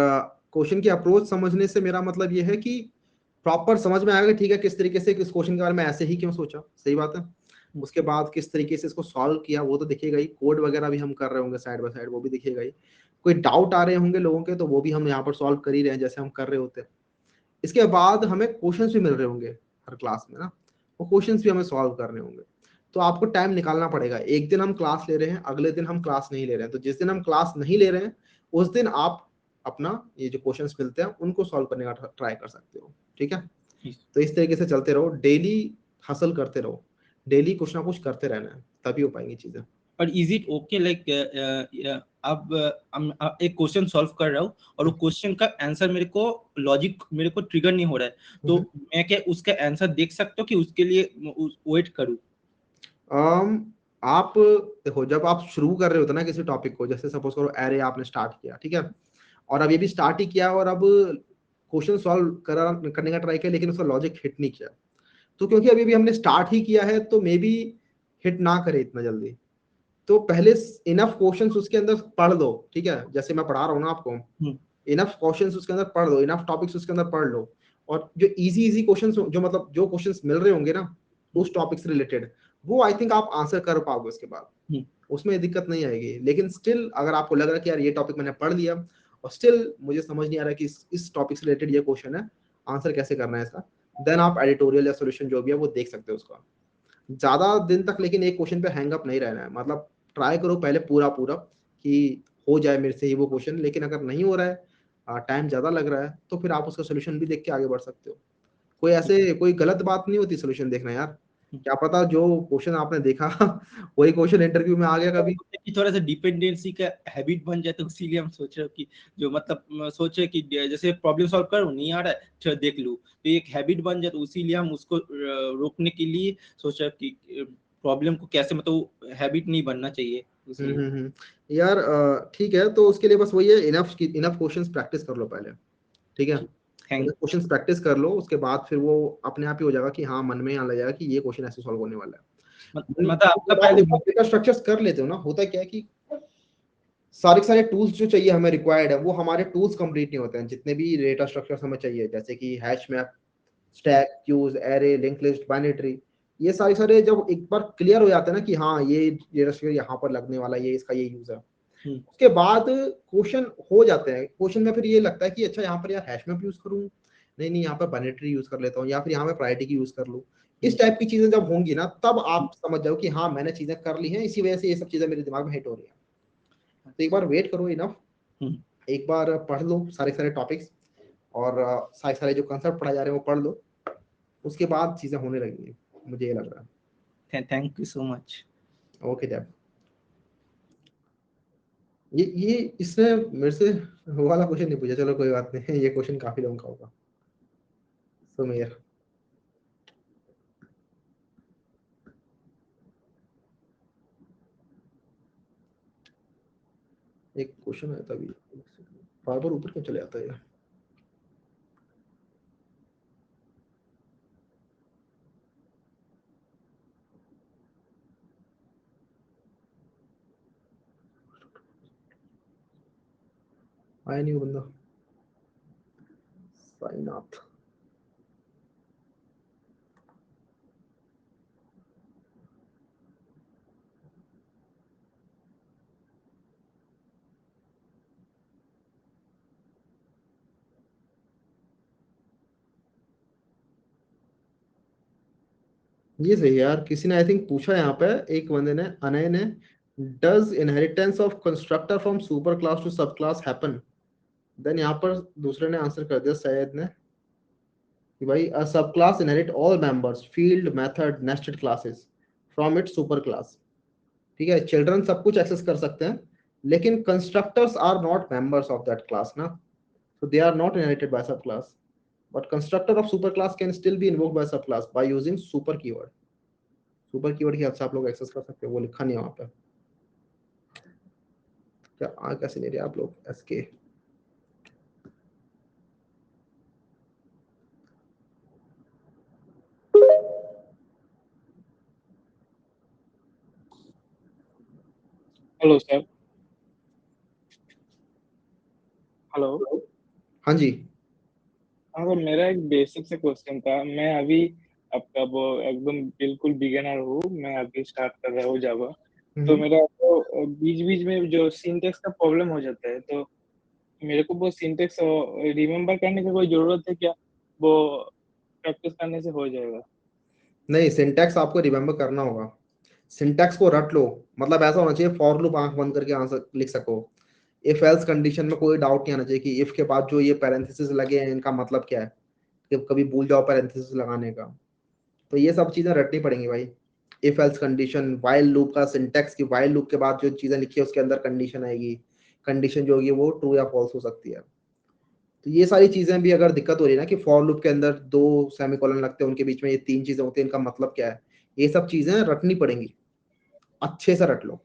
क्वेश्चन की अप्रोच समझने से मेरा मतलब ये है कि प्रॉपर समझ में आएगा ठीक है किस तरीके से, किस क्वेश्चन के बारे में ऐसे ही क्यों सोचा, सही बात है। उसके बाद किस तरीके से इसको सॉल्व किया वो तो दिखेगा ही, कोड वगैरह भी हम कर रहे होंगे साइड बाय साइड, वो भी दिखेगा ही। कोई डाउट आ रहे होंगे लोगों के तो वो भी हम यहाँ पर सॉल्व कर ही रहे हैं जैसे हम कर रहे होते हैं। इसके बाद हमें क्वेश्चंस भी मिल रहे होंगे हर क्लास में ना, वो क्वेश्चंस भी हमें सॉल्व करने होंगे। तो आपको टाइम निकालना पड़ेगा, एक दिन हम क्लास ले रहे हैं, अगले दिन हम क्लास नहीं ले रहे हैं, तो जिस दिन हम क्लास नहीं ले रहे हैं उस दिन आप अपना ये जो क्वेश्चंस मिलते हैं उनको सॉल्व करने का ट्राई कर सकते हो, ठीक है। तो इस तरीके से चलते रहो, डेली हसल करते रहो, डेली कुछ ना कुछ करते रहना है, तभी हो पाएंगी चीजें। और इज इट ओके लाइक अब एक क्वेश्चन सॉल्व कर रहा हूँ और वो क्वेश्चन का आंसर मेरे को लॉजिक मेरे को ट्रिगर नहीं हो रहा है, तो मैं क्या उसका आंसर देख सकता हूँ कि उसके लिए वेट करूँ? आप देखो, जब आप शुरू कर रहे होते ना किसी टॉपिक को, जैसे सपोज करो एरे आपने स्टार्ट किया, ठीक है, और अब ये भी स्टार्ट ही किया और अब क्वेश्चन सॉल्व करने का ट्राई किया लेकिन उसका लॉजिक हिट नहीं किया, तो क्योंकि अभी भी हमने स्टार्ट ही किया है तो मे बी हिट ना करे इतना जल्दी। तो पहले इनफ क्वेश्चंस उसके अंदर पढ़ लो, ठीक है, जैसे मैं पढ़ा रहा हूँ ना आपको, इनफ क्वेश्चंस उसके अंदर पढ़ लो, इनफ टॉपिक्स उसके अंदर पढ़ लो, और जो इजी क्वेश्चंस जो मतलब जो क्वेश्चंस मिल रहे होंगे ना उस टॉपिक से रिलेटेड, वो आई थिंक आप आंसर कर पाओगे उसके बाद, उसमें दिक्कत नहीं आएगी। लेकिन स्टिल अगर आपको लग रहा है कि यार ये टॉपिक मैंने पढ़ लिया और स्टिल मुझे समझ नहीं आ रहा कि इस टॉपिक से रिलेटेड ये क्वेश्चन है, आंसर कैसे करना है इसका, देन आप एडिटोरियल या सॉल्यूशन जो भी है वो देख सकते हो उसका। ज्यादा दिन तक लेकिन एक क्वेश्चन पे हैंग अप नहीं रहना है, मतलब ट्राई करो पहले पूरा कि हो जाए मेरे से ही वो क्वेश्चन, लेकिन अगर नहीं हो रहा है, टाइम ज्यादा लग रहा है, तो फिर आप उसका सोल्यूशन भी देख के आगे बढ़ सकते हो। कोई ऐसे कोई गलत बात नहीं होती सोल्यूशन देखना यार, क्या पता जो क्वेश्चन आपने देखा वही क्वेश्चन इंटरव्यू में आ गया कभी। कि थोड़ा सा डिपेंडेंसी का हैबिट बन जाए, तो इसीलिए हम सोच रहे हो कि जो मतलब सोचे कि जैसे प्रॉब्लम सॉल्व करो, नहीं आ रहा है चलो देख लूं, तो एक हैबिट बन जाए, तो इसीलिए हम उसको रोकने के लिए सोचा कि प्रॉब्लम को कैसे मतलब हैबिट नहीं बनना चाहिए इसलिए। यार ठीक है, तो उसके लिए बस वही है, इनफ क्वेश्चंस प्रैक्टिस कर लो पहले, ठीक है। क्वेश्चंस प्रैक्टिस कर लो, उसके बाद फिर वो अपने आप ही हो जाएगा कि हाँ मन में यहाँ लग जाएगा कि ये क्वेश्चन ऐसे सॉल्व होने वाला है। मतलब आपका पहले डेटा स्ट्रक्चर्स कर लेते हो ना, होता क्या है कि सारे टूल्स जो चाहिए हमें रिक्वायर्ड है, वो हमारे टूल्स कंप्लीट नहीं होते हैं। जितने भी डेटा स्ट्रक्चर्स हमें चाहिए, जैसे कि hash map, stack, queues, array, link list, binary tree, ये सारे जब एक बार क्लियर हो जाते हैं ना कि हाँ ये डेटा स्ट्रक्चर यहाँ पर लगने वाला है, ये इसका ये यूज है, उसके बाद क्वेश्चन हो जाते हैं। क्वेश्चन में फिर ये लगता है कि अच्छा यहाँ पर यार हैश मैप यूज करूँ, नहीं यहाँ पर बाइनरी ट्री यूज कर लेता हूँ, या फिर यहाँ पे प्रायोरिटी की यूज कर लूँ। इस टाइप की चीजें जब होंगी ना, तब आप समझ जाओ कि हाँ मैंने चीजें कर ली हैं, इसी वजह से ये सब चीजें मेरे दिमाग में हिट हो रही हैं। तो एक बार वेट करो इनफ, एक बार पढ़ लो सारे टॉपिक्स, और सारे जो कंसेप्ट पढ़ाए जा रहे हैं वो पढ़ लो, उसके बाद चीजें होने लगेंगी, मुझे ये लग रहा है। Thank you so much. Okay Dev, ये इसने मेरे से वो वाला क्वेश्चन नहीं पूछा, चलो कोई बात नहीं, ये क्वेश्चन काफी लोगों का होगा। सुमेर, एक क्वेश्चन है तभी बार बार ऊपर क्यों चले जाता है। आया नहीं वो बंदा, साईनाथ। ये सही है यार, किसी ने आई थिंक पूछा यहाँ पे, एक बंदे ने, अनय ने, does inheritance of constructor from super class to sub class happen. Then यहाँ पर दूसरे ने आंसर कर दिया, सैयद ने, कि भाई अ सब class inherit all members, field, method, nested classes from its super class. ठीक है, चिल्ड्रन सब कुछ एक्सेस कर सकते हैं, लेकिन constructors are not members of that class ना, so they are not inherited by subclass, but constructor of superclass can still be invoked by subclass by using super keyword की हेल्प से आप लोग एक्सेस कर सकते हो, वो लिखा नहीं है वहां पे। क्या कैसे ले रहे आप लोग एसके? Hello sir. हेलो। हाँ जी। हाँ सर, मेरा एक बेसिक से क्वेश्चन था। मैं अभी आपका वो एकदम बिल्कुल बिगिनर हूँ, मैं अभी स्टार्ट कर रहा हूँ जावा। तो मेरा तो बीच बीच में जो सिंटेक्स का प्रॉब्लम हो जाता है, तो मेरे को वो सिंटेक्स रिमेम्बर करने की कोई जरूरत है क्या? वो प्रैक्टिस करने से हो जाएगा? नहीं, सिंटैक्स आपको रिमेम्बर करना होगा, सिंटैक्स को रट लो। मतलब ऐसा होना चाहिए फॉर लूप आंख बंद करके आंसर लिख सको, इफ एल्स कंडीशन में कोई डाउट नहीं आना चाहिए कि इफ के बाद जो ये पैरेंथेसिस लगे हैं इनका मतलब क्या है, कि कभी भूल जाओ पैरेंथेसिस लगाने का। तो ये सब चीजें रटनी पड़ेंगी भाई। If else condition, while loop का सिंटैक्स की व्हाइल लूप के बाद जो चीजें लिखी है उसके अंदर कंडीशन आएगी, कंडीशन जो होगी वो ट्रू या फॉल्स हो सकती है। तो ये सारी चीजें भी अगर दिक्कत हो रही है ना कि फॉर लूप के अंदर 2 सेमीकोलन लगते हैं, उनके बीच में ये 3 चीजें होती हैं, इनका मतलब क्या है, ये सब चीजें रटनी पड़ेंगी, अच्छे से रट लो।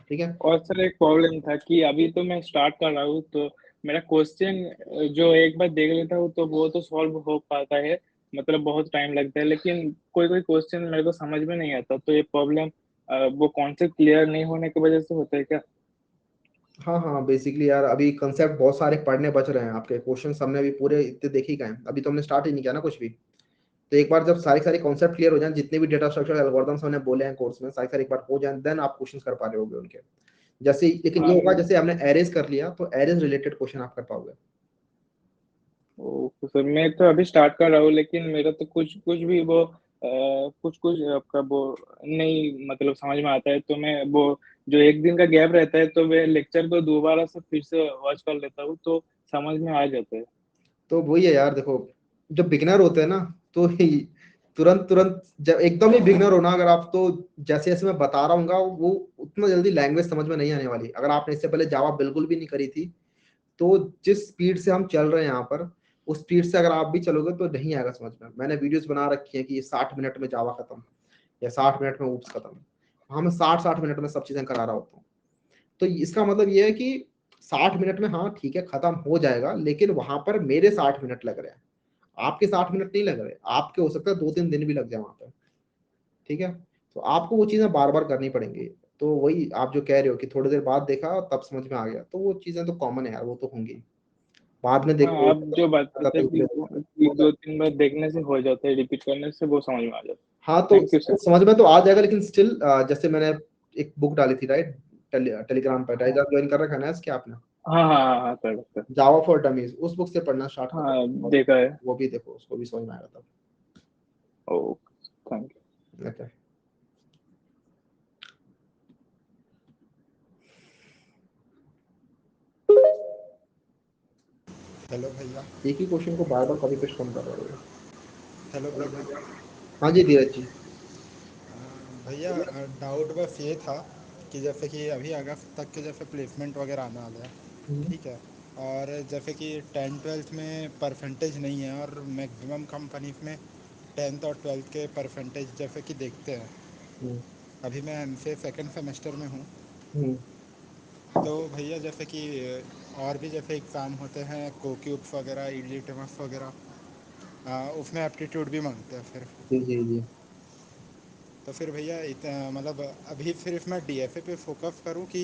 ठीक है। और सर एक प्रॉब्लम था कि अभी तो मैं स्टार्ट कर रहा हूँ, तो मेरा क्वेश्चन जो एक बार देख लेता हूँ तो वो तो सॉल्व हो पाता है, मतलब बहुत टाइम लगता है, लेकिन कोई कोई क्वेश्चन मेरे को समझ में नहीं आता। तो ये प्रॉब्लम वो कॉन्सेप्ट क्लियर नहीं होने की वजह से होता है क्या? हाँ, बेसिकली यार अभी कंसेप्ट बहुत सारे पढ़ने बच रहे हैं, आपके क्वेश्चन हमने अभी पूरे इतने देखे ही का है, अभी तो हमने स्टार्ट ही नहीं किया ना कुछ भी। तो एक बार जब सारे कॉन्सेप्ट क्लियर हो जाएं, जितने भी डेटा स्ट्रक्चर एल्गोरिथम्स हमने बोले हैं कोर्स में, सारे एक बार हो जाएं, देन आप क्वेश्चन कर पा रहे होगे उनके जैसे। लेकिन ये होगा जैसे हमने एरेज कर लिया, तो एरेज रिलेटेड क्वेश्चन आप कर पाओगे। ओके सर, मैं तो अभी स्टार्ट कर रहा हूँ, लेकिन मेरा तो कुछ कुछ भी वो कुछ कुछ आपका वो नहीं मतलब समझ में आता है। तो मैं वो जो एक दिन का गैप रहता है, तो मैं लेक्चर को दोबारा से फिर से वॉच कर लेता हूँ, तो समझ में आ जाता है। तो वही है यार, देखो जब बिगनर होते हैं ना तो तुरंत तुरंत जब एकदम ही बिगनर होना अगर आप, तो जैसे जैसे मैं बता रहा हूँ वो उतना जल्दी लैंग्वेज समझ में नहीं आने वाली। अगर आपने इससे पहले जावा बिल्कुल भी नहीं करी थी तो जिस स्पीड से हम चल रहे हैं यहाँ पर, उस स्पीड से अगर आप भी चलोगे तो नहीं आएगा समझ में। मैंने वीडियोस बना रखी है कि ये 60 मिनट में जावा खत्म या 60 मिनट में ऊप्स खत्म। हाँ, मैं 60 मिनट में सब चीजें करा रहा होता हूँ। तो इसका मतलब ये है कि 60 मिनट में हाँ ठीक है खत्म हो जाएगा, लेकिन वहां पर मेरे 60 मिनट लग रहे हैं, आपके 60 मिनट नहीं लग रहे, आपके हो सकता है 2-3 दिन भी लग जाए वहां पर। ठीक है, तो आपको वो चीजें बार बार करनी पड़ेंगी। तो वही आप जो कह रहे हो कि थोड़ी देर बाद देखा तब समझ में आ गया, तो वो चीजें तो कॉमन है यार, वो तो होंगी। बाद में हाँ, देखो आप जो बात करते हैं कि 2-3 बार देखने से हो जाता है, रिपीट करने से वो समझ में आ जाता है। हाँ, तो थैंक यू सर। समझ में तो आ जाएगा, लेकिन स्टिल जैसे मैंने एक बुक डाली थी राइट, टेलीग्राम पर, टेलीग्राम ज्वाइन कर रखा है ना इसके आपने? हाँ हाँ हाँ हाँ, कर जावा फॉर डमीज, उस बुक से पढ़ना स्टार्ट करो। हाँ, देखा है। वो भी देखो, उसको भी समझ में आएगा तब। Okay, thank you. Okay, hello भैया। एक ही क्वेश्चन को बार बार कॉपी पेस्ट कम कर रहे हो। हेलो भैया। हाँ जी धीरज जी। भैया डाउट बस ये था कि जैसे कि अभी अगस्त तक के जैसे प्लेसमेंट वगैरह आने वाले हैं, ठीक है, और जैसे कि 10th-12th में परसेंटेज नहीं है और मैक्सिमम कंपनीज में 10th और 12th के परसेंटेज जैसे कि देखते हैं। अभी मैं एमसीए सेकंड सेमेस्टर में हूँ, तो भैया जैसे कि और भी जैसे एग्ज़ाम होते हैं कोक्यूब्स वगैरह, इलिटमस वगैरह, उसमें एप्टीट्यूड भी मांगते हैं फिर। जी। तो फिर भैया मतलब अभी सिर्फ मैं डीएफए पे फोकस करूं कि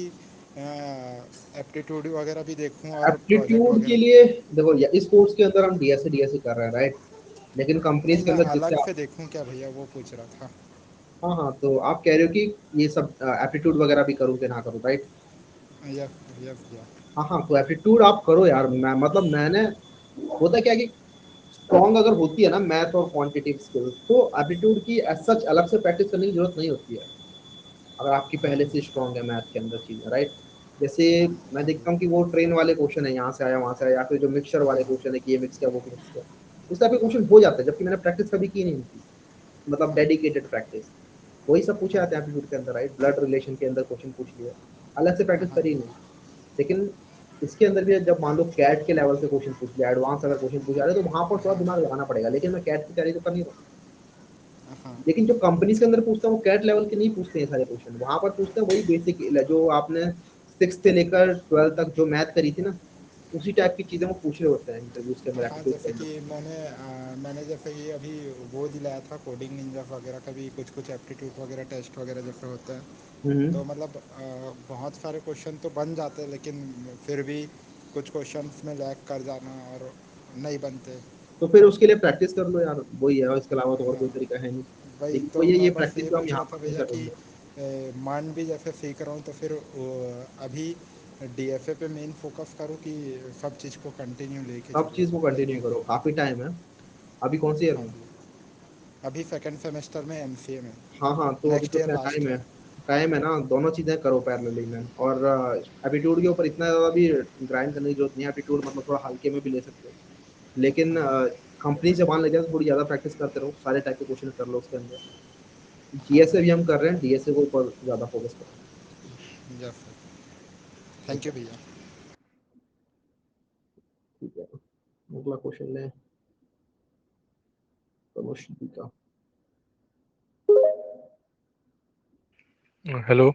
एप्टीट्यूड वगैरह भी देखूं और प्रोजेक्ट एप्टीट्यूड के वगैरह? लिए देखो इस कोर्स के अंदर हम डीएसए कर रहे हैं राइट, लेकिन कंपनीज नहीं, के मैं अंदर अलग जिससे से देखूं क्या भैया, वो पूछ रहा था। हाँ, तो आप कह रहे हो कि ये सब एप्टीट्यूड वगैरह भी करूँ कि ना करूँ, राइट? यस यस भैया। हाँ, तो एप्टीट्यूड आप करो यार। मतलब मैंने, होता क्या है कि स्ट्रॉन्ग अगर होती है ना मैथ और क्वांटिटेटिव स्किल्स, तो एप्टीट्यूड की एज सच अलग से प्रैक्टिस करने की जरूरत नहीं होती है, अगर आपकी पहले से स्ट्रॉन्ग है मैथ के अंदर चीजें, राइट? जैसे मैं देखता हूँ कि वो ट्रेन वाले क्वेश्चन है, यहाँ से आया वहां से आया, या फिर जो मिक्सचर वाले क्वेश्चन है कि ये मिक्स किया वो मिक्स किया, इस टाइप के क्वेश्चन हो जाते हैं, जबकि मैंने प्रैक्टिस कभी की नहीं उनकी, मतलब डेडिकेटेड प्रैक्टिस। वही सब पूछे जाते हैं एप्टीट्यूड के अंदर, राइट? ब्लड रिलेशन के अंदर क्वेश्चन पूछ लिए, अलग से प्रैक्टिस करी नहीं। लेकिन इसके अंदर भी जब मान लो कैट के लेवल से क्वेश्चन पूछ लिया, एडवांस अगर क्वेश्चन पूछ रहे तो वहां पर थोड़ा दिमाग लगाना पड़ेगा, लेकिन मैं कैट की तैयारी तो कर नहीं रहा हूँ। लेकिन जो कंपनीज के अंदर पूछते हैं वो कैट लेवल के नहीं पूछते हैं सारे क्वेश्चन, वहां पर पूछते हैं वही बेसिक जो आपने 6th से लेकर 12th तक जो मैथ करी थी ना, उसी टाइप की चीजें वो पूछ रहे होते हैं इंटरव्यूज के अंदर, हाँ, एप्टीट्यूड के जैसे कि अंदर। मैंने जैसे कि अभी वो दिलाया था कोडिंग निंजा वगैरह का भी कुछ एप्टीट्यूड वगैरह टेस्ट वगैरह जैसे होते हैं, तो मतलब बहुत सारे क्वेश्चन तो बन जाते हैं, लेकिन फिर भी कुछ क्वेश्चंस में लैग कर जाना और नहीं बनते। तो फिर उसके लिए प्रैक्टिस कर लो यार, वही है, और इसके अलावा तो और कोई तरीका है नहीं। वही लेकिन तो वही है, ये मैं बस प्रैक्टिस ये जो हम पूछ यहाँ रहा था पर नहीं भैया कर कि रहे। मान भी जैसे सीख रहा हूँ तो फिर अभी डीएफए पे मेन फोकस करूँ कि सब चीज़ को कंटिन्यू लेके सब चलूँ? चीज को कंटिन्यू करो, काफी टाइम है। अभी कौन सी ईयर हाँ में? जी, अभी सेकंड सेमेस्टर में एमसीए में। हाँ, तो अभी नेक्स्ट तो ईयर क्या लास्ट टाइम है। है। टाइम है ना, दोनों चीजें करो पैरेलली में। और एप्टीट्यूड के ऊपर इतना ज्यादा भी ग्राइंड करने की जरूरत नहीं है, एप्टीट्यूड मतलब थोड़ा हल्के में भी ले सकते हो, लेकिन कंपनी से मान लीजिए तो थोड़ी ज्यादा प्रैक्टिस करते रहो, सारे टाइप के क्वेश्चन कर लो उसके अंदर। जीएसए भी हम कर रहे हैं, डीएसए के ऊपर ज्यादा फोकस करो। यस सर, थैंक यू भैया। ठीक है, अगला क्वेश्चन लें प्रमोशन का। हेलो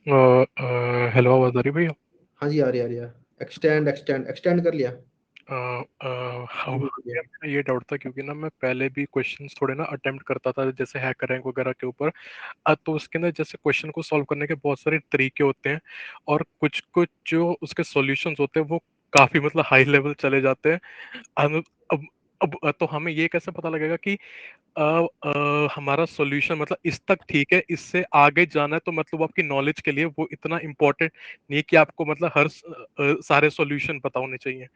हेलो, आवाज आ रही भैया? हाँ जी, आ रही है। एक्सटेंड कर लिया। हाँ भैया, मेरा ये डाउट था क्योंकि ना मैं पहले भी क्वेश्चंस थोड़े ना अटेम्प्ट करता था जैसे हैकर रैंक वगैरह के ऊपर। तो उसके अंदर जैसे क्वेश्चन को सॉल्व करने के बहुत सारे तरीके होते हैं, और कुछ कुछ जो उसके सॉल्यूशंस होते हैं वो काफी मतलब हाई लेवल चले जाते हैं। अब तो हमें ये कैसे पता लगेगा कि हमारा सॉल्यूशन मतलब इस तक ठीक है, इससे आगे जाना है, तो मतलब आपकी नॉलेज के लिए वो इतना इम्पोर्टेंट नहीं है कि आपको मतलब हर सारे सॉल्यूशन पता होने चाहिए।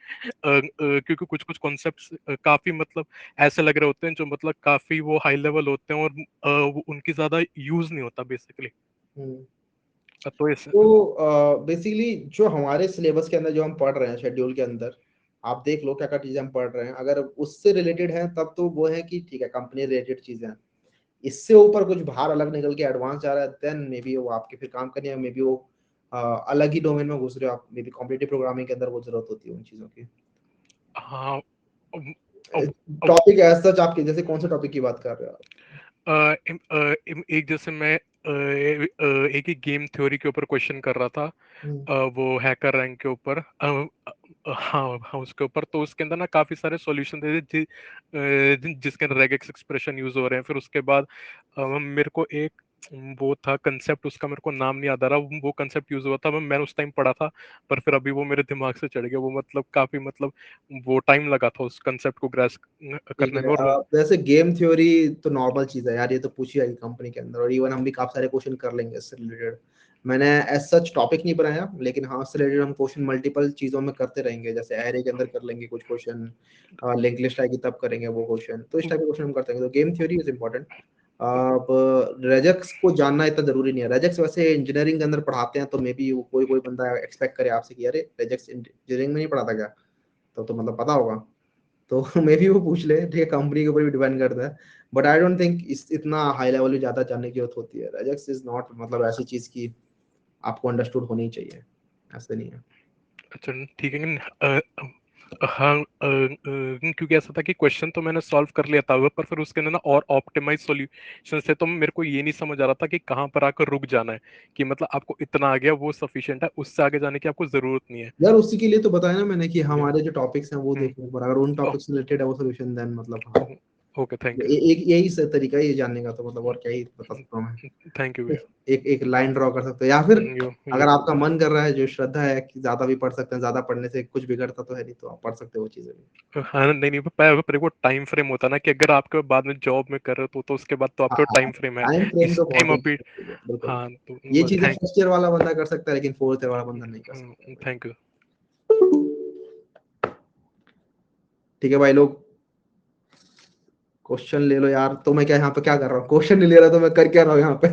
क्योंकि कुछ कुछ कॉन्सेप्ट्स काफी मतलब ऐसे लग रहे होते हैं जो मतलब काफी वो हाई लेवल होते हैं, और उनकी ज्यादा यूज नहीं होता बेसिकली। तो इस तो बेसिकली जो हमारे सिलेबस के अंदर जो हम पढ़ रहे हैं शेड्यूल के अंदर, आप देख लो क्या क्या चीजें हम पढ़ रहे हैं, अगर उससे रिलेटेड है तब तो वो है कि ठीक है कंपनी रिलेटेड चीजें हैं। इससे ऊपर कुछ बाहर अलग निकल के एडवांस जा रहा है, देन मे बी वो आपके फिर काम करने में मे बी वो अलग ही डोमेन में घुस रहे हो आप, मे बी कॉम्पिटिटिव प्रोग्रामिंग के अंदर वो जरूरत होती है उन चीजों की। हाँ टॉपिक एज सच आपके जैसे कौन से टॉपिक की बात कर रहे हो आप? एक जैसे मैं एक ही गेम थ्योरी के ऊपर क्वेश्चन कर रहा था, वो हैकर रैंक के ऊपर, हाँ हाँ उसके ऊपर, तो उसके अंदर ना काफी सारे सॉल्यूशन थे जिसके अंदर रेगेक्स एक्सप्रेशन यूज हो रहे हैं। फिर उसके बाद मेरे को एक वो था कंसेप्ट, उसका मेरे को नाम नहीं याद आ रहा, वो कंसेप्ट यूज हुआ था, मैंने उस टाइम पढ़ा था, पर फिर अभी वो मेरे दिमाग से चढ़ गया। वो मतलब काफी मतलब वो टाइम लगा था उस कंसेप्ट को ग्रास्प करने में। और वैसे गेम थ्योरी तो नॉर्मल चीज है यार, ये तो पूछी जाएगी कंपनी के अंदर, और इवन हम भी काफी सारे क्वेश्चन कर लेंगे इससे रिलेटेड। मैंने एज सच टॉपिक नहीं बनाया, लेकिन हाँ इससे रिलेटेड हम क्वेश्चन मल्टीपल चीजों में करते रहेंगे, जैसे एरे के अंदर कर लेंगे कुछ क्वेश्चन, लिंक लिस्ट आएगी तब करेंगे वो क्वेश्चन, तो इस टाइप के क्वेश्चन हम करते रहेंगे। तो गेम थ्योरी इज इंपॉर्टेंट। अब रेजेक्स को जानना इतना जरूरी नहीं है। रेजेक्स वैसे इंजीनियरिंग के अंदर पढ़ाते हैं, तो मे बी कोई कोई बंदा एक्सपेक्ट करे आपसे कि अरे रेजेक्स इंजीनियरिंग में नहीं पढ़ाता क्या, तो मतलब पता होगा, तो मे बी वो पूछ ले, ठीक है, कंपनी के ऊपर भी डिपेंड करता है। बट आई डोंट थिंक इतना हाई लेवल में ज्यादा जानने की जरूरत होती है। रेजेक्स इज नॉट मतलब ऐसी चीज की आपको अंडरस्टूड होनी चाहिए, ऐसे नहीं है। अच्छा ठीक है। हाँ क्योंकि ऐसा था कि क्वेश्चन तो मैंने सॉल्व कर लिया था, पर फिर उसके अंदर ना और ऑप्टिमाइज सॉल्यूशन से तो मेरे को ये नहीं समझ आ रहा था कि कहाँ पर आकर रुक जाना है, कि मतलब आपको इतना आ गया वो सफिशिएंट है, उससे आगे जाने की आपको जरूरत नहीं है यार उसी के लिए तो बताया ना मैंने कि हमारे जो टॉपिक्स हैं वो देखने पर, अगर उन टॉपिक्स से रिलेटेड है वो सॉल्यूशन, देन मतलब हाँ ओके थैंक एक यही तरीका है ये जानने का, तो मतलब और क्या ही बता सकता हूँ मैं। You thank you. एक लाइन ड्रॉ कर सकते हो, या फिर अगर आपका मन कर रहा है, जो श्रद्धा है कि ज्यादा भी पढ़ सकते हैं, ज्यादा पढ़ने से कुछ बिगड़ता तो है नहीं, तो आप पढ़ सकते हो वो चीजें भी। हाँ नहीं पर वो टाइम फ्रेम होता है ना, कि अगर आपके बाद में जॉब में कर रहे हो तो उसके बाद तो आपके टाइम फ्रेम है, टाइम इस तो टाइम बहुत अभी। बिल्कुल, हाँ तो ये चीजें थैंक फर्स्ट ईयर वाला बंदा कर सकता है, लेकिन फोर्थ ईयर वाला बंदा नहीं कर सकता। Thank you. ठीक है भाई लोग, क्वेश्चन ले लो यार। तो मैं क्या यहाँ पे क्या कर रहा हूँ, क्वेश्चन नहीं ले रहा, तो मैं कर क्या रहा हूँ यहाँ पे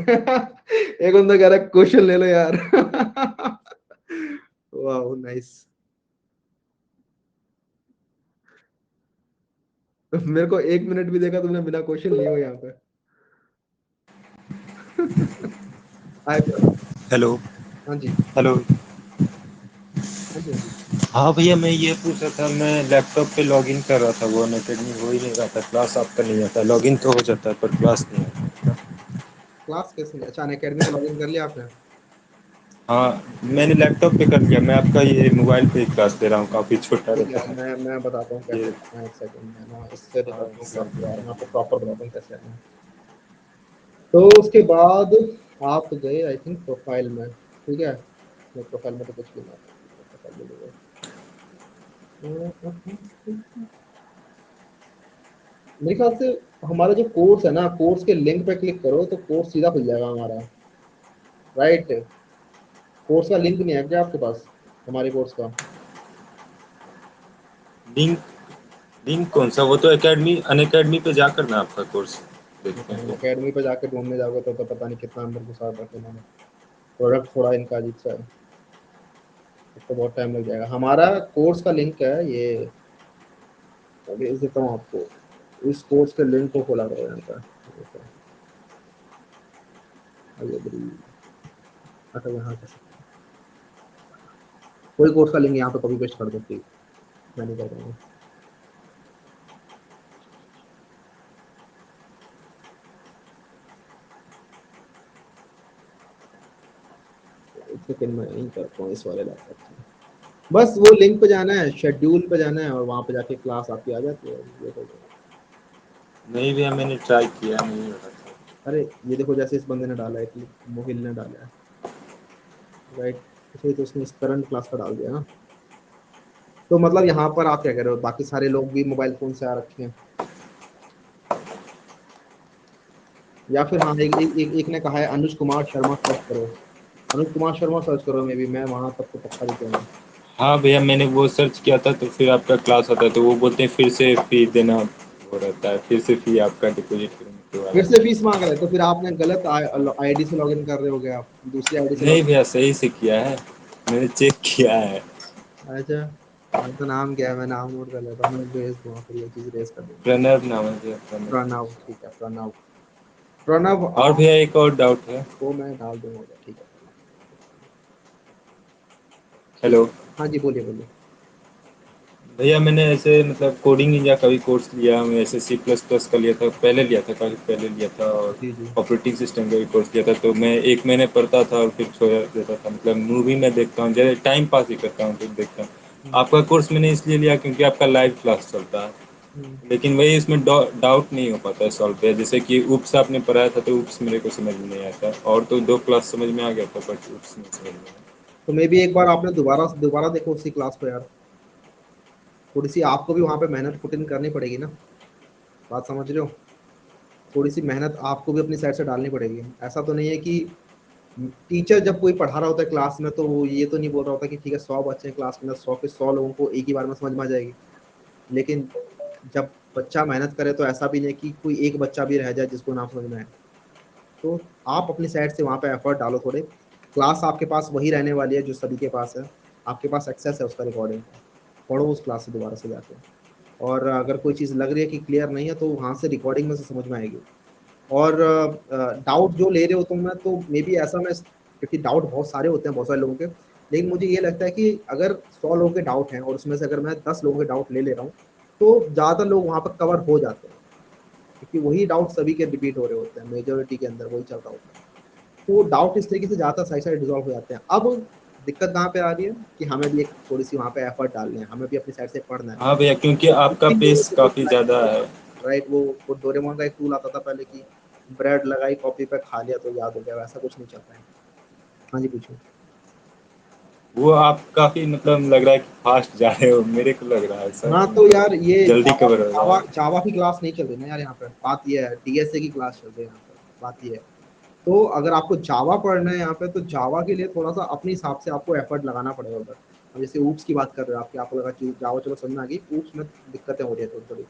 एक बंदा कह रहा है क्वेश्चन ले लो यार वाह नाइस। मेरे को 1 मिनट भी देखा तुमने बिना क्वेश्चन लिए हो यहाँ पे हेलो हाँ जी हेलो। हाँ जी हाँ जी। हाँ भैया मैं ये पूछ रहा था, मैं लैपटॉप पे लॉगिन कर रहा था, वो अनअकैडमी हो ही नहीं रहा था, क्लास आपका नहीं आता, लॉगिन तो हो जाता है पर क्लास नहीं आता। क्लास कैसे? अच्छा अनअकैडमी में लॉगिन कर लिया आपने? हाँ मैंने लैपटॉप पे कर लिया, मैं आपका ये मोबाइल पे क्लास दे रहा हूँ, काफ़ी छोटा ठीक रहता है, है मैं बताता हूँ कैसे ये। करना है, एक सेकंड में ना इससे हाँ रिकॉर्ड क्लास सर। यार, मैं आपको प्रॉपर बताता हूँ कैसे करना है। तो उसके बाद आप गए आई थिंक प्रोफाइल में, ठीक है, मैं प्रोफाइल में तो कुछ भी ना, प्रोफाइल में गए। मेरे ख्याल से हमारा जो कोर्स है ना, कोर्स के लिंक पे क्लिक करो तो कोर्स सीधा खुल जाएगा हमारा, राइट? कोर्स का लिंक नहीं है क्या आपके पास हमारे कोर्स का? लिंक लिंक कौन सा? वो तो एकेडमी अनअकैडमी पे जाकर ना आपका कोर्स देखते हैं। अकेडमी पे जाके ढूंढने जाओगे तो पता नहीं कितना अंदर घुसा रखा इन्होंने, प्रोडक्ट थोड़ा इनका अजीब सा है, तो बहुत टाइम लग जाएगा। हमारा कोर्स का लिंक है ये, भेज देता हूँ आपको, इस कोर्स के लिंक को खोला करो यहाँ पर। अच्छा यहाँ कर सकते हैं, कोई कोर्स का लिंक यहाँ पे कॉपी पेस्ट कर दो प्लीज, मैं नहीं कर पाऊंगा। एक सेकंड में नहीं करता हूँ इस वाले लैपटॉप से, बस वो लिंक पे जाना है, शेड्यूल पे जाना है, और वहाँ पे जाके क्लास आपकी आ जाती है, ये तो। नहीं भैया मैंने ट्राई किया, नहीं हो रहा था। अरे ये देखो, जैसे इस बंदे ने डाला है कि मोहिल ने डाला है, राइट, इसलिए तो उसने इस करंट क्लास का डाल दिया ना। तो मतलब यहाँ पर आप क्या कर रहे हो, बाकी सारे लोग भी मोबाइल फोन से आ रखे हैं, या फिर हाँ एक ने कहा है अनुज कुमार शर्मा सर्च करो, अनुज कुमार शर्मा सर्च करो, मे बी मैं वहाँ तक तो पक्का दिख जाऊंगा। हाँ भैया मैंने वो सर्च किया था, तो फिर आपका क्लास आता है, तो वो बोलते हैं फिर से फी देना हो रहता है, फिर से फी आपका डिपॉजिट करने के बाद। फिर से फीस मांग रहे हैं, तो फिर आपने गलत आईडी से लॉगिन कर रहे होगे, आप दूसरी आईडी से नहीं लॉगिन। भैया सही से किया है, मैंने चेक किया है। अच्छा तो नाम क्या है, मैं नाम नोट कर लेता हूँ, मैं भेज दूंगा, फिर ये चीज रेज कर दूंगा। प्रणव नाम है भैया, प्रणव। प्रणव, ठीक है प्रणव। प्रणव और भैया एक और डाउट है। वो मैं डाल दूंगा, ठीक है प्रणव। हेलो। हाँ जी बोलिए बोलिए। भैया मैंने ऐसे मतलब कोडिंग या कभी कोर्स लिया, मैं ऐसे C++ का लिया था, पहले लिया था, काफी पहले लिया था, और जी जी। ऑपरेटिंग सिस्टम का भी कोर्स लिया था। तो मैं 1 महीने पढ़ता था और फिर छोड़ देता था। मतलब मूवी में देखता हूँ, जैसे टाइम पास ही करता हूँ, फिर देखता हूँ। आपका कोर्स मैंने इसलिए लिया क्योंकि आपका लाइव क्लास चलता है, लेकिन वही इसमें डाउट नहीं हो पाता है सॉल्व पे। जैसे कि UPS आपने पढ़ाया था, तो UPS मेरे को समझ में नहीं आता, और तो 2 क्लास समझ में आ गया था, बट UPS नहीं समझ में आया। तो मे भी एक बार आपने दोबारा देखो उसी क्लास को यार, थोड़ी सी आपको भी वहां पे मेहनत पुट इन करनी पड़ेगी ना, बात समझ रहे हो? थोड़ी सी मेहनत आपको भी अपनी साइड से डालनी पड़ेगी। ऐसा तो नहीं है कि टीचर जब कोई पढ़ा रहा होता है क्लास में तो वो ये तो नहीं बोल रहा होता कि ठीक है 100 बच्चे हैं क्लास के अंदर, 100 के 100 लोगों को एक ही बार में समझ में आ जाएगी। लेकिन जब बच्चा मेहनत करे तो ऐसा भी नहीं कि कोई एक बच्चा भी रह जाए जिसको ना समझ में आए। तो आप अपनी साइड से वहाँ पे एफर्ट डालो थोड़े। क्लास आपके पास वही रहने वाली है जो सभी के पास है, आपके पास एक्सेस है उसका रिकॉर्डिंग का, पढ़ो उस क्लास से दोबारा से जाके। और अगर कोई चीज़ लग रही है कि क्लियर नहीं है तो वहाँ से रिकॉर्डिंग में से समझ में आएगी। और डाउट जो ले रहे हो तुम, मैं तो मे बी ऐसा मैं, क्योंकि डाउट बहुत सारे होते हैं बहुत सारे लोगों के, लेकिन मुझे ये लगता है कि अगर 100 लोगों के डाउट हैं और उसमें से अगर मैं 10 लोगों के डाउट ले रहा हूँ तो ज़्यादातर लोग वहाँ पर कवर हो जाते हैं, क्योंकि वही डाउट सभी के रिपीट हो रहे होते हैं, मेजोरिटी के अंदर वही चल रहा होता है। तो डाउट इस तरीके से ज़्यादातर साइड साइड रिजॉल्व हो जाते हैं। अब दिक्कत कहाँ पे आ रही है कि हमें भी एक थोड़ी सी वहाँ पे एफर्ट डालने हैं, हमें भी अपनी साइड से पढ़ना है। हाँ भैया, क्योंकि आपका पेस काफी ज्यादा है। राइट, वो डोरेमोन का एक टूल आता था पहले कि ब्रेड लगाई कॉपी पे खा लिया तो याद हो गया, वैसा कुछ नहीं चल रहा है। हाँ जी पूछो। वो आप काफी मतलब लग रहा है कि फास्ट जा रहे हो, मेरे को लग रहा है ऐसा हाँ कि तो मतलब यार ये जल्दी जावा कवर हो रहा जावा है। जावा की क्लास नहीं चल रही ना यार यहाँ पे, बात ये है डीएसए की क्लास चल रही है यहाँ पे, बात ये है। तो अगर आपको जावा पढ़ना है यहाँ पे तो जावा के लिए थोड़ा सा अपने हिसाब से आपको एफर्ट लगाना पड़ेगा उधर। अब जैसे ऊप्स की बात कर रहे हो आपकी, आपको लगा कि जावा चलो समझ में आ गई, ऊप्स में दिक्कतें हो रही है थोड़ी थोड़ी।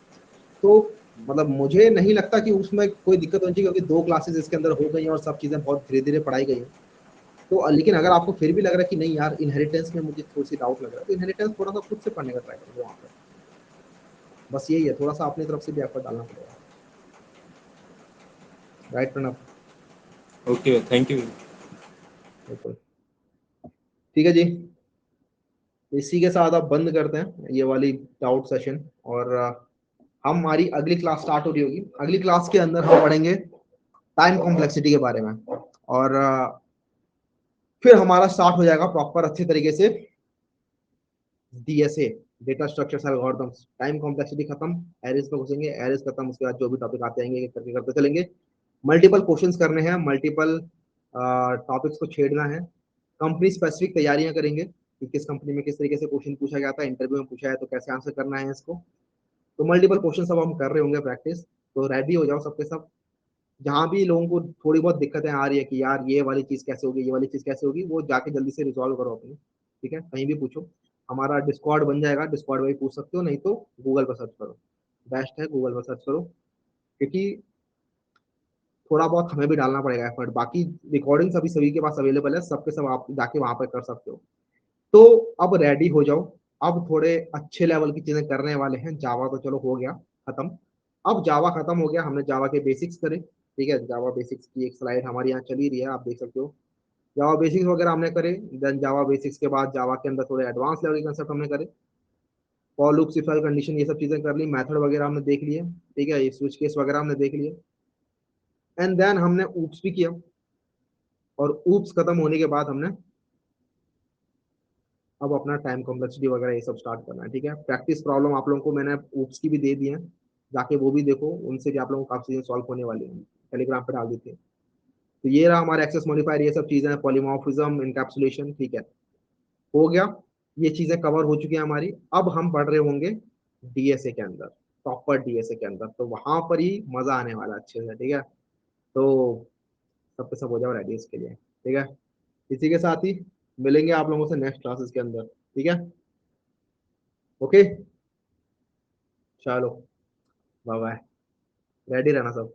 तो मतलब मुझे नहीं लगता कि उसमें कोई दिक्कत होनी चाहिए, क्योंकि 2 क्लासेस इसके अंदर हो गई और सब चीजें बहुत धीरे धीरे पढ़ाई गई हैं। तो लेकिन अगर आपको फिर भी लग रहा है कि नहीं यार इनहेरिटेंस में मुझे थोड़ी सी डाउट लग रहा है, तो इनहेरिटेंस थोड़ा सा खुद से पढ़ने का ट्राई करो वहाँ पे। बस यही है, थोड़ा सा अपनी तरफ से भी एफर्ट डालना पड़ेगा। Right Pranav? Okay, thank you. बिल्कुल ठीक है जी, इसी के साथ आप बंद करते हैं ये वाली डाउट सेशन, और हमारी अगली क्लास स्टार्ट हो रही होगी। अगली क्लास के अंदर हम पढ़ेंगे टाइम कॉम्प्लेक्सिटी के बारे में, और फिर हमारा स्टार्ट हो जाएगा प्रॉपर अच्छे तरीके से DSA, data structures algorithms. Time complexity खत्म, एरेज पे घुसेंगे, एरेज खत्म, उसके बाद जो भी टॉपिक आते आएंगे एक करके करते चलेंगे। मल्टीपल क्वेश्चंस करने हैं, मल्टीपल टॉपिक्स को छेड़ना है, कंपनी स्पेसिफिक तैयारियां करेंगे कि किस कंपनी में किस तरीके से क्वेश्चन पूछा गया था, इंटरव्यू में पूछा है तो कैसे आंसर करना है इसको। तो मल्टीपल क्वेश्चन सब हम कर रहे होंगे प्रैक्टिस, तो रेडी हो जाओ सबके सब। जहाँ भी लोगों को थोड़ी बहुत दिक्कतें आ रही है कि यार ये वाली चीज कैसे होगी, ये वाली चीज कैसे होगी, वो जाके जल्दी से रिजॉल्व करो अपनी, ठीक है? कहीं भी पूछो, हमारा डिस्कॉर्ड बन जाएगा, डिस्कॉर्ड में भी पूछ सकते हो, नहीं तो गूगल पर सर्च करो, बेस्ट है गूगल पर सर्च करो, क्योंकि थोड़ा बहुत हमें भी डालना पड़ेगा एफर्ट। बाकी रिकॉर्डिंग सभी सभी के पास अवेलेबल है, सबके सब आप जाके वहां पर कर सकते हो। तो अब रेडी हो जाओ, अब थोड़े अच्छे लेवल की चीजें करने वाले हैं। जावा तो चलो हो गया खत्म, अब जावा खत्म हो गया, हमने जावा के बेसिक्स करे, ठीक है? जावा बेसिक्स की एक स्लाइड हमारी यहाँ चली रही है, आप देख सकते हो। जावा बेसिक्स वगैरह हमने करे, देन जावा बेसिक्स के बाद जावा के अंदर थोड़े एडवांस लेवल के कंसेप्ट हमने करे, for loop, if else condition, ये सब चीजें कर ली, मेथड वगैरह हमने देख लिए, ठीक है? ये स्विच केस वगैरह हमने देख लिए, एंड देन हमने ऊप्स भी किया, और ऊप्स खत्म होने के बाद हमने अब अपना टाइम कॉम्प्लेक्सिटी वगैरह ये सब स्टार्ट करना है, ठीक है? प्रैक्टिस प्रॉब्लम आप लोगों को मैंने ऊप्स की भी दे दी है, जाके वो भी देखो, उनसे भी आप लोगों को काफी चीजें सॉल्व होने वाली हैं, टेलीग्राम पे डाल दी थी। तो ये रहा हमारा एक्सेस मॉडिफायर, ये सब चीजें, पॉलीमॉर्फिज्म, इनकैप्सुलेशन, ठीक है? हो गया, ये चीजें कवर हो चुकी हैं हमारी। अब हम पढ़ रहे होंगे डीएसए के अंदर, प्रॉपर डीएसए के अंदर, तो वहां पर ही मजा आने वाला है अच्छे से, ठीक है? तो सबके सब हो जाओ रेडी इसके लिए, ठीक है? इसी के साथ ही मिलेंगे आप लोगों से नेक्स्ट क्लासेस के अंदर, ठीक है? ओके चलो, बाय बाय, रेडी रहना सब।